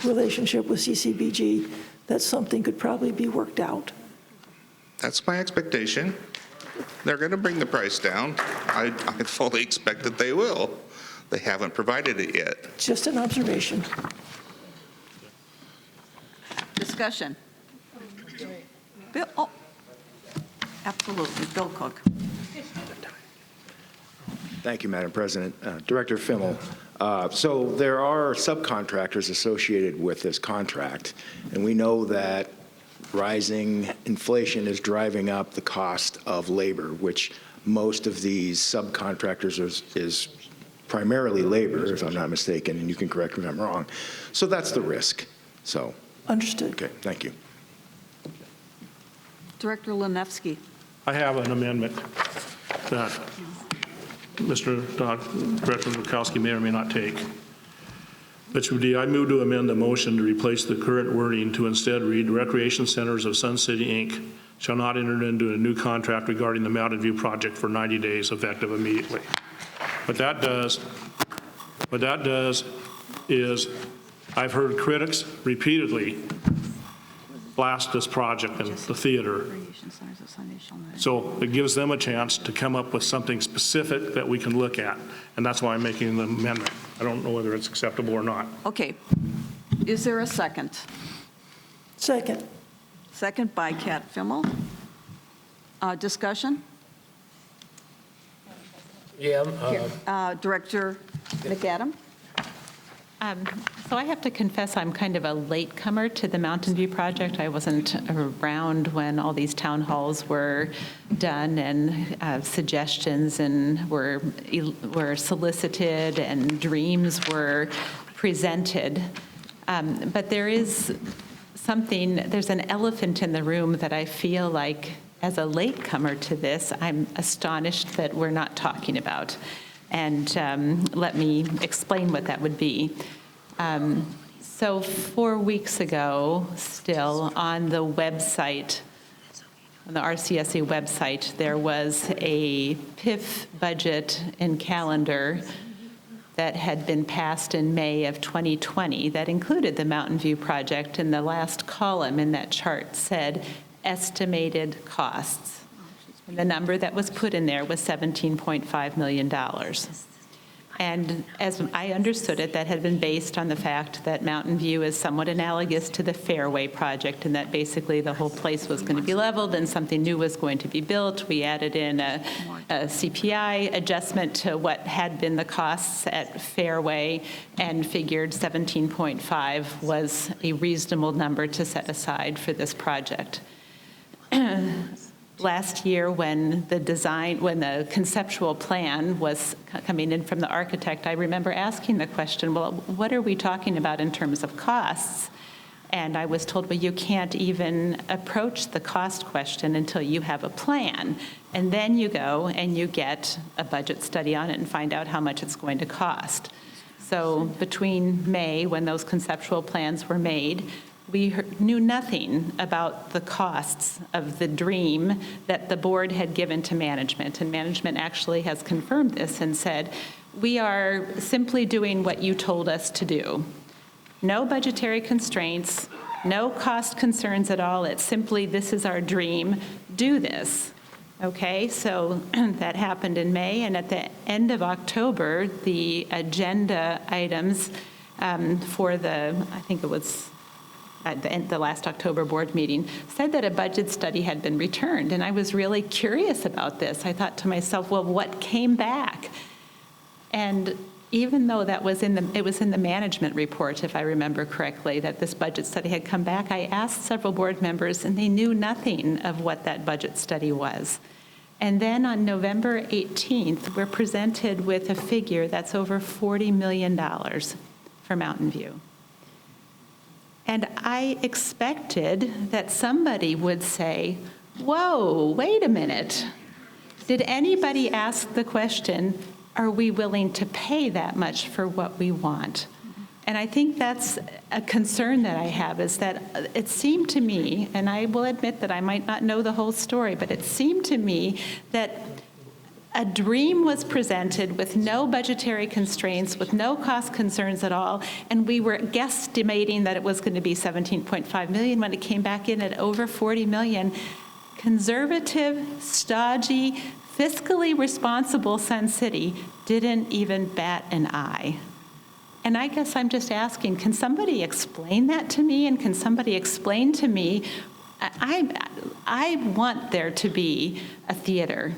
relationship with CCBG that something could probably be worked out. That's my expectation. They're going to bring the price down. I fully expect that they will. They haven't provided it yet. Just an observation. Discussion. Bill, oh, absolutely. Bill Cook. Thank you, Madam President. Director Fimmel, so there are subcontractors associated with this contract, and we know that rising inflation is driving up the cost of labor, which most of these subcontractors is primarily labor, if I'm not mistaken, and you can correct me if I'm wrong. So that's the risk. So. Understood. Okay, thank you. Director Lenevsky. I have an amendment that Director Lukowski may or may not take. Which would be, I move to amend the motion to replace the current wording to instead read, Recreation Centers of Sun City, Inc. shall not enter into a new contract regarding the Mountain View project for 90 days effective immediately. What that does is I've heard critics repeatedly blast this project and the theater. So it gives them a chance to come up with something specific that we can look at, and that's why I'm making the amendment. I don't know whether it's acceptable or not. Okay. Is there a second? Second. Second by Kat Fimmel. Discussion? Yeah. Director McAdam? So I have to confess I'm kind of a latecomer to the Mountain View project. I wasn't around when all these town halls were done and suggestions and were solicited and dreams were presented. But there's an elephant in the room that I feel like as a latecomer to this, I'm astonished that we're not talking about. And let me explain what that would be. So 4 weeks ago, still, on the website, on the RCSC website, there was a PIF budget and calendar that had been passed in May of 2020 that included the Mountain View project, and the last column in that chart said estimated costs. And the number that was put in there was $17.5 million. And as I understood it, that had been based on the fact that Mountain View is somewhat analogous to the Fairway project, and that basically the whole place was going to be leveled and something new was going to be built. We added in a CPI adjustment to what had been the costs at Fairway and figured 17.5 was a reasonable number to set aside for this project. Last year, when the conceptual plan was coming in from the architect, I remember asking the question, well, what are we talking about in terms of costs? And I was told, well, you can't even approach the cost question until you have a plan. And then you go and you get a budget study on it and find out how much it's going to cost. So between May, when those conceptual plans were made, we knew nothing about the costs of the dream that the board had given to management. And management actually has confirmed this and said, we are simply doing what you told us to do. No budgetary constraints, no cost concerns at all. It's simply, this is our dream, do this. Okay, so that happened in May, and at the end of October, the agenda items for I think it was at the last October board meeting, said that a budget study had been returned. And I was really curious about this. I thought to myself, well, what came back? And even though it was in the management report, if I remember correctly, that this budget study had come back, I asked several board members, and they knew nothing of what that budget study was. And then on November 18th, we're presented with a figure that's over $40 million for Mountain View. And I expected that somebody would say, whoa, wait a minute. Did anybody ask the question, are we willing to pay that much for what we want? And I think that's a concern that I have, is that it seemed to me, and I will admit that I might not know the whole story, but it seemed to me that a dream was presented with no budgetary constraints, with no cost concerns at all, and we were guesstimating that it was going to be $17.5 million when it came back in at over $40 million. Conservative, stodgy, fiscally responsible Sun City didn't even bat an eye. And I guess I'm just asking, can somebody explain that to me? And can somebody explain to me, I want there to be a theater,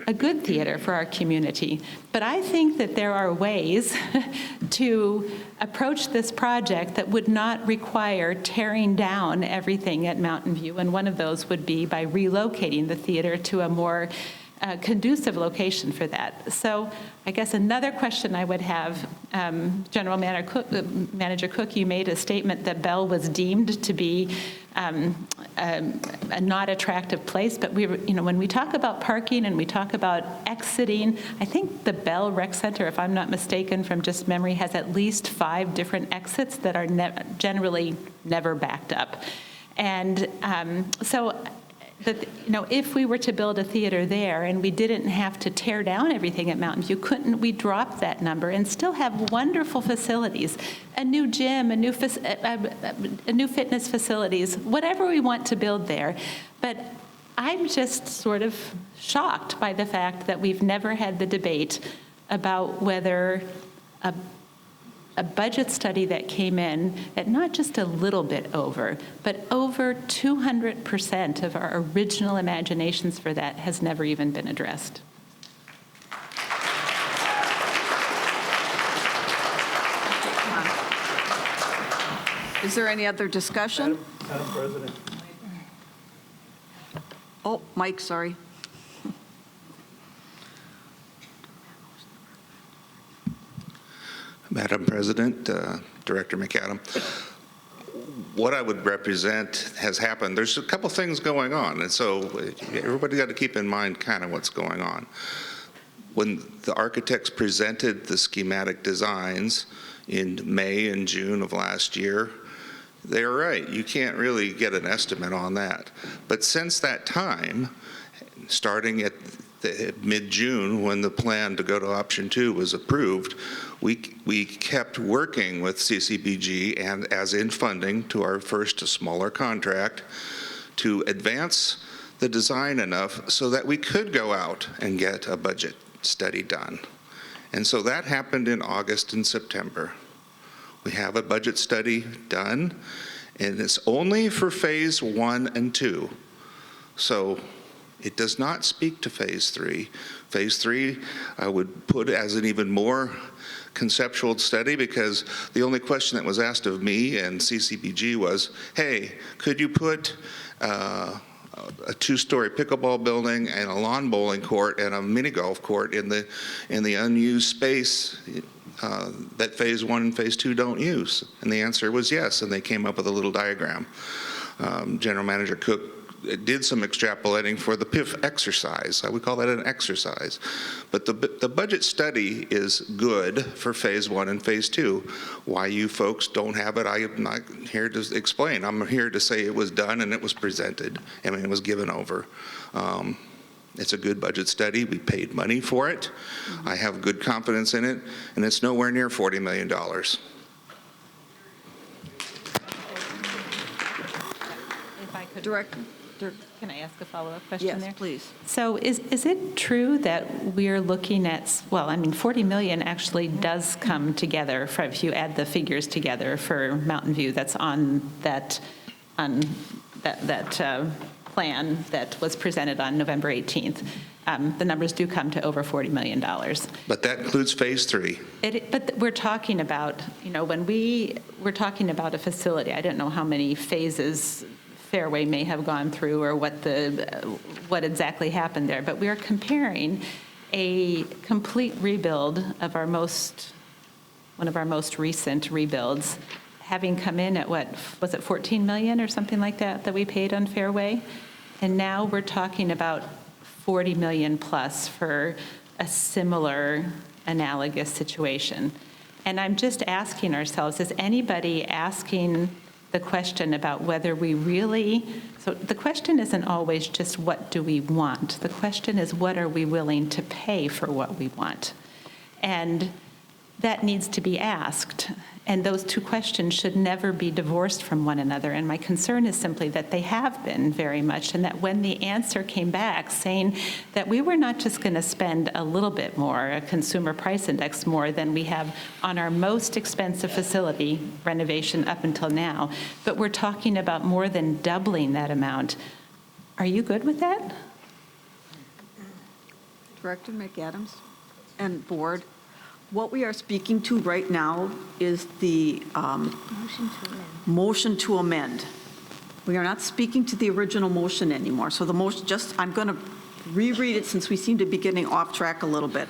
a good theater for our community. But I think that there are ways to approach this project that would not require tearing down everything at Mountain View. And one of those would be by relocating the theater to a more conducive location for that. So I guess another question I would have, General Manager Cook, you made a statement that Bell was deemed to be a not attractive place, but when we talk about parking and we talk about exiting, I think the Bell Rec Center, if I'm not mistaken from just memory, has at least 5 different exits that are generally never backed up. And if we were to build a theater there and we didn't have to tear down everything at Mountain View, couldn't we drop that number and still have wonderful facilities, a new gym, a new fitness facilities, whatever we want to build there? But I'm just sort of shocked by the fact that we've never had the debate about whether a budget study that came in at not just a little bit over, but over 200% of our original imaginations for that has never even been addressed. Is there any other discussion? Madam President. Oh, Mike, sorry. Madam President, Director McAdam, what I would represent has happened. There's a couple things going on, and so everybody got to keep in mind kind of what's going on. When the architects presented the schematic designs in May and June of last year, they were right. You can't really get an estimate on that. But since that time, starting at mid-June, when the plan to go to option 2 was approved, we kept working with CCBG and as in funding to our first smaller contract to advance the design enough so that we could go out and get a budget study done. And so that happened in August and September. We have a budget study done, and it's only for phase 1 and 2. So it does not speak to phase 3. Phase 3, I would put as an even more conceptual study, because the only question that was asked of me and CCBG was, hey, could you put a 2-story pickleball building and a lawn bowling court and a mini golf court in the unused space that phase 1 and phase 2 don't use? And the answer was yes, and they came up with a little diagram. General Manager Cook did some extrapolating for the PIF exercise. I would call that an exercise. But the budget study is good for phase 1 and phase 2. Why you folks don't have it, I am not here to explain. I'm here to say it was done and it was presented. I mean, it was given over. It's a good budget study. We paid money for it. I have good confidence in it, and it's nowhere near $40 million. If I could, Director? Can I ask a follow-up question there? Yes, please. So is it true that we're looking at, well, I mean, 40 million actually does come together if you add the figures together for Mountain View that's on that plan that was presented on November 18th. The numbers do come to over $40 million. But that includes phase 3. But we're talking about, when we're talking about a facility, I don't know how many phases Fairway may have gone through or what exactly happened there, but we are comparing a complete rebuild of one of our most recent rebuilds, having come in at what was it, 14 million or something like that we paid on Fairway, and now we're talking about 40 million plus for a similar analogous situation. And I'm just asking ourselves, is anybody asking the question about whether we really, so the question isn't always just what do we want. The question is what are we willing to pay for what we want? And that needs to be asked. And those two questions should never be divorced from one another. And my concern is simply that they have been very much, and that when the answer came back saying that we were not just going to spend a little bit more, a consumer price index more than we have on our most expensive facility renovation up until now, but we're talking about more than doubling that amount. Are you good with that? Director McAdams and board, what we are speaking to right now is the motion to amend. We are not speaking to the original motion anymore. So the motion, I'm going to reread it since we seem to be getting off track a little bit.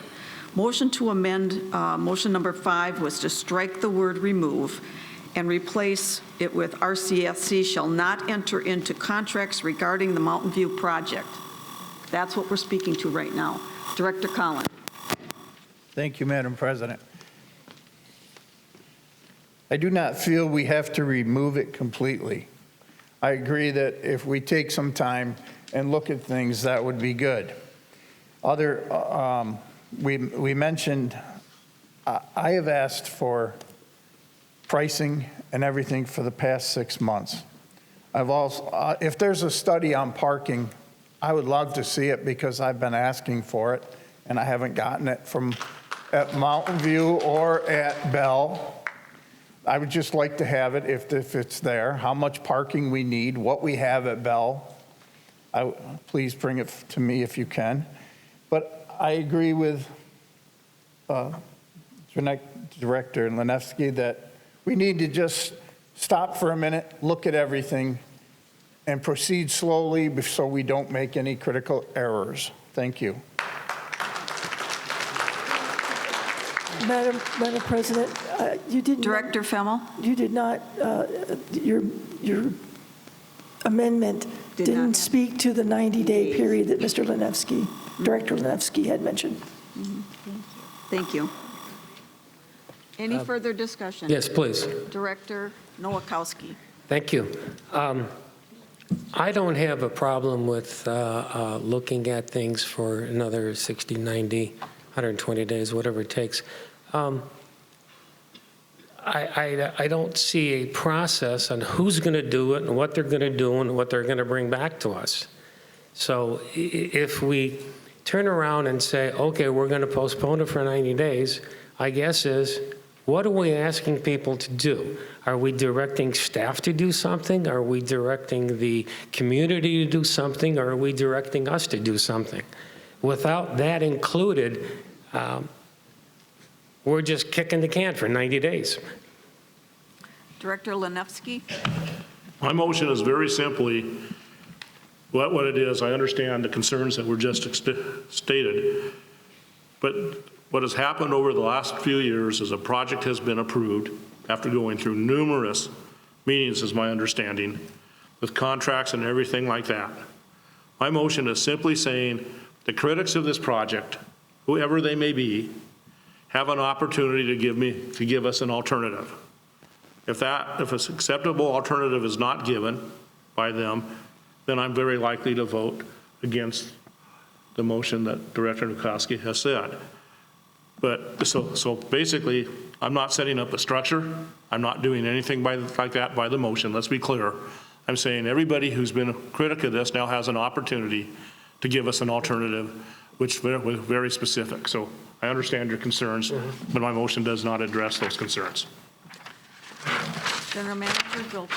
Motion to amend, motion number 5 was to strike the word remove and replace it with RCSC shall not enter into contracts regarding the Mountain View project. That's what we're speaking to right now. Director Collins. Thank you, Madam President. I do not feel we have to remove it completely. I agree that if we take some time and look at things, that would be good. We mentioned, I have asked for pricing and everything for the past 6 months. I've also, if there's a study on parking, I would love to see it because I've been asking for it and I haven't gotten it from at Mountain View or at Bell. I would just like to have it if it's there, how much parking we need, what we have at Bell. Please bring it to me if you can. But I agree with Director Lenevsky that we need to just stop for a minute, look at everything, and proceed slowly so we don't make any critical errors. Thank you. Madam President, you did Director Femmel? You did not, your amendment didn't speak to the 90-day period that Mr. Lenevsky, Director Lenevsky had mentioned. Thank you. Any further discussion? Yes, please. Director Nowakowski. Thank you. I don't have a problem with looking at things for another 60, 90, 120 days, whatever it takes. I don't see a process on who's going to do it and what they're going to do and what they're going to bring back to us. So if we turn around and say, okay, we're going to postpone it for 90 days, I guess is, what are we asking people to do? Are we directing staff to do something? Are we directing the community to do something? Or are we directing us to do something? Without that included, we're just kicking the can for 90 days. Director Lanevsky? My motion is very simply what it is. I understand the concerns that were just stated, but what has happened over the last few years is a project has been approved after going through numerous meetings, is my understanding, with contracts and everything like that. My motion is simply saying the critics of this project, whoever they may be, have an opportunity to give us an alternative. If an acceptable alternative is not given by them, then I'm very likely to vote against the motion that Director Nowakowski has said. But so basically, I'm not setting up a structure. I'm not doing anything like that by the motion. Let's be clear. I'm saying everybody who's been a critic of this now has an opportunity to give us an alternative, which was very specific. So I understand your concerns, but my motion does not address those concerns. General Manager Bill.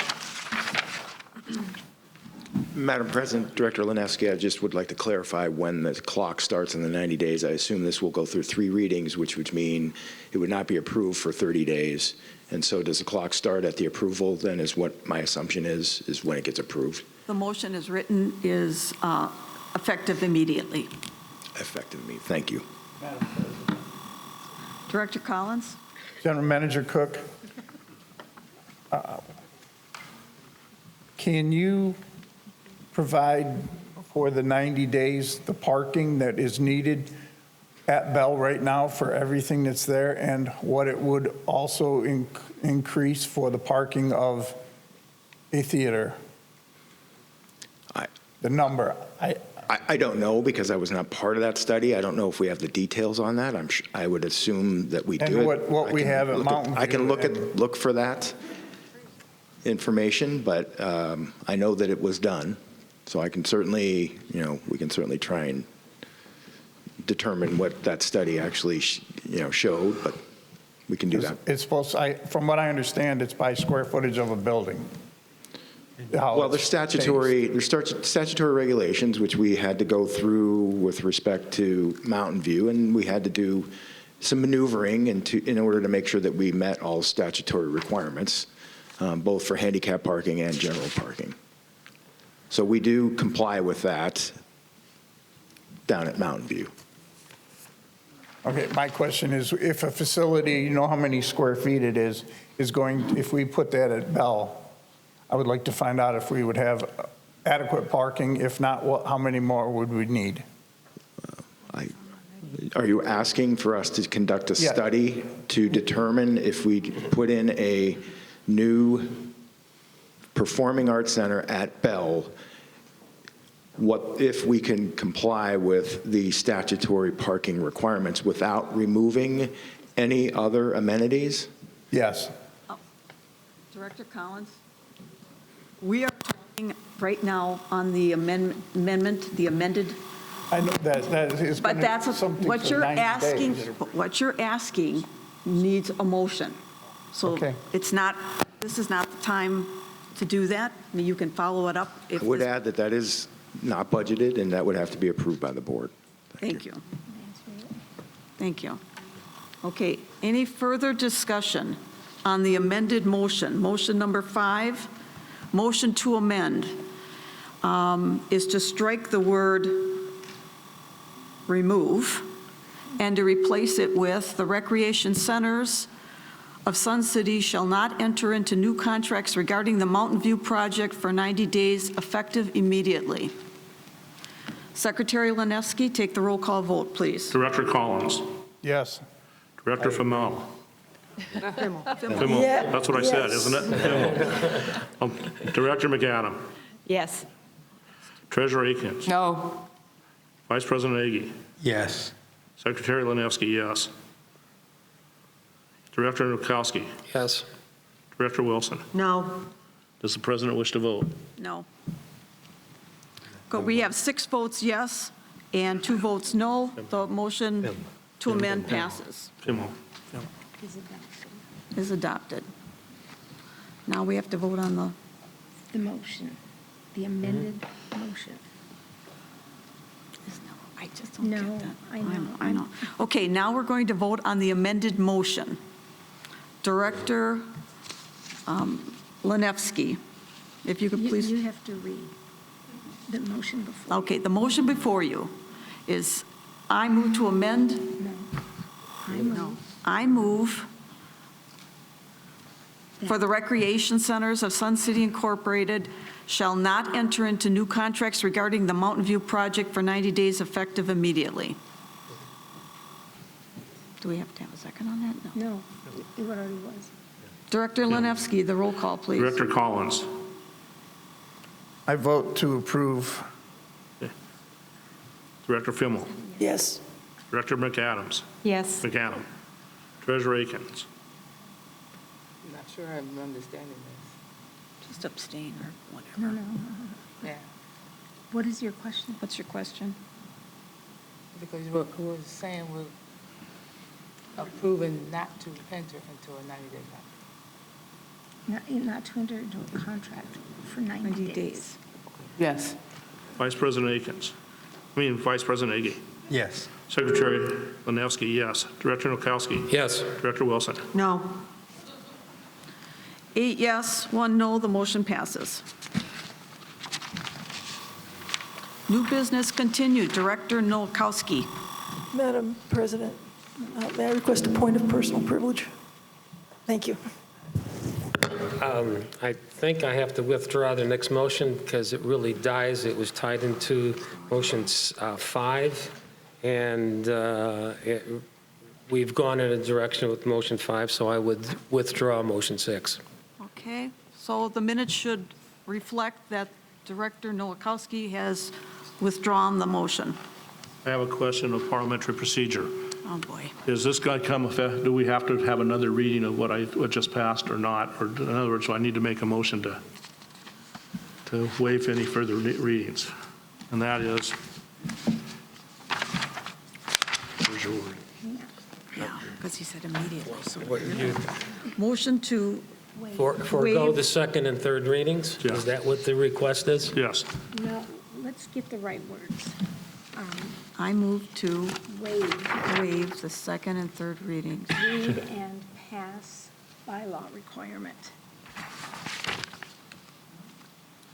Madam President, Director Lanevsky, I just would like to clarify when the clock starts in the 90 days. I assume this will go through 3 readings, which would mean it would not be approved for 30 days. And so does the clock start at the approval, then, is what my assumption is when it gets approved? The motion is written is effective immediately. Effective immediately. Thank you. Director Collins? General Manager Cook, can you provide for the 90 days the parking that is needed at Bell right now for everything that's there, and what it would also increase for the parking of a theater? The number. I don't know, because I was not part of that study. I don't know if we have the details on that. I would assume that we do. And what we have at Mountain View. I can look for that information, but I know that it was done. So I can certainly, we can certainly try and determine what that study actually, showed, but we can do that. It's supposed, from what I understand, it's by square footage of a building. Well, there's statutory regulations, which we had to go through with respect to Mountain View, and we had to do some maneuvering in order to make sure that we met all statutory requirements, both for handicap parking and general parking. So we do comply with that down at Mountain View. Okay, my question is, if a facility, you know how many square feet it is going, if we put that at Bell, I would like to find out if we would have adequate parking. If not, how many more would we need? Are you asking for us to conduct a study to determine if we put in a new performing arts center at Bell, if we can comply with the statutory parking requirements without removing any other amenities? Yes. Director Collins? We are talking right now on the amendment, the amended. I know that is. But that's what you're asking. What you're asking needs a motion. So it's not. This is not the time to do that. I mean, you can follow it up. I would add that is not budgeted, and that would have to be approved by the board. Thank you. Thank you. Okay. Any further discussion on the amended motion? Motion number 5. Motion to amend is to strike the word remove and to replace it with the recreation centers of Sun City shall not enter into new contracts regarding the Mountain View project for 90 days effective immediately. Secretary Lanevsky, take the roll call vote, please. Director Collins. Yes. Director Famel. Fimmel. Yeah. That's what I said, isn't it? Fimmel. Director McAdam. Yes. Treasurer Akins. No. Vice President Agi. Yes. Secretary Lanevsky, yes. Director Nowakowski. Yes. Director Wilson. No. Does the president wish to vote? No. We have 6 votes yes and 2 votes no. The motion to amend passes, is adopted. Now we have to vote on The motion, the amended motion. I just don't No, get that. I know. Okay, now we're going to vote on the amended motion. Director Lanevsky, if you could please. You have to read the motion before. Okay, the motion before you is, I move to amend. No. I move for the recreation centers of Sun City Incorporated shall not enter into new contracts regarding the Mountain View project for 90 days effective immediately. Do we have to have a second on that? No, it already was. Director Lanevsky, the roll call, please. Director Collins. I vote to approve. Director Fimmel. Yes. Director McAdams. Yes. McAdam. Treasurer Akins. I'm not sure I'm understanding this. Just abstain or whatever. No. Yeah, What is your question? What's your question? because we're saying we're approving not to enter into a 90-day contract. Not to enter into a contract for 90 days. Yes. Vice President Akins. Vice President Ege. Yes. Secretary Lanevsky, yes. Director Nowakowski. Yes. Director Wilson. No. 8 yes, 1 no, the motion passes. New business continued. Director Nowakowski. Madam President, may I request a point of personal privilege? Thank you. I think I have to withdraw the next motion because it really dies. It was tied into motion 5, and we've gone in a direction with motion 5, so I would withdraw motion 6. Okay, so the minutes should reflect that Director Nowakowski has withdrawn the motion. I have a question of parliamentary procedure. Oh, boy. Is this going to come effect, do we have to have another reading of what just passed or not? Or in other words, do I need to make a motion to waive any further readings? And that is, where's your word? Yeah, because he said immediately. So What you- motion to Forego waive. the second and third readings? Yeah. Is that what the request is? Yes. No, let's get the right words. I move to Waive, waive the second and third readings. read and pass bylaw requirement.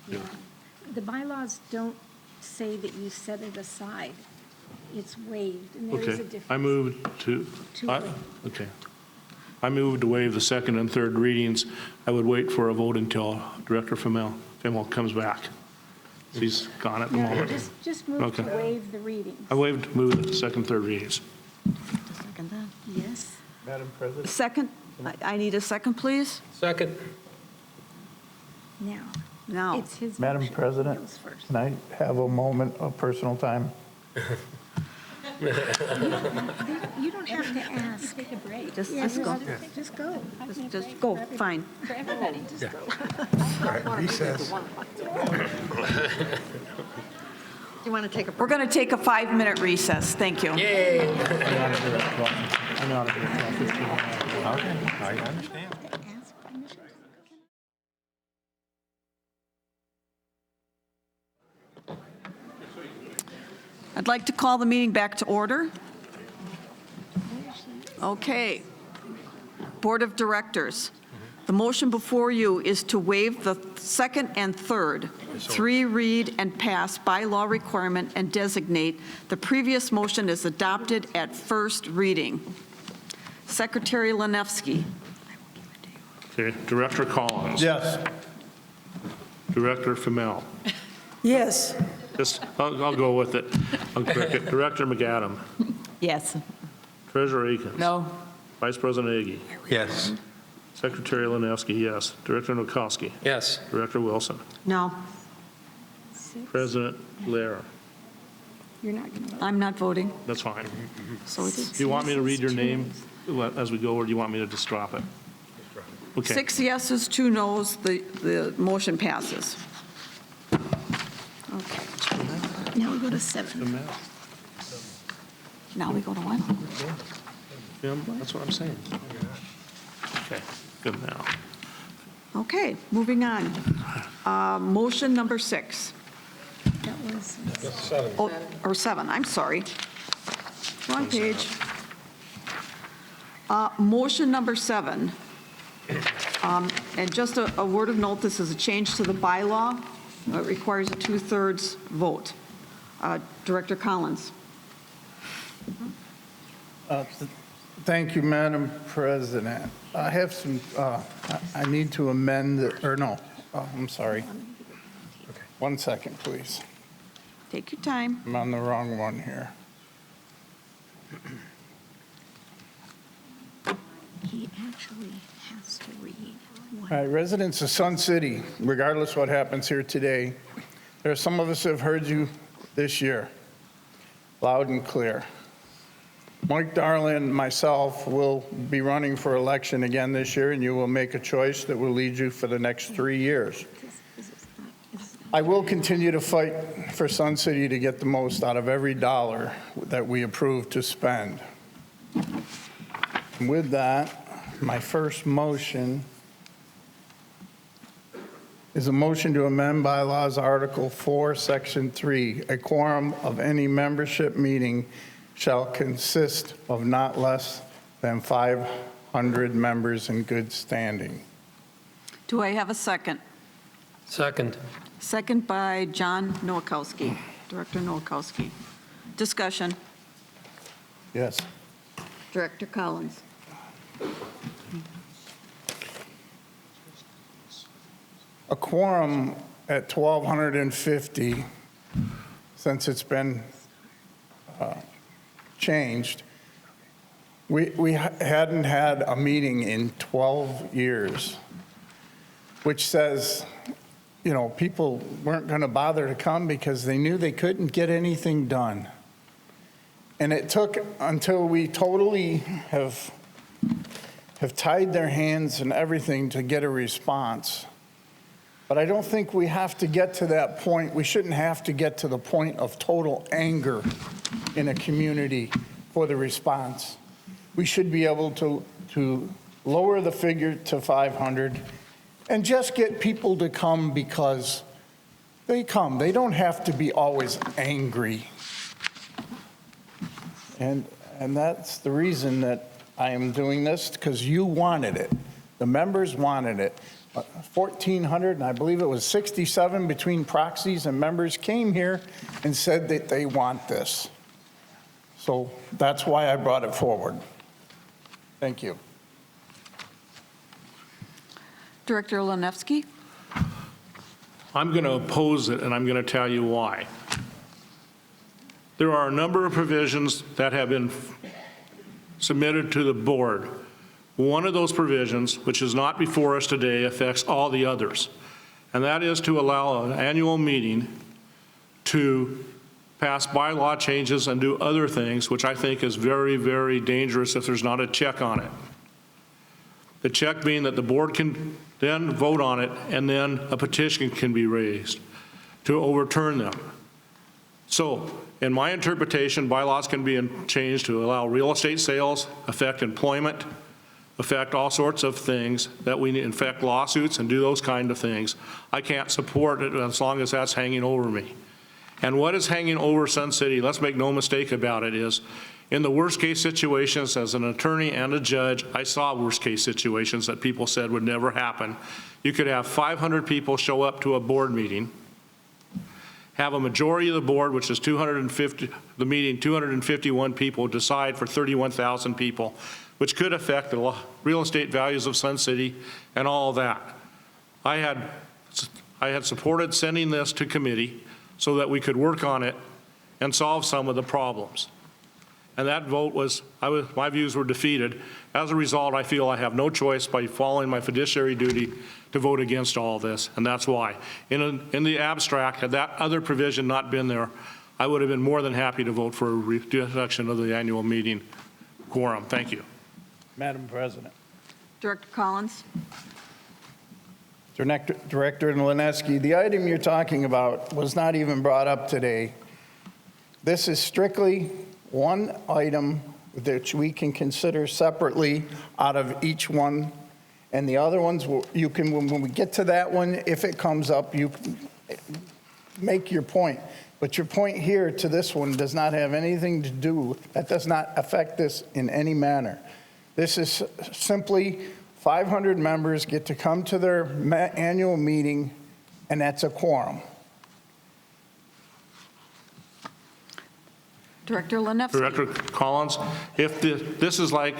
Yeah. The bylaws don't say that you set it aside. It's waived, and there is a Okay. difference. I moved to, To waive. okay. I moved to waive the second and third readings. I would wait for a vote until Director Fimmel comes back. She's gone at the No, moment. just move to Okay. waive the readings. I moved the second, third readings. Second that. Yes. Madam President? Second, I need a second, please. Second. Now, Now, it's his Madam motion. President, Goes first. can I have a moment of personal time? You don't have to ask. Take a break. Just Yes, go. Just go. Just go, fine. For everybody, just go. Recess. You want to take a We're going to take a 5-minute recess. Thank you. Yay. Okay, I understand. Ask permission. I'd like to call the meeting back to order. Okay. Board of Directors, the motion before you is to waive the second and third 3-read and pass bylaw requirement and designate the previous motion is adopted at first reading. Secretary Lanevsky. Okay, Director Collins. Yes. Director Fimmel. Yes. I'll go with it. I'll correct it. Director McAdam. Yes. Treasurer Akins. No. Vice President Ege. Yes. Secretary Lanevsky, yes. Director Nowakowski. Yes. Director Wilson. No, President Lara. You're not going to vote. I'm not voting, That's fine. so it's Do you want me to read your name as we go, or do you want me to just drop it? Okay. 6 yeses, 2 noes, the motion passes. Okay. Now we go to 7. Now we go to what? Jim, that's what I'm saying. Okay, good now. Okay, moving on. Motion number 6. That was, Oh, or 7, I'm sorry. Wrong page. Motion number 7. And just a word of note, this is a change to the bylaw. It requires a 2/3 vote. Director Collins. Thank you, Madam President. I have some, I need to amend, or no, I'm sorry. Okay. 1 second, please. Take your time. I'm on the wrong one here. he actually has to read what. All right, residents of Sun City, regardless what happens here today, there are some of us who have heard you this year, loud and clear. Mike Darlin and myself will be running for election again this year, and you will make a choice that will lead you for the next 3 years. I will continue to fight for Sun City to get the most out of every dollar that we approve to spend. And with that, my first motion is a motion to amend bylaws Article 4, Section 3. A quorum of any membership meeting shall consist of not less than 500 members in good standing. Do I have a second? Second. Second by John Nowakowski, Director Nowakowski. Discussion. Yes. Director Collins. A quorum at 1,250, since it's been changed, we hadn't had a meeting in 12 years, which says, you know, people weren't going to bother to come because they knew they couldn't get anything done. And it took until we totally have tied their hands and everything to get a response. But I don't think we have to get to that point. We shouldn't have to get to the point of total anger in a community for the response. We should be able to lower the figure to 500 and just get people to come because they come. They don't have to be always angry. And that's the reason that I am doing this, because you wanted it. The members wanted it. 1,400, and I believe it was 67 between proxies and members came here and said that they want this. So that's why I brought it forward. Thank you. Director Lanevsky. I'm going to oppose it, and I'm going to tell you why. There are a number of provisions that have been submitted to the board. One of those provisions, which is not before us today, affects all the others, and that is to allow an annual meeting to pass bylaw changes and do other things, which I think is very, very dangerous if there's not a check on it. The check being that the board can then vote on it, and then a petition can be raised to overturn them. So, in my interpretation, bylaws can be changed to allow real estate sales, affect employment, affect all sorts of things that we need, affect lawsuits and do those kind of things. I can't support it as long as that's hanging over me. And what is hanging over Sun City, let's make no mistake about it, is in the worst case situations, as an attorney and a judge, I saw worst case situations that people said would never happen. You could have 500 people show up to a board meeting, have a majority of the board, which is 251 people, decide for 31,000 people, which could affect the real estate values of Sun City and all of that. I had supported sending this to committee so that we could work on it and solve some of the problems. And that vote was, my views were defeated. As a result, I feel I have no choice by following my fiduciary duty to vote against all this, and that's why. In the abstract, had that other provision not been there, I would have been more than happy to vote for a reduction of the annual meeting quorum. Thank you. Madam President. Director Collins. Director Lanevsky, the item you're talking about was not even brought up today. This is strictly one item that we can consider separately out of each one. And the other ones, you can, when we get to that one, if it comes up, you make your point. But your point here to this one does not have anything to do, that does not affect this in any manner. This is simply 500 members get to come to their annual meeting, and that's a quorum. Director Lenevsky. Director Collins, if this is like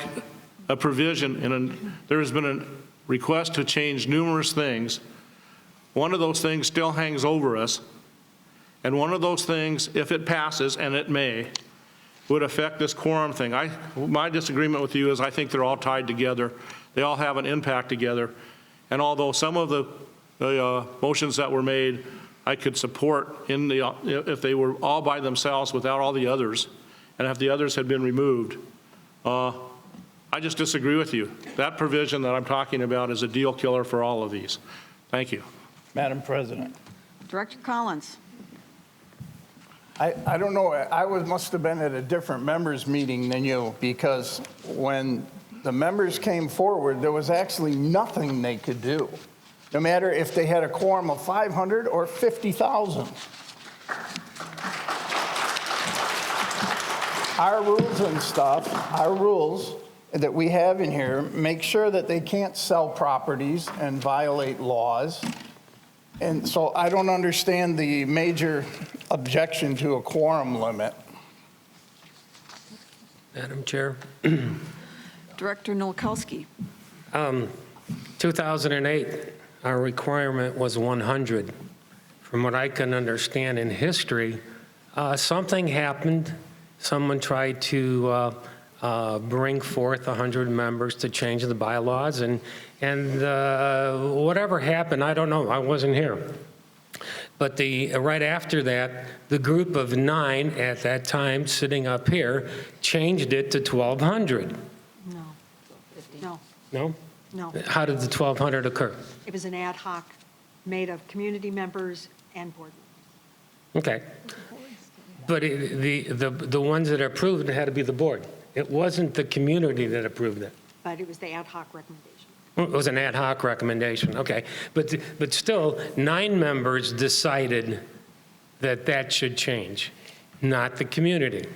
a provision, and there has been a request to change numerous things, one of those things still hangs over us, and one of those things, if it passes, and it may, would affect this quorum thing. My disagreement with you is I think they're all tied together. They all have an impact together. And although some of the motions that were made I could support if they were all by themselves without all the others, and if the others had been removed, I just disagree with you. That provision that I'm talking about is a deal killer for all of these. Thank you. Madam President. Director Collins. I don't know, must have been at a different members meeting than you, because when the members came forward, there was actually nothing they could do, no matter if they had a quorum of 500 or 50,000. Our rules and stuff, our rules that we have in here make sure that they can't sell properties and violate laws. And so I don't understand the major objection to a quorum limit. Madam Chair. Director Nowakowski. 2008, our requirement was 100. From what I can understand in history, something happened. Someone tried to bring forth 100 members to change the bylaws, and whatever happened, I don't know. I wasn't here. But right after that, the group of 9 at that time sitting up here changed it to 1,200. No. No? No. How did the 1,200 occur? It was an ad hoc made of community members and board members. Okay. But the ones that approved it had to be the board. It wasn't the community that approved it. But it was the ad hoc recommendation. It was an ad hoc recommendation, okay. But still, 9 members decided that that should change, not the community.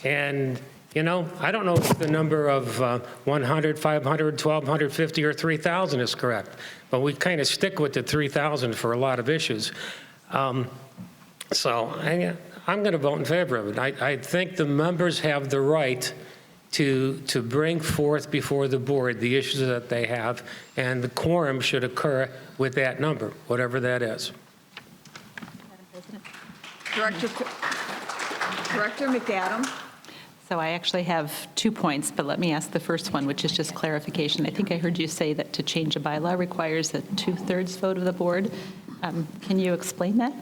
And, you know, I don't know if the number of 100, 500, 1,250, or 3,000 is correct, but we kind of stick with the 3,000 for a lot of issues. So I'm going to vote in favor of it. I think the members have the right to bring forth before the board the issues that they have, and the quorum should occur with that number, whatever that is. Director McAdam. So I actually have 2 points, but let me ask the first one, which is just clarification. I think I heard you say that to change a bylaw requires a 2/3 vote of the board. Can you explain that?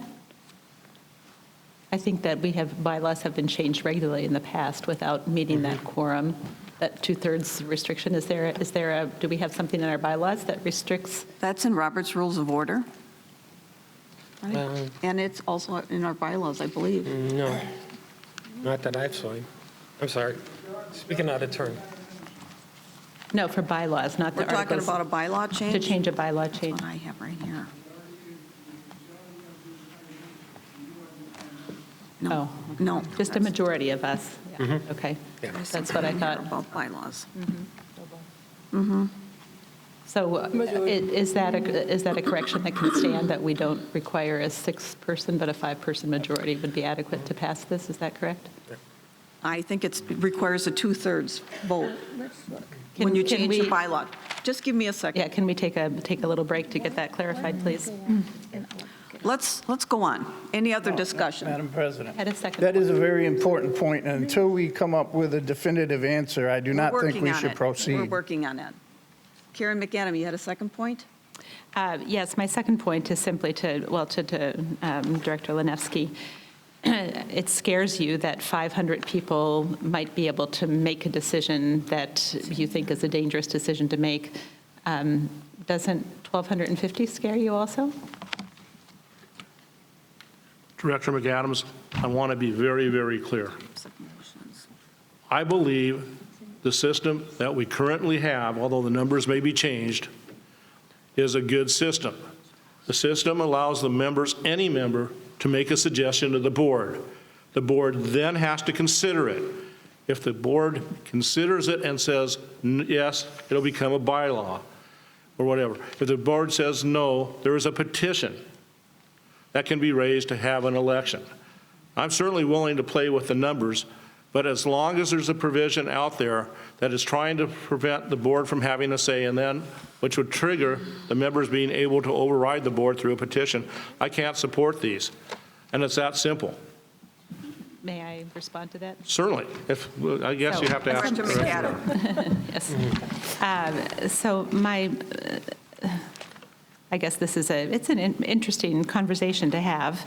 I think that bylaws have been changed regularly in the past without meeting that quorum, that 2/3 restriction. Do we have something in our bylaws that restricts? That's in Robert's Rules of Order. And it's also in our bylaws, I believe. No, not that I've seen. I'm sorry. Speaking out of turn. No, for bylaws, not the We're talking articles. about a bylaw change? To change a bylaw change. That's what I have right here. No. No. Just a majority of us. Yeah. Mhm. Okay. Yeah. That's what I thought. About bylaws. So is that a correction that can stand, that we don't require a 6-person, but a 5-person majority would be adequate to pass this? Is that correct? I think it requires a 2/3 vote when you change the bylaw. Just give me a second. Yeah, can we take a little break to get that clarified, please? Let's go on. Any other discussion? Madam President. Had a second. That is a very important point, and until we come up with a definitive answer, I do not think we should We're proceed. working on it. Karen McAdam, you had a second point? Yes, my second point is simply to Director Lenevsky. It scares you that 500 people might be able to make a decision that you think is a dangerous decision to make. Doesn't 1,250 scare you also? Director McAdams, I want to be very, very clear. I believe the system that we currently have, although the numbers may be changed, is a good system. The system allows the members, any member, to make a suggestion to the board. The board then has to consider it. If the board considers it and says, yes, it'll become a bylaw or whatever. If the board says no, there is a petition that can be raised to have an election. I'm certainly willing to play with the numbers, but as long as there's a provision out there that is trying to prevent the board from having a say, and then, which would trigger the members being able to override the board through a petition, I can't support these. And it's that simple. May I respond to that? Certainly. I guess you have to ask. Yes. So I guess this is it's an interesting conversation to have.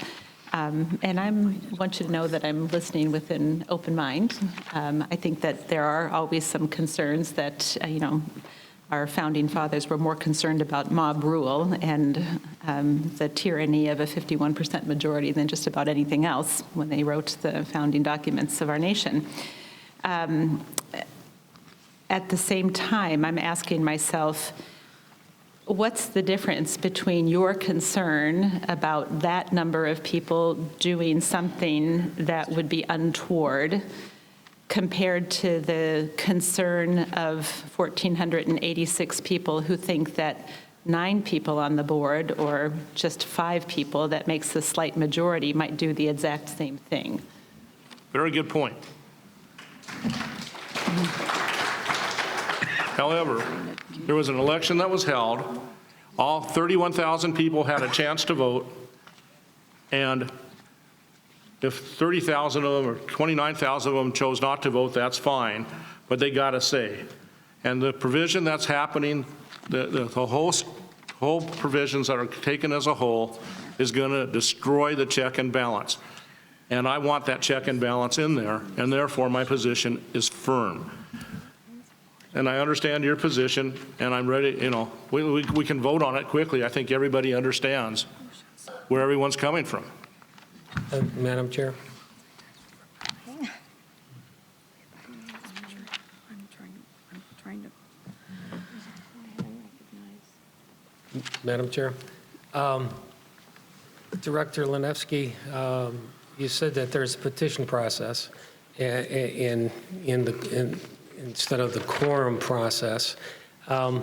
And I want you to know that I'm listening with an open mind. I think that there are always some concerns that, our founding fathers were more concerned about mob rule and the tyranny of a 51% majority than just about anything else when they wrote the founding documents of our nation. At the same time, I'm asking myself, what's the difference between your concern about that number of people doing something that would be untoward compared to the concern of 1,486 people who think that 9 people on the board or just 5 people that makes the slight majority might do the exact same thing? Very good point. However, there was an election that was held. All 31,000 people had a chance to vote. And if 30,000 of them or 29,000 of them chose not to vote, that's fine, but they got a say. And the provision that's happening, the whole provisions that are taken as a whole is going to destroy the check and balance. And I want that check and balance in there, and therefore my position is firm. And I understand your position, and I'm ready, we can vote on it quickly. I think everybody understands where everyone's coming from. Madam Chair. Madam Chair. Director Linevsky, you said that there's a petition process instead of the quorum process. The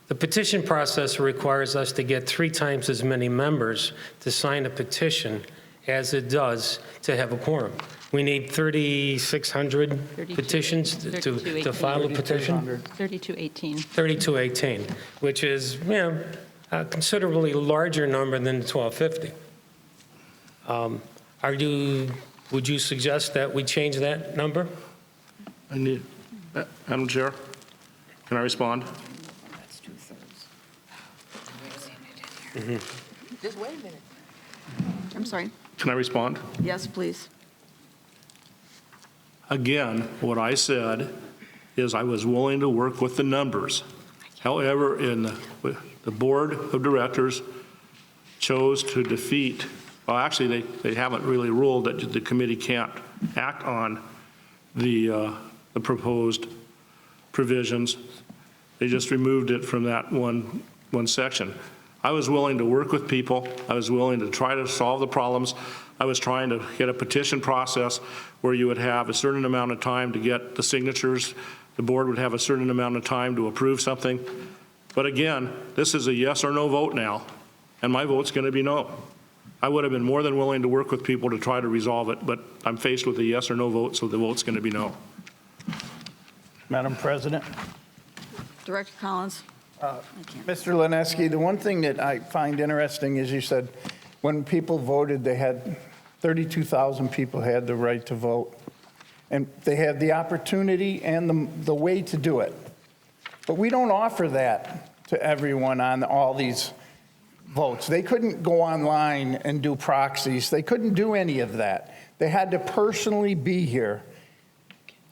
petition process requires us to get 3 times as many members to sign a petition as it does to have a quorum. We need 3,600 petitions to file a petition? 3218. 3218, which is a considerably larger number than the 1250. Would you suggest that we change that number? Madam Chair, can I respond? That's 2/3. Mm-hmm. Just wait a minute. I'm sorry. Can I respond? Yes, please. Again, what I said is I was willing to work with the numbers. However, the board of directors chose to defeat, well, actually, they haven't really ruled that the committee can't act on the proposed provisions. They just removed it from that one section. I was willing to work with people. I was willing to try to solve the problems. I was trying to get a petition process where you would have a certain amount of time to get the signatures. The board would have a certain amount of time to approve something. But again, this is a yes or no vote now, and my vote's going to be no. I would have been more than willing to work with people to try to resolve it, but I'm faced with a yes or no vote, so the vote's going to be no. Madam President. Director Collins. Mr. Lineski, the one thing that I find interesting is you said when people voted, they had 32,000 people had the right to vote. And they had the opportunity and the way to do it. But we don't offer that to everyone on all these votes. They couldn't go online and do proxies. They couldn't do any of that. They had to personally be here.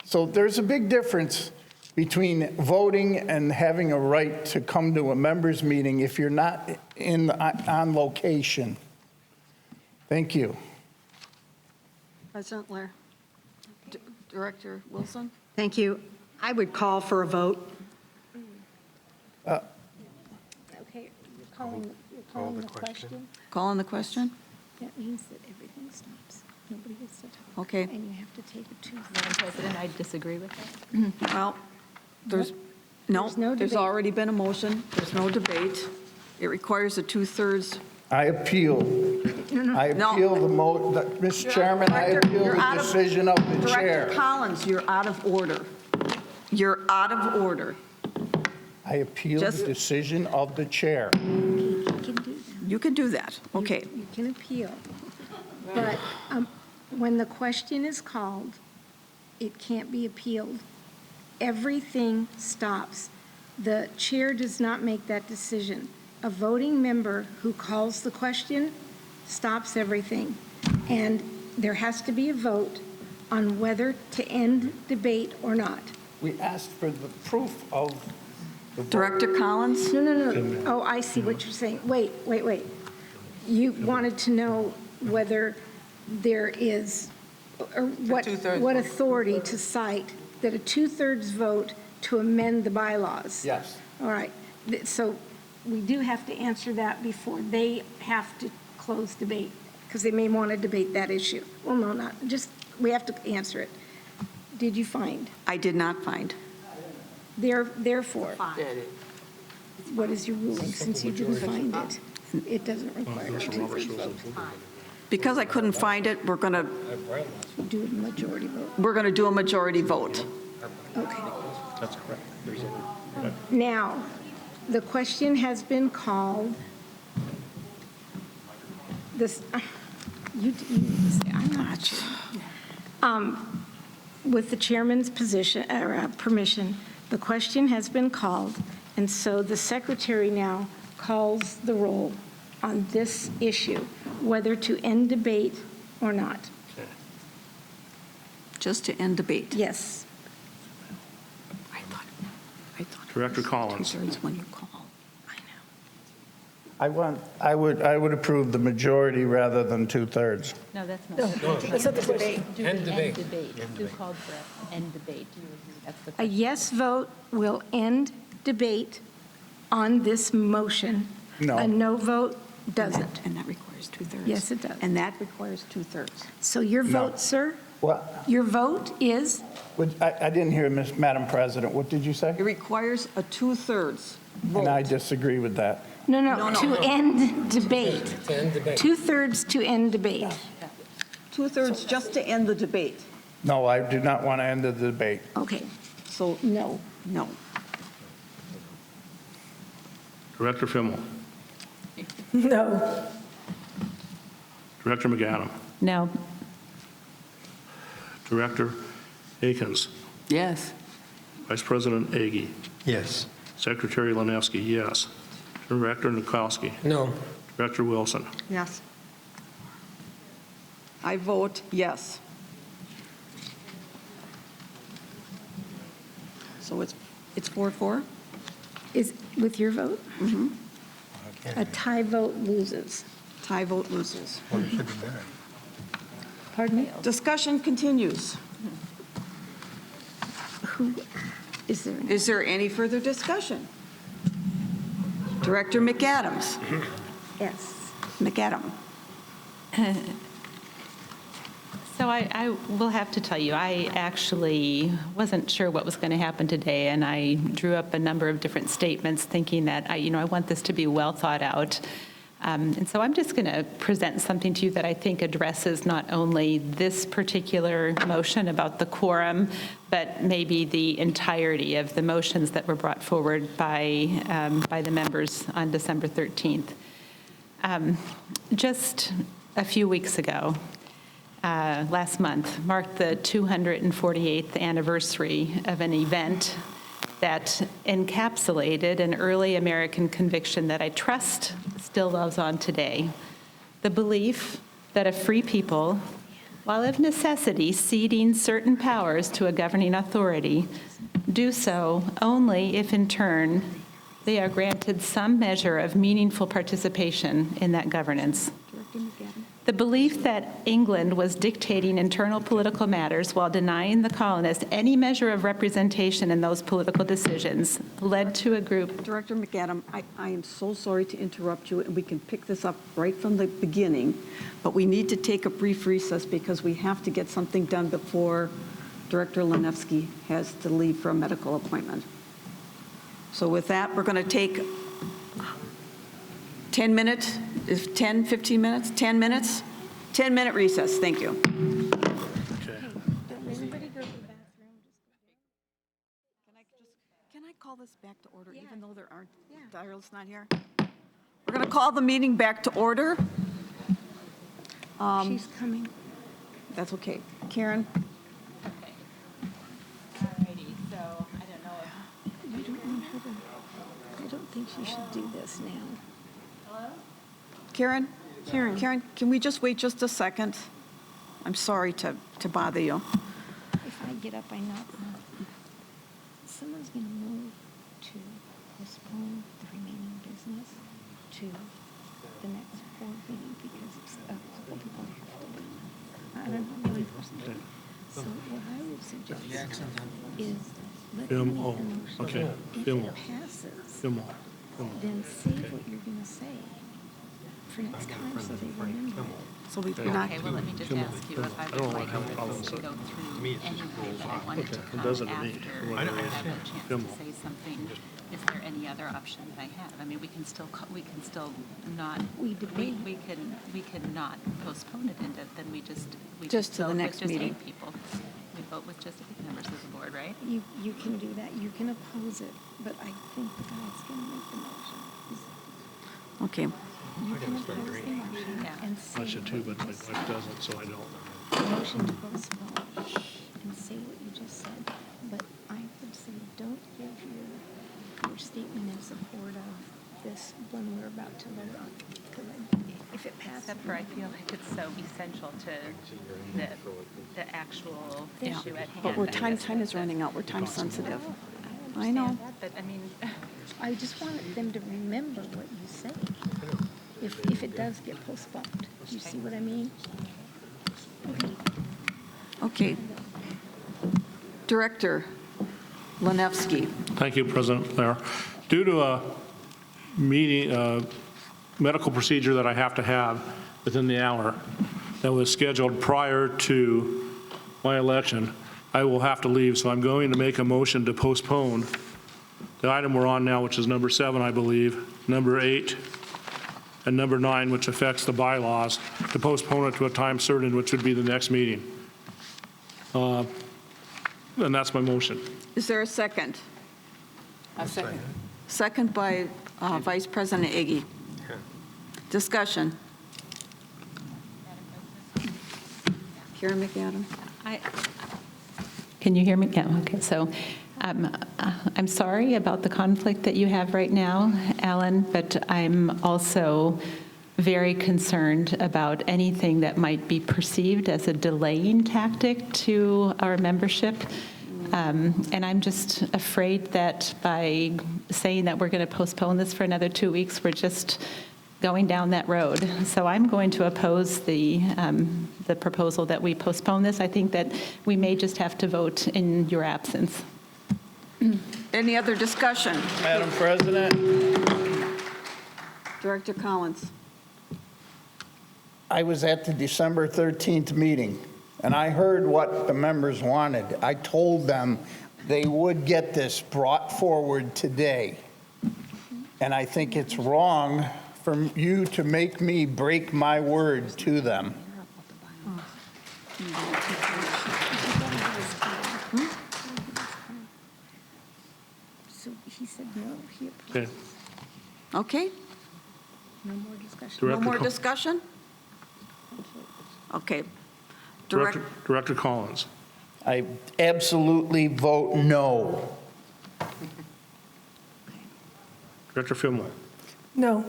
So there's a big difference between voting and having a right to come to a members' meeting if you're not on location. Thank you. President Lair. Director Wilson? Thank you. I would call for a vote. Okay, you're calling the question. Calling the question? That means that everything stops. Nobody gets to talk. Okay. And you have to take a two-thirds. Madam President, I disagree with that. Well, there's no there's debate. already been a motion. There's no debate. It requires a two-thirds. I appeal. I No. appeal Mr. Chairman, I Director, appeal you're the out of- decision of the chair. Director Collins, you're out of order. You're out of order. I appeal the Just- decision of the chair. You can do that. You can do that. Okay. You can appeal. But when the question is called, it can't be appealed. Everything stops. The chair does not make that decision. A voting member who calls the question stops everything. And there has to be a vote on whether to end debate or not. We asked for the proof of the vote. Director Collins? No. Oh, I see what you're saying. Wait. You wanted to know whether there is, or what authority to cite that a two-thirds vote to amend the bylaws. Yes. All right. So we do have to answer that before they have to close debate, because they may want to debate that issue. Well, no, not, just, we have to answer it. Did you find? I did not find. Therefore, what is your ruling, since you didn't find it? It doesn't require a two-thirds vote. Because I couldn't find it, we're going to Do a majority vote. do a majority vote. Okay. That's correct. Now, the question has been called, this, you say, I'm not sure. With the chairman's position, permission, the question has been called, and so the secretary now calls the roll on this issue, whether to end debate or not. Just to end debate. Yes. I thought Director Collins. two-thirds when you call. I would approve the majority rather than two-thirds. No, that's not. That's not the question. End debate. Who called for end debate? Do you agree? That's the A question. yes vote will end debate on this motion. No. A no vote doesn't. And that requires two-thirds. Yes, it does. And that requires two-thirds. So your vote, sir, What? your vote is, I didn't hear, Madam President, what did you say? It requires a two-thirds vote. And I disagree with that. no, to end debate. To end debate. Two-thirds to end debate. Two-thirds just to end the debate. No, I do not want to end the debate. Okay, So, no. no. Director Fimmel. No. Director McAdam. No. Director Akins. Yes. Vice President Agi. Yes. Secretary Lanevsky, yes. Director Nikowski. No. Director Wilson. Yes. I vote yes. So it's 4-4? Is, with your vote? Mm-hmm. A tie vote loses. Tie vote loses. Pardon me? Discussion continues. Who, is there? Is there any further discussion? Director McAdams. Yes. McAdam. So I will have to tell you, I actually wasn't sure what was going to happen today, and I drew up a number of different statements thinking that I want this to be well thought out. And so I'm just going to present something to you that I think addresses not only this particular motion about the quorum, but maybe the entirety of the motions that were brought forward by the members on December 13th. Just a few weeks ago, last month, marked the 248th anniversary of an event that encapsulated an early American conviction that I trust still lives on today. The belief that a free people, while of necessity ceding certain powers to a governing authority, do so only if in turn they are granted some measure of meaningful participation in that governance. The belief that England was dictating internal political matters while denying the colonists any measure of representation in those political decisions led to a group. Director McAdam, I am so sorry to interrupt you, and we can pick this up right from the beginning, but we need to take a brief recess because we have to get something done before Director Lanevsky has to leave for a medical appointment. So with that, we're going to take 10 minutes, 10, 15 minutes, 10 minutes? 10-minute recess, thank you. Can I call this back to order, even though there aren't, Daryl's not here? We're going to call the meeting back to order. She's coming. That's okay. Karen? Okay. Alrighty, so I don't know if... You don't want her to, I don't think she should do this now. Hello? Karen? Karen, can we just wait just a second? I'm sorry to bother you. If I get up, I knock. Someone's going to move to postpone the remaining business to the next board meeting because it's a couple people have to leave. I don't know, one person. So what I would suggest is let them make the motion. Okay. If it passes, then save what you're going to say for next time so they remember it. So we've Okay, well, let me just ask you if I would like this to go through anyway, but I wanted to come after I have a chance to say something. Is there any other option that I have? I mean, we can still not, we can not postpone it, and then we just Just to the vote next with just meeting. 8 people. We vote with just 8 members of the board, right? You can do that. You can oppose it, but I think the guy that's going to make the motion. Okay. You can oppose the motion and say I should too, but my what you wife doesn't, so I don't. motion to postpone and say what you just said. But I would say don't give your statement in support of this when we're about to vote on it. Because if it passes. Except for I feel like it's so essential to the actual Yeah, issue at hand. but we're I time guess is running out. We're time sensitive. I understand know. that, but I mean, I just want them to remember what you say. If it does get postponed. Do you see what I mean? Okay. Director Lanevsky. Thank you, President Blair. Due to a meeting, medical procedure that I have to have within the hour that was scheduled prior to my election, I will have to leave, so I'm going to make a motion to postpone the item we're on now, which is number 7, I believe, number 8, and number 9, which affects the bylaws, to postpone it to a time certain, which would be the next meeting. And that's my motion. Is there a second? A second. Second by Vice President Iggy. Discussion. Karen McAdam. Can you hear me? Yeah, okay. So I'm sorry about the conflict that you have right now, Alan, but I'm also very concerned about anything that might be perceived as a delaying tactic to our membership. And I'm just afraid that by saying that we're going to postpone this for another 2 weeks, we're just going down that road. So I'm going to oppose the proposal that we postpone this. I think that we may just have to vote in your absence. Any other discussion? Madam President, Director Collins. I was at the December 13th meeting, and I heard what the members wanted. I told them they would get this brought forward today. And I think it's wrong for you to make me break my word to them. So he said no, he Okay. opposed. Okay, No more discussion. no Director more Col- discussion? Okay. Director Collins. I absolutely vote no. Director Fimel. No.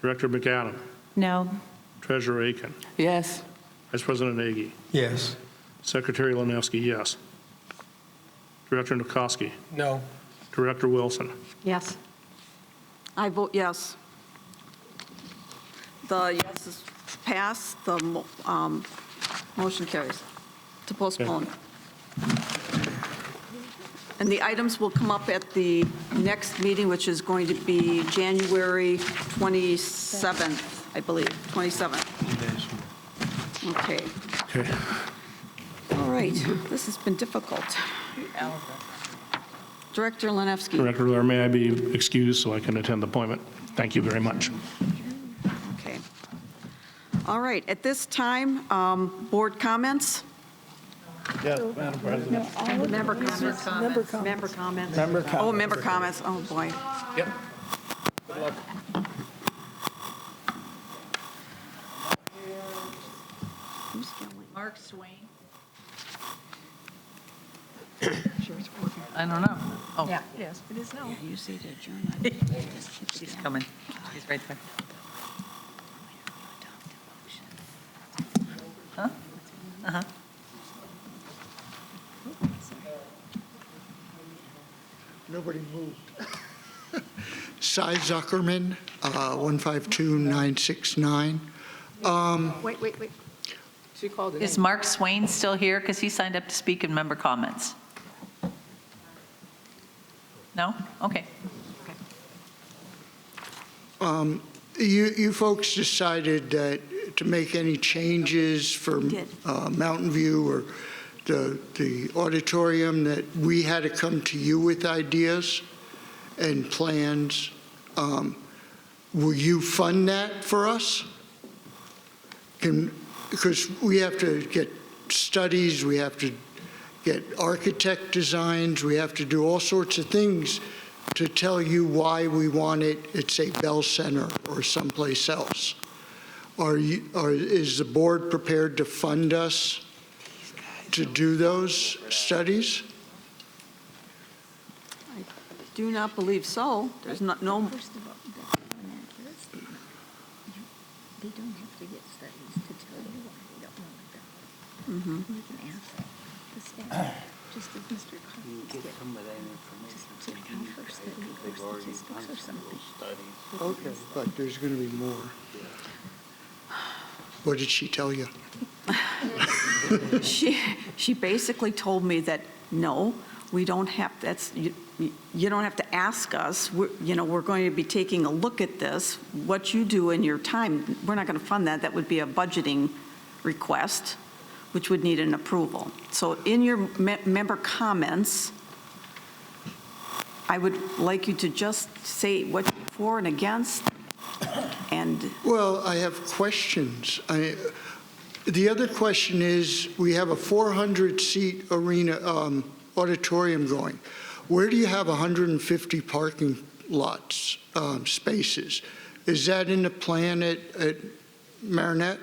Director McAdam. No. Treasurer Aiken. Yes. Vice President Nagy. Yes. Secretary Lanevsky, yes. Director Nikoski. No. Director Wilson. Yes. I vote yes. The yes is pass, the motion carries to postpone. And the items will come up at the next meeting, which is going to be January 27th, I believe, 27th. Okay. Okay. All right, this has been difficult. Director Lenevsky. Director Luer, may I be excused so I can attend the appointment? Thank you very much. Okay. All right, at this time, board comments? Yes, Madam President. Member comments. Member comments. Member comments. Member comments. Oh, member comments, oh, boy. Yep. Good luck. Mark Swain. I don't know. Oh. Yeah, it is. It is now. You say to adjourn. He's coming. He's right there. Huh? Uh-huh. Nobody moved. Cy Zuckerman, 152969. Wait. She called it. Is Mark Swain still here? Because he signed up to speak in member comments. No? Okay. You folks decided that to make any changes for Mountain View or the auditorium, that we had to come to you with ideas and plans. Will you fund that for us? Because we have to get studies, we have to get architect designs, we have to do all sorts of things to tell you why we want it at, say, Bell Center or someplace else. Is the board prepared to fund us to do those studies? I do not believe so. There's no. First of all, they don't have to get studies to tell you why they don't want it done. Mhm. You can ask the staff, just as Mr. Collins did. Just to confer study or statistics or something. Okay, but there's going to be more. What did she tell you? She basically told me that, no, we don't have, you don't have to ask us. We're going to be taking a look at this. What you do in your time, we're not going to fund that. That would be a budgeting request, which would need an approval. So in your member comments, I would like you to just say what you're for and against, and... Well, I have questions. The other question is, we have a 400-seat arena auditorium going. Where do you have 150 parking lots, spaces? Is that in the plan at Marinette?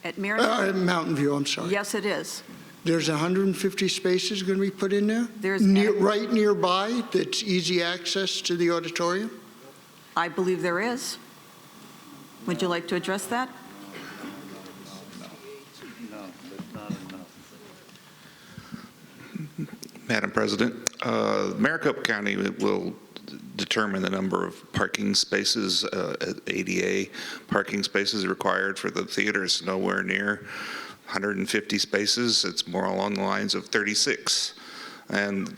At Marinette? Mountain View, I'm sorry. Yes, it is. There's 150 spaces going to be put in there? There's right nearby, that's easy access to the auditorium? I believe there is. Would you like to address that? Madam President, Maricopa County will determine the number of parking spaces, ADA parking spaces required for the theater. Is nowhere near 150 spaces. It's more along the lines of 36. And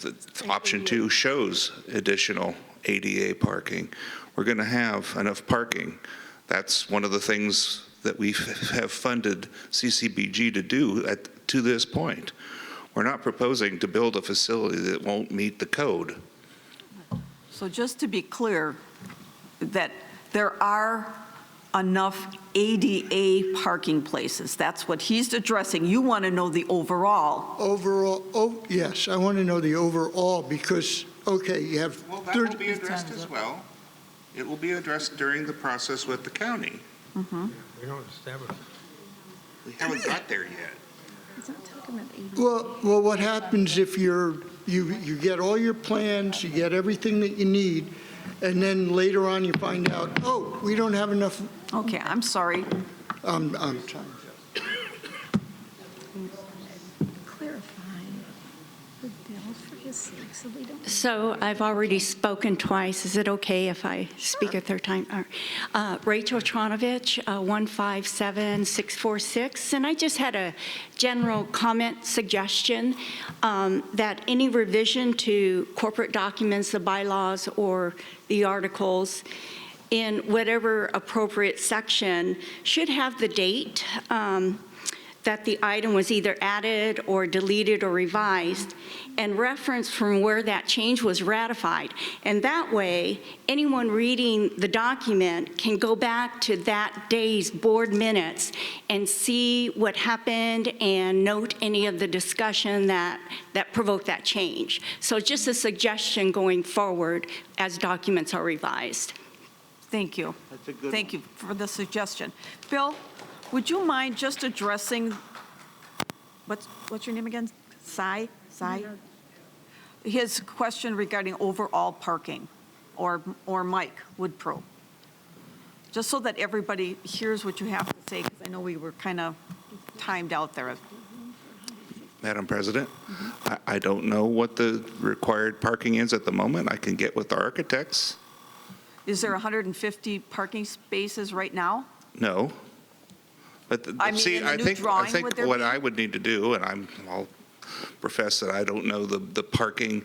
option 2 shows additional ADA parking. We're going to have enough parking. That's one of the things that we have funded CCBG to do to this point. We're not proposing to build a facility that won't meet the code. So just to be clear, that there are enough ADA parking places. That's what he's addressing. You want to know the overall. Overall, oh, yes, I want to know the overall because, okay, you have... Well, that will be addressed as well. It will be addressed during the process with the county. Mm-hmm. We don't establish. We haven't got there yet. He's not talking about ADA. Well, what happens if you get all your plans, you get everything that you need, and then later on you find out, oh, we don't have enough... Okay, I'm sorry. I'm trying. Clarifying the So I've already spoken twice. Is it okay if I speak a third time? All right. Rachel Tronovich, 157646. And I just had a general comment suggestion that any revision to corporate documents, the bylaws, or the articles in whatever appropriate section should have the date that the item was either added or deleted or revised, and reference from where that change was ratified. And that way, anyone reading the document can go back to that day's board minutes and see what happened and note any of the discussion that provoked that change. So just a suggestion going forward as documents are revised. Thank you. Thank you for the suggestion. Bill, would you mind just addressing, what's your name again? Sai? His question regarding overall parking, or Mike Woodpro. Just so that everybody hears what you have to say, because I know we were kind of timed out there. Madam President, I don't know what the required parking is at the moment. I can get with the architects. Is there 150 parking spaces right now? No. But I mean, see, in the I new think drawing, would there what be? I would need to do, and I'll profess that I don't know the parking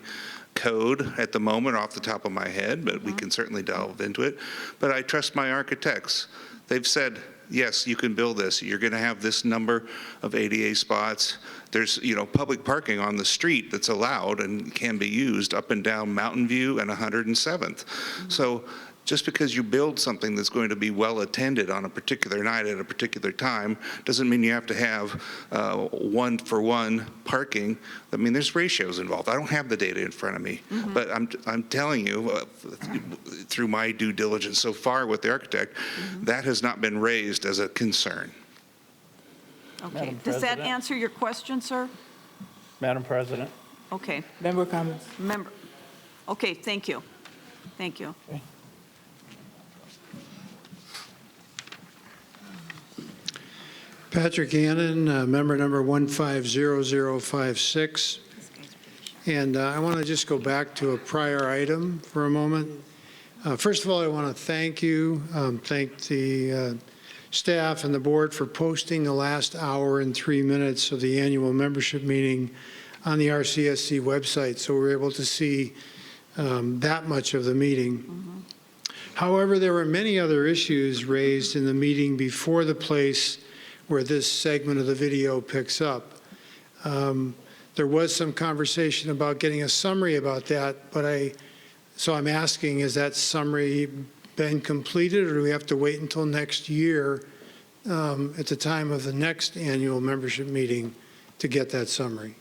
code at the moment off the top of my head, but we can certainly delve into it. But I trust my architects. They've said, yes, you can build this. You're going to have this number of ADA spots. There's, public parking on the street that's allowed and can be used up and down Mountain View and 107th. So just because you build something that's going to be well attended on a particular night at a particular time doesn't mean you have to have one-for-one parking. I mean, there's ratios involved. I don't have the data in front of me, but I'm telling you, through my due diligence so far with the architect, that has not been raised as a concern. Okay. Does that answer your question, sir? Madam President. Okay. Member comments. Okay, thank you. Thank you. Okay. Patrick Gannon, member number 150056. And I want to just go back to a prior item for a moment. First of all, I want to thank you, thank the staff and the board for posting the last hour and 3 minutes of the annual membership meeting on the RCSC website, so we're able to see that much of the meeting. However, there were many other issues raised in the meeting before the place where this segment of the video picks up. There was some conversation about getting a summary about that, so I'm asking, has that summary been completed, or do we have to wait until next year at the time of the next annual membership meeting to get that summary?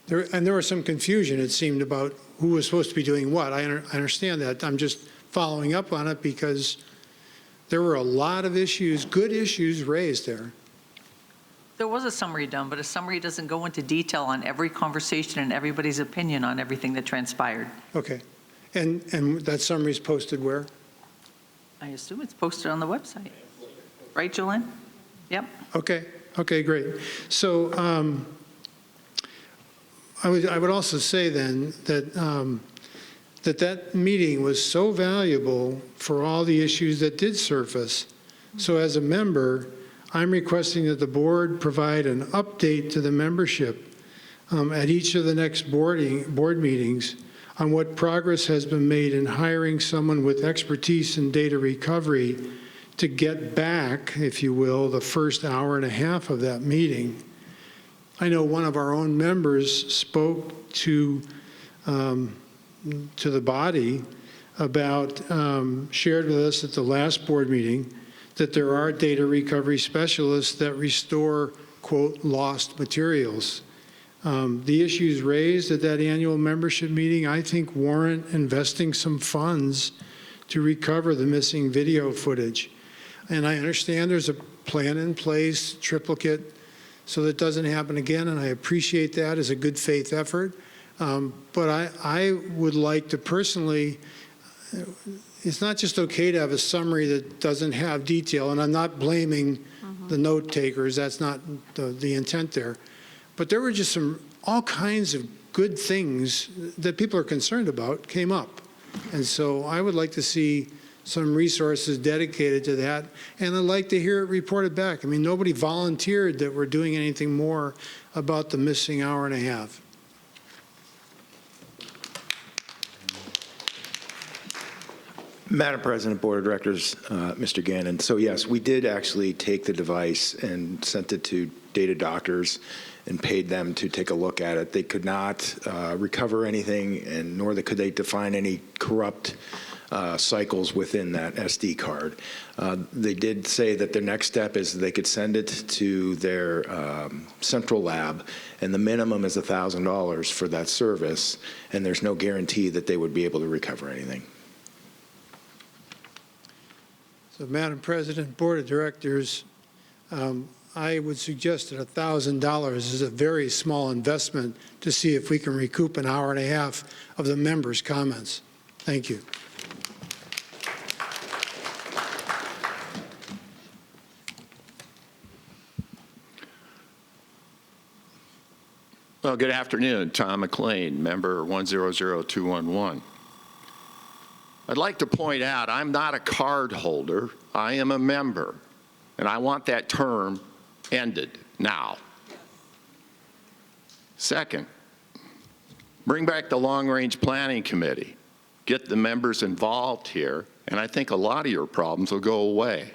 There was some confusion, it seemed, about who was supposed to be doing what. I understand that. I'm just following up on it because there were a lot of issues, good issues raised there. There was a summary done, but a summary doesn't go into detail on every conversation and everybody's opinion on everything that transpired. Okay. And that summary is posted where? I assume it's posted on the website. Right, Jolene? Yep. Okay. Okay, great. So I would also say then that that meeting was so valuable for all the issues that did surface. So as a member, I'm requesting that the board provide an update to the membership at each of the next board meetings on what progress has been made in hiring someone with expertise in data recovery to get back, if you will, the first hour and a half of that meeting. I know one of our own members spoke to the body about, shared with us at the last board meeting, that there are data recovery specialists that restore, quote, lost materials. The issues raised at that annual membership meeting, I think, warrant investing some funds to recover the missing video footage. And I understand there's a plan in place, triplicate, so that doesn't happen again, and I appreciate that as a good faith effort. But I would like to personally, it's not just okay to have a summary that doesn't have detail, and I'm not blaming the note takers, that's not the intent there. But there were just some all kinds of good things that people are concerned about came up. And so I would like to see some resources dedicated to that, and I'd like to hear it reported back. I mean, nobody volunteered that we're doing anything more about the missing hour and a half. Madam President, Board of Directors, Mr. Gannon. So yes, we did actually take the device and sent it to data doctors and paid them to take a look at it. They could not recover anything, and nor could they define any corrupt cycles within that SD card. They did say that their next step is they could send it to their central lab, and the minimum is $1,000 for that service, and there's no guarantee that they would be able to recover anything. So, Madam President, Board of Directors, I would suggest that $1,000 is a very small investment to see if we can recoup an hour and a half of the members' comments. Thank you. Well, good afternoon. Tom McLean, member 100211. I'd like to point out I'm not a card holder. I am a member, and I want that term ended now. Second, bring back the Long-Range Planning Committee. Get the members involved here, and I think a lot of your problems will go away.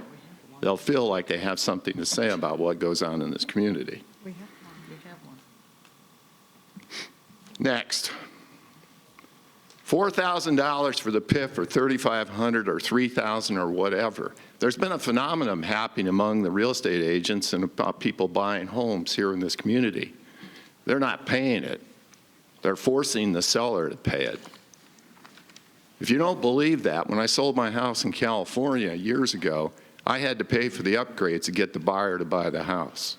They'll feel like they have something to say about what goes on in this community. We have one. Next, $4,000 for the PIF or $3,500 or $3,000 or whatever. There's been a phenomenon happening among the real estate agents and about people buying homes here in this community. They're not paying it. They're forcing the seller to pay it. If you don't believe that, when I sold my house in California years ago, I had to pay for the upgrades to get the buyer to buy the house.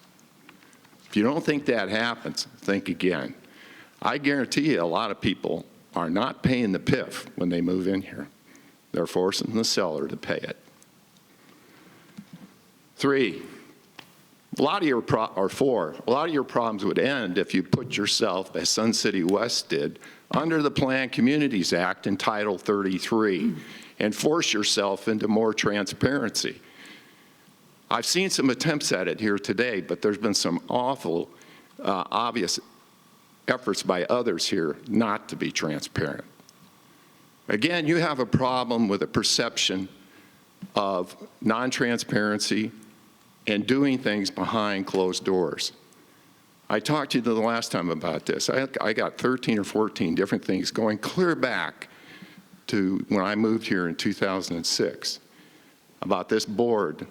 If you don't think that happens, think again. I guarantee you a lot of people are not paying the PIF when they move in here. They're forcing the seller to pay it. 3, a lot of your problems would end if you put yourself, as Sun City West did, under the Planned Communities Act in Title 33 and force yourself into more transparency. I've seen some attempts at it here today, but there's been some awful, obvious efforts by others here not to be transparent. Again, you have a problem with a perception of non-transparency and doing things behind closed doors. I talked to you the last time about this. I got 13 or 14 different things going clear back to when I moved here in 2006 about this board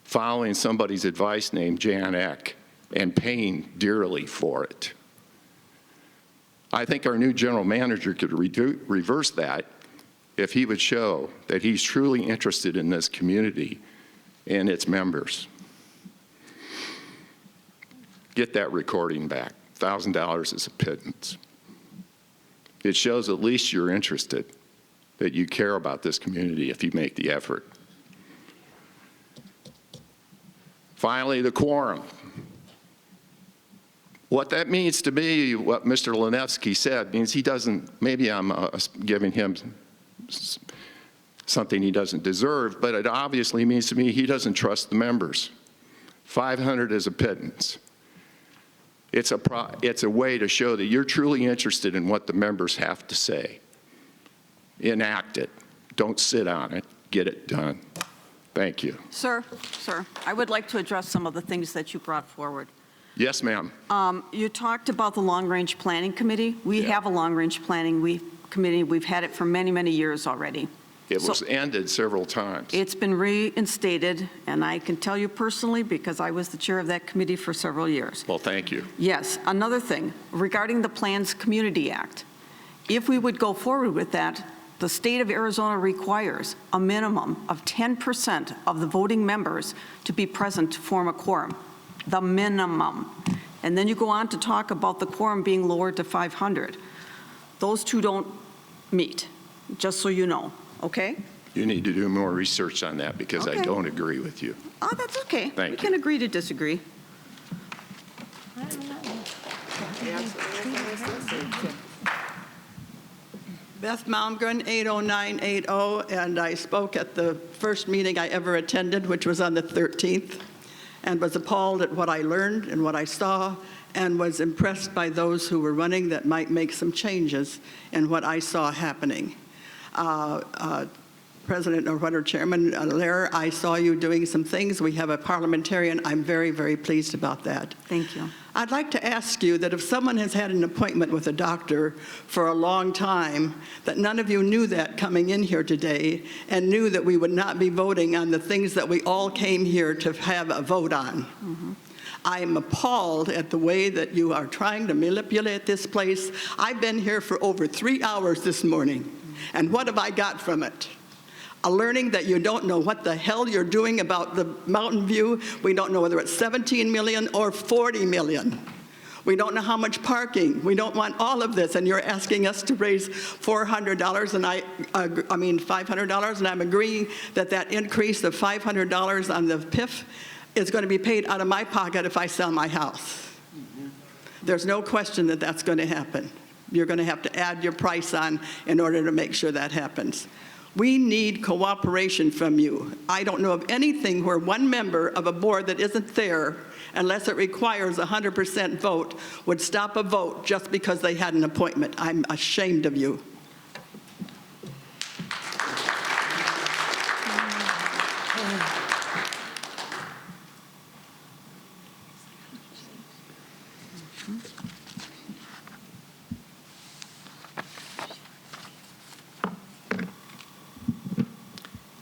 following somebody's advice named Jan Eck and paying dearly for it. I think our new general manager could reverse that if he would show that he's truly interested in this community and its members. Get that recording back. $1,000 is a pittance. It shows at least you're interested, that you care about this community if you make the effort. Finally, the quorum. What that means to me, what Mr. Linevsky said, means he doesn't, maybe I'm giving him something he doesn't deserve, but it obviously means to me he doesn't trust the members. 500 is a pittance. It's a way to show that you're truly interested in what the members have to say. Enact it. Don't sit on it. Get it done. Thank you. Sir, I would like to address some of the things that you brought forward. Yes, ma'am. You talked about the Long-Range Planning Committee. We have a Long-Range Planning Committee. We've had it for many, many years already. It was ended several times. It's been reinstated, and I can tell you personally because I was the chair of that committee for several years. Well, thank you. Yes, another thing, regarding the Plans Community Act, if we would go forward with that, the state of Arizona requires a minimum of 10% of the voting members to be present to form a quorum, the minimum. And then you go on to talk about the quorum being lowered to 500. Those two don't meet, just so you know. Okay? You need to do more research on that because I don't agree with you. Oh, that's okay. Thank We can agree to disagree. Beth Malmgren, 80980, and I spoke at the first meeting I ever attended, which was on the 13th, and was appalled at what I learned and what I saw, and was impressed by those who were running that might make some changes in what I saw happening. President or whatever, Chairman Lair, I saw you doing some things. We have a parliamentarian. I'm very, very pleased about that. Thank you. I'd like to ask you that if someone has had an appointment with a doctor for a long time, that none of you knew that coming in here today and knew that we would not be voting on the things that we all came here to have a vote on. I am appalled at the way that you are trying to manipulate this place. I've been here for over 3 hours this morning, and what have I got from it? A learning that you don't know what the hell you're doing about the Mountain View. We don't know whether it's 17 million or 40 million. We don't know how much parking. We don't want all of this, and you're asking us to raise $400, and $500, and I'm agreeing that that increase of $500 on the PIF is going to be paid out of my pocket if I sell my house. There's no question that that's going to happen. You're going to have to add your price on in order to make sure that happens. We need cooperation from you. I don't know of anything where one member of a board that isn't there, unless it requires a 100% vote, would stop a vote just because they had an appointment. I'm ashamed of you.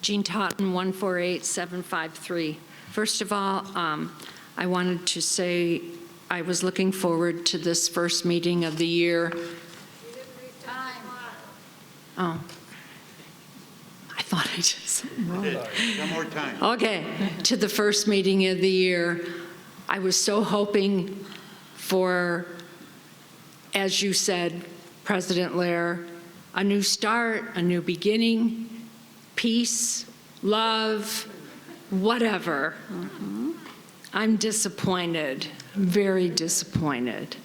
Jean Totten, 148753. First of all, I wanted to say I was looking forward to this first meeting of the year. Oh. I thought I just... One more time. Okay, to the first meeting of the year. I was so hoping for, as you said, President Lair, a new start, a new beginning, peace, love, whatever. I'm disappointed, very disappointed.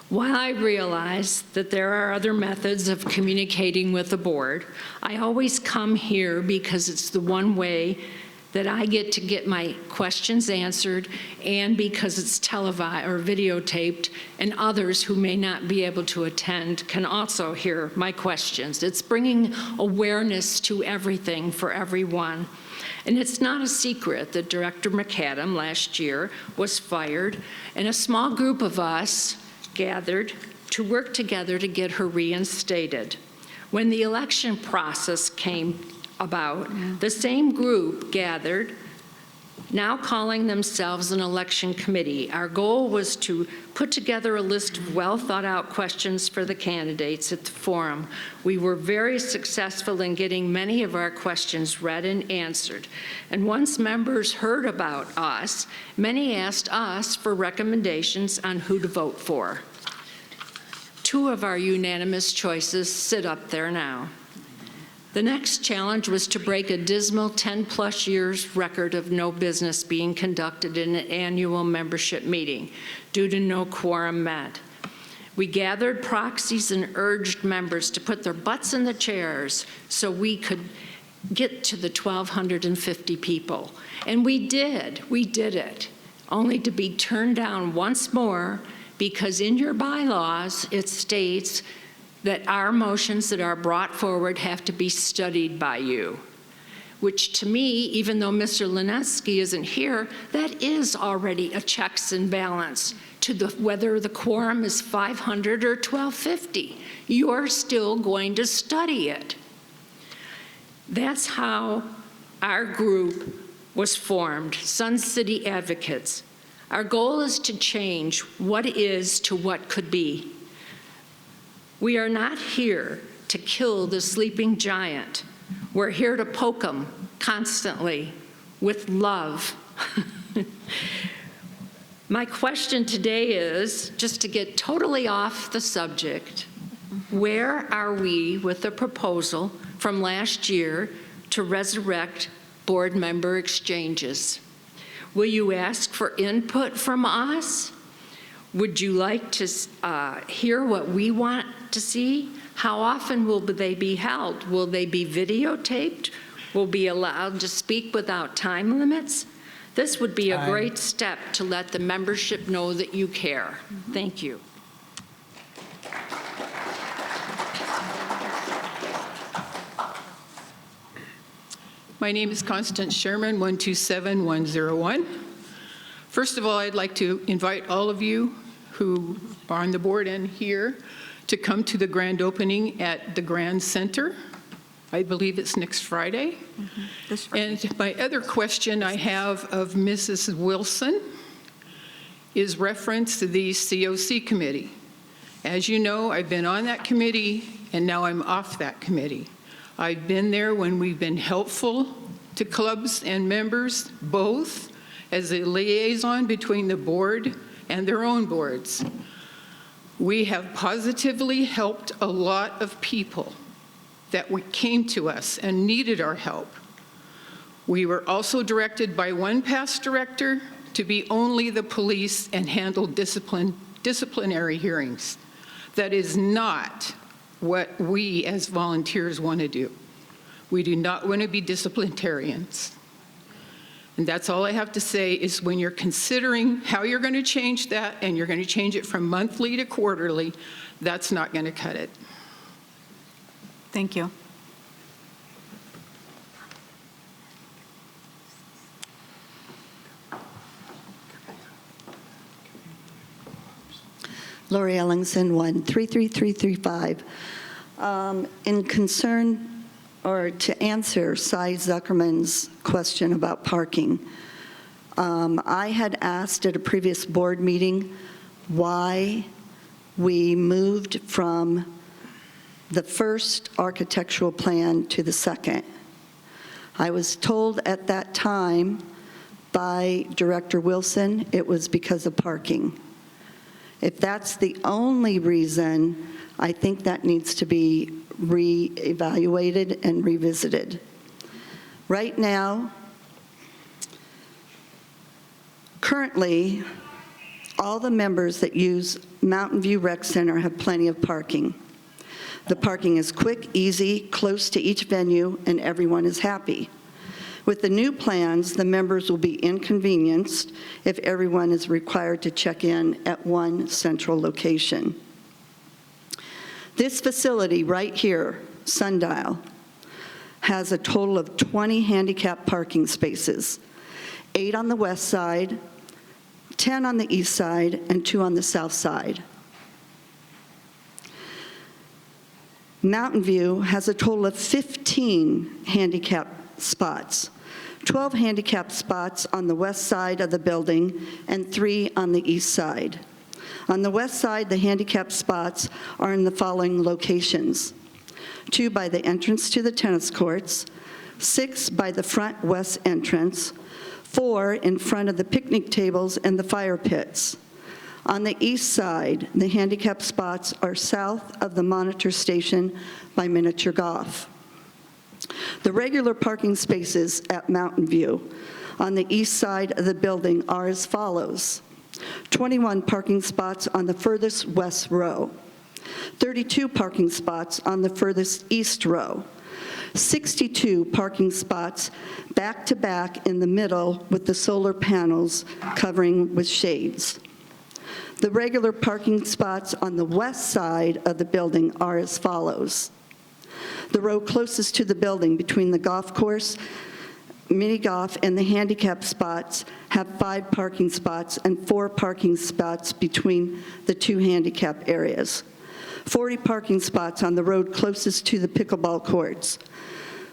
While I realize that there are other methods of communicating with the board, I always come here because it's the one way that I get my questions answered, and because it's televised or videotaped, and others who may not be able to attend can also hear my questions. It's bringing awareness to everything for everyone. And it's not a secret that Director McAdam last year was fired, and a small group of us gathered to work together to get her reinstated. When the election process came about, the same group gathered, now calling themselves an election committee. Our goal was to put together a list of well-thought-out questions for the candidates at the forum. We were very successful in getting many of our questions read and answered. And once members heard about us, many asked us for recommendations on who to vote for. 2 of our unanimous choices sit up there now. The next challenge was to break a dismal 10-plus years record of no business being conducted in an annual membership meeting due to no quorum met. We gathered proxies and urged members to put their butts in the chairs so we could get to the 1,250 people. And we did it, only to be turned down once more because in your bylaws it states that our motions that are brought forward have to be studied by you, which to me, even though Mr. Lineski isn't here, that is already a checks and balance to whether the quorum is 500 or 1,250. You're still going to study it. That's how our group was formed, Sun City Advocates. Our goal is to change what is to what could be. We are not here to kill the sleeping giant. We're here to poke him constantly with love. My question today is, just to get totally off the subject, where are we with the proposal from last year to resurrect board member exchanges? Will you ask for input from us? Would you like to hear what we want to see? How often will they be held? Will they be videotaped? Will be allowed to speak without time limits? This would be a great step to let the membership know that you care. Thank you. My name is Constance Sherman, 127101. First of all, I'd like to invite all of you who are on the board and here to come to the grand opening at the Grand Center. I believe it's next Friday. This Friday. And my other question I have of Mrs. Wilson is reference to the COC committee. As you know, I've been on that committee, and now I'm off that committee. I've been there when we've been helpful to clubs and members, both as a liaison between the board and their own boards. We have positively helped a lot of people that came to us and needed our help. We were also directed by one past director to be only the police and handle disciplinary hearings. That is not what we as volunteers want to do. We do not want to be disciplinarians. And that's all I have to say is when you're considering how you're going to change that and you're going to change it from monthly to quarterly, that's not going to cut it. Thank you. Lori Ellingson, 133335. In concern, or to answer Cy Zuckerman's question about parking, I had asked at a previous board meeting why we moved from the first architectural plan to the second. I was told at that time by Director Wilson it was because of parking. If that's the only reason, I think that needs to be reevaluated and revisited. Right now, currently, all the members that use Mountain View Rec Center have plenty of parking. The parking is quick, easy, close to each venue, and everyone is happy. With the new plans, the members will be inconvenienced if everyone is required to check in at one central location. This facility right here, Sundial, has a total of 20 handicap parking spaces, 8 on the west side, 10 on the east side, and 2 on the south side. Mountain View has a total of 15 handicap spots, 12 handicap spots on the west side of the building and 3 on the east side. On the west side, the handicap spots are in the following locations: 2 by the entrance to the tennis courts, 6 by the front west entrance, 4 in front of the picnic tables and the fire pits. On the east side, the handicap spots are south of the monitor station by miniature golf. The regular parking spaces at Mountain View on the east side of the building are as follows: 21 parking spots on the furthest west row, 32 parking spots on the furthest east row, 62 parking spots back to back in the middle with the solar panels covering with shades. The regular parking spots on the west side of the building are as follows: the row closest to the building between the golf course, mini golf, and the handicap spots have 5 parking spots and 4 parking spots between the 2 handicap areas. 40 parking spots on the road closest to the pickleball courts.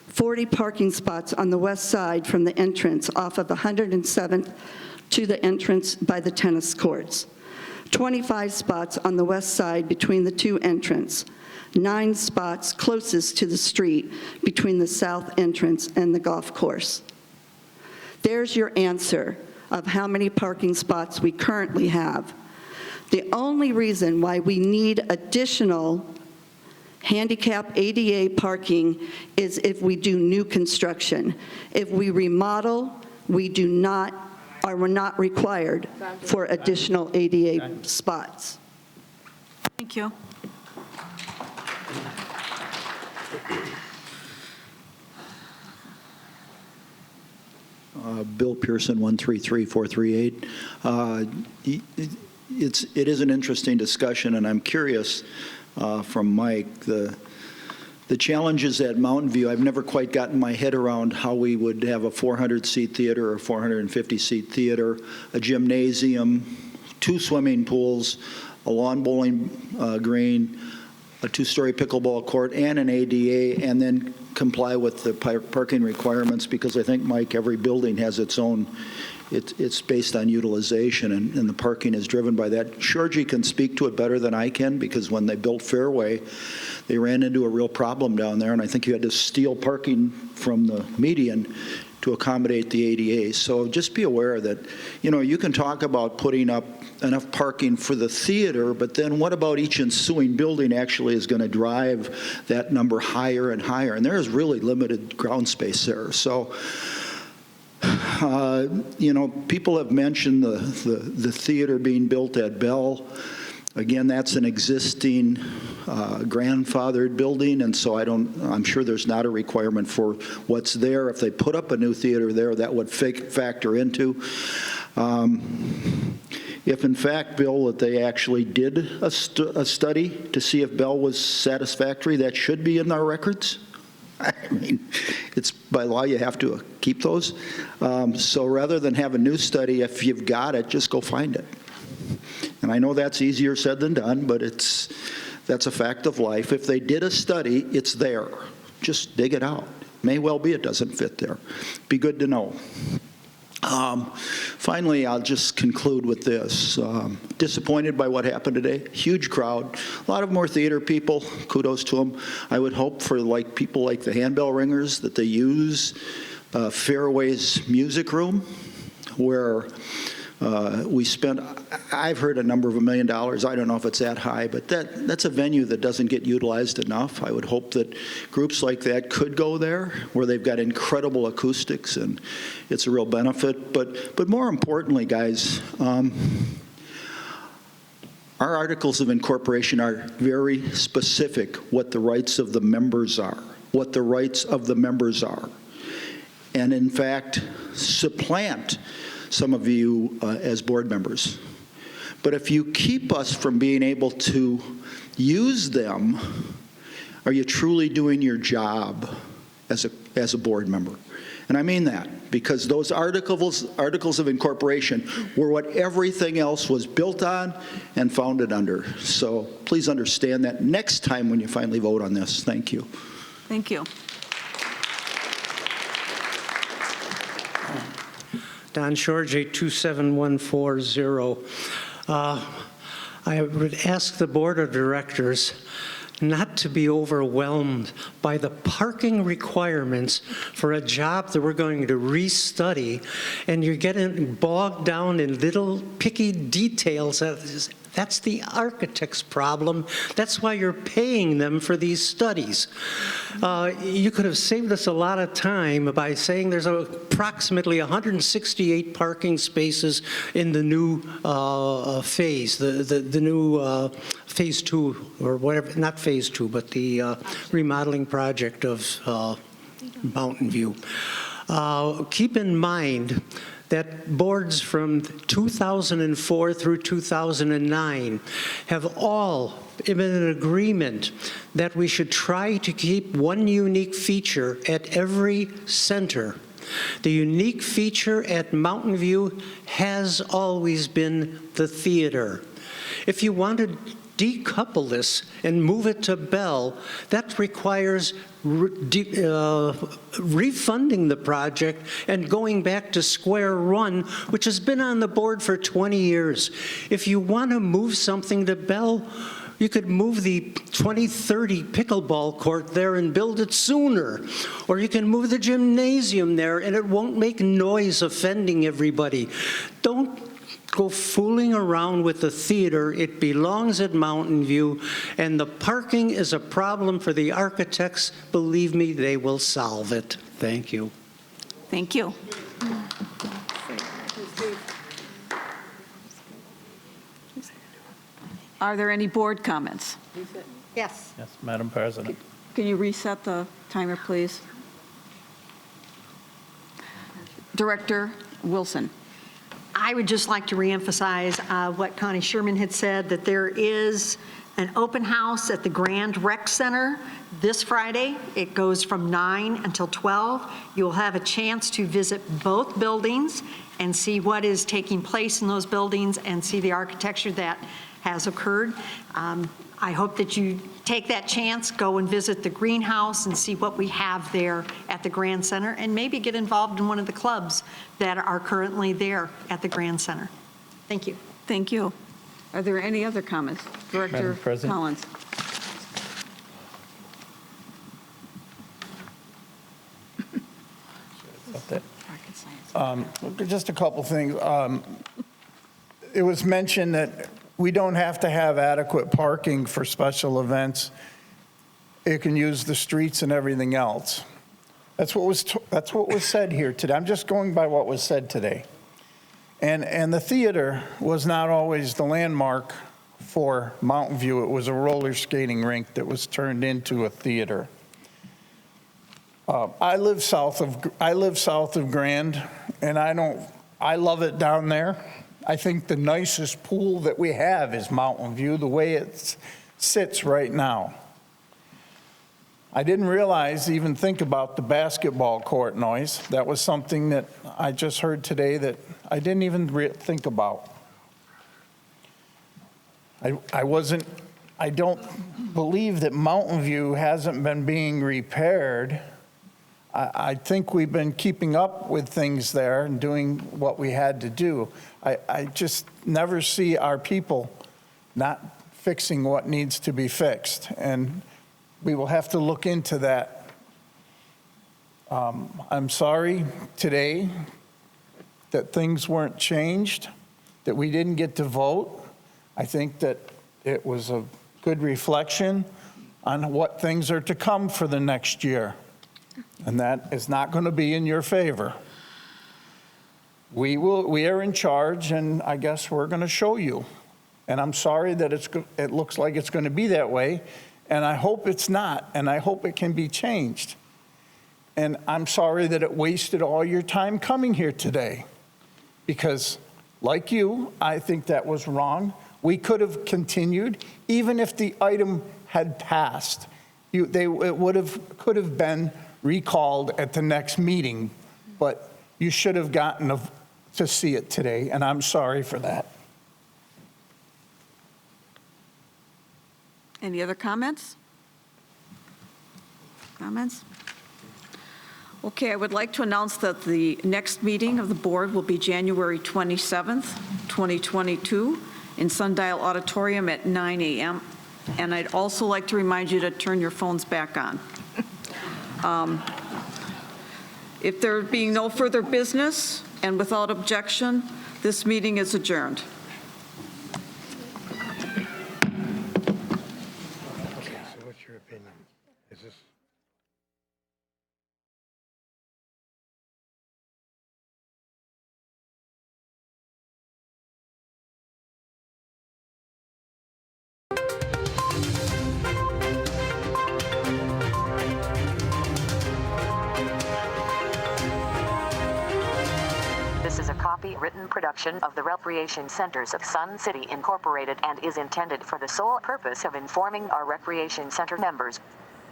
40 parking spots on the west side from the entrance off of 107th to the entrance by the tennis courts. 25 spots on the west side between the 2 entrances. 9 spots closest to the street between the south entrance and the golf course. There's your answer of how many parking spots we currently have. The only reason why we need additional handicap ADA parking is if we do new construction. If we remodel, we do not are not required for additional ADA spots. Thank you. Bill Pearson, 133438. It is an interesting discussion, and I'm curious from Mike, the challenges at Mountain View. I've never quite gotten my head around how we would have a 400-seat theater or a 450-seat theater, a gymnasium, 2 swimming pools, a lawn bowling green, a 2-story pickleball court, and an ADA, and then comply with the parking requirements, because I think, Mike, every building has its own, it's based on utilization, and the parking is driven by that. Georgie can speak to it better than I can, because when they built Fairway, they ran into a real problem down there, and I think you had to steal parking from the median to accommodate the ADA. So just be aware that, you can talk about putting up enough parking for the theater, but then what about each ensuing building actually is going to drive that number higher and higher? And there is really limited ground space there. So, people have mentioned the theater being built at Bell. Again, that's an existing grandfathered building, and so I'm sure there's not a requirement for what's there. If they put up a new theater there, that would factor into. If in fact, Bill, that they actually did a study to see if Bell was satisfactory, that should be in our records. I mean, it's by law you have to keep those. So rather than have a new study, if you've got it, just go find it. And I know that's easier said than done, but that's a fact of life. If they did a study, it's there. Just dig it out. May well be it doesn't fit there. Be good to know. Finally, I'll just conclude with this. Disappointed by what happened today. Huge crowd. A lot of more theater people. Kudos to them. I would hope for people like the handbell ringers that they use Fairway's music room, where we spent, I've heard a number of $1 million. I don't know if it's that high, but that's a venue that doesn't get utilized enough. I would hope that groups like that could go there, where they've got incredible acoustics, and it's a real benefit. But more importantly, guys, our articles of incorporation are very specific what the rights of the members are, and in fact, supplant some of you as board members. But if you keep us from being able to use them, are you truly doing your job as a board member? And I mean that, because those articles of incorporation were what everything else was built on and founded under. So please understand that next time when you finally vote on this. Thank you. Thank you. Don Georgie, 27140. I would ask the Board of Directors not to be overwhelmed by the parking requirements for a job that we're going to restudy, and you're getting bogged down in little picky details. That's the architect's problem. That's why you're paying them for these studies. You could have saved us a lot of time by saying there's approximately 168 parking spaces in the new phase, the new phase 2, or whatever, not phase 2, but the remodeling project of Mountain View. Keep in mind that boards from 2004 through 2009 have all been in agreement that we should try to keep one unique feature at every center. The unique feature at Mountain View has always been the theater. If you want to decouple this and move it to Bell, that requires refunding the project and going back to square one, which has been on the board for 20 years. If you want to move something to Bell, you could move the 2030 pickleball court there and build it sooner. Or you can move the gymnasium there and it won't make noise offending everybody. Don't go fooling around with the theater. It belongs at Mountain View, and the parking is a problem for the architects. Believe me, they will solve it. Thank you. Thank you. Are there any board comments? Yes. Yes, Madam President. Can you reset the timer, please? Director Wilson. I would just like to reemphasize what Connie Sherman had said, that there is an open house at the Grand Rec Center this Friday. It goes from 9 until 12. You'll have a chance to visit both buildings and see what is taking place in those buildings and see the architecture that has occurred. I hope that you take that chance, go and visit the greenhouse and see what we have there at the Grand Center, and maybe get involved in one of the clubs that are currently there at the Grand Center. Thank you. Thank you. Are there any other comments? Director Madam President. Collins. Just a couple things. It was mentioned that we don't have to have adequate parking for special events. It can use the streets and everything else. That's what was said here today. I'm just going by what was said today. And the theater was not always the landmark for Mountain View. It was a roller skating rink that was turned into a theater. I live south of Grand, and I love it down there. I think the nicest pool that we have is Mountain View, the way it sits right now. I didn't realize, even think about the basketball court noise. That was something that I just heard today that I didn't even think about. I don't believe that Mountain View hasn't been being repaired. I think we've been keeping up with things there and doing what we had to do. I just never see our people not fixing what needs to be fixed, and we will have to look into that. I'm sorry today that things weren't changed, that we didn't get to vote. I think that it was a good reflection on what things are to come for the next year. And that is not going to be in your favor. We are in charge, and I guess we're going to show you. And I'm sorry that it looks like it's going to be that way, and I hope it's not, and I hope it can be changed. And I'm sorry that it wasted all your time coming here today, because like you, I think that was wrong. We could have continued, even if the item had passed. It could have been recalled at the next meeting, but you should have gotten to see it today, and I'm sorry for that. Any other comments? Comments? Okay, I would like to announce that the next meeting of the board will be January 27th, 2022, in Sundial Auditorium at 9 a.m. And I'd also like to remind you to turn your phones back on. If there being no further business and without objection, this meeting is adjourned. Okay, so what's your opinion? Is this... This is a copyrighted production of the Recreation Centers of Sun City Incorporated and is intended for the sole purpose of informing our Recreation Center members.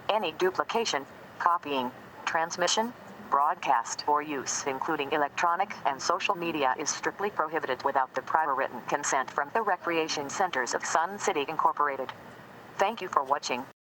Any duplication, copying, transmission, broadcast, or use, including electronic and social media, is strictly prohibited without the prior written consent from the Recreation Centers of Sun City Incorporated. Thank you for watching.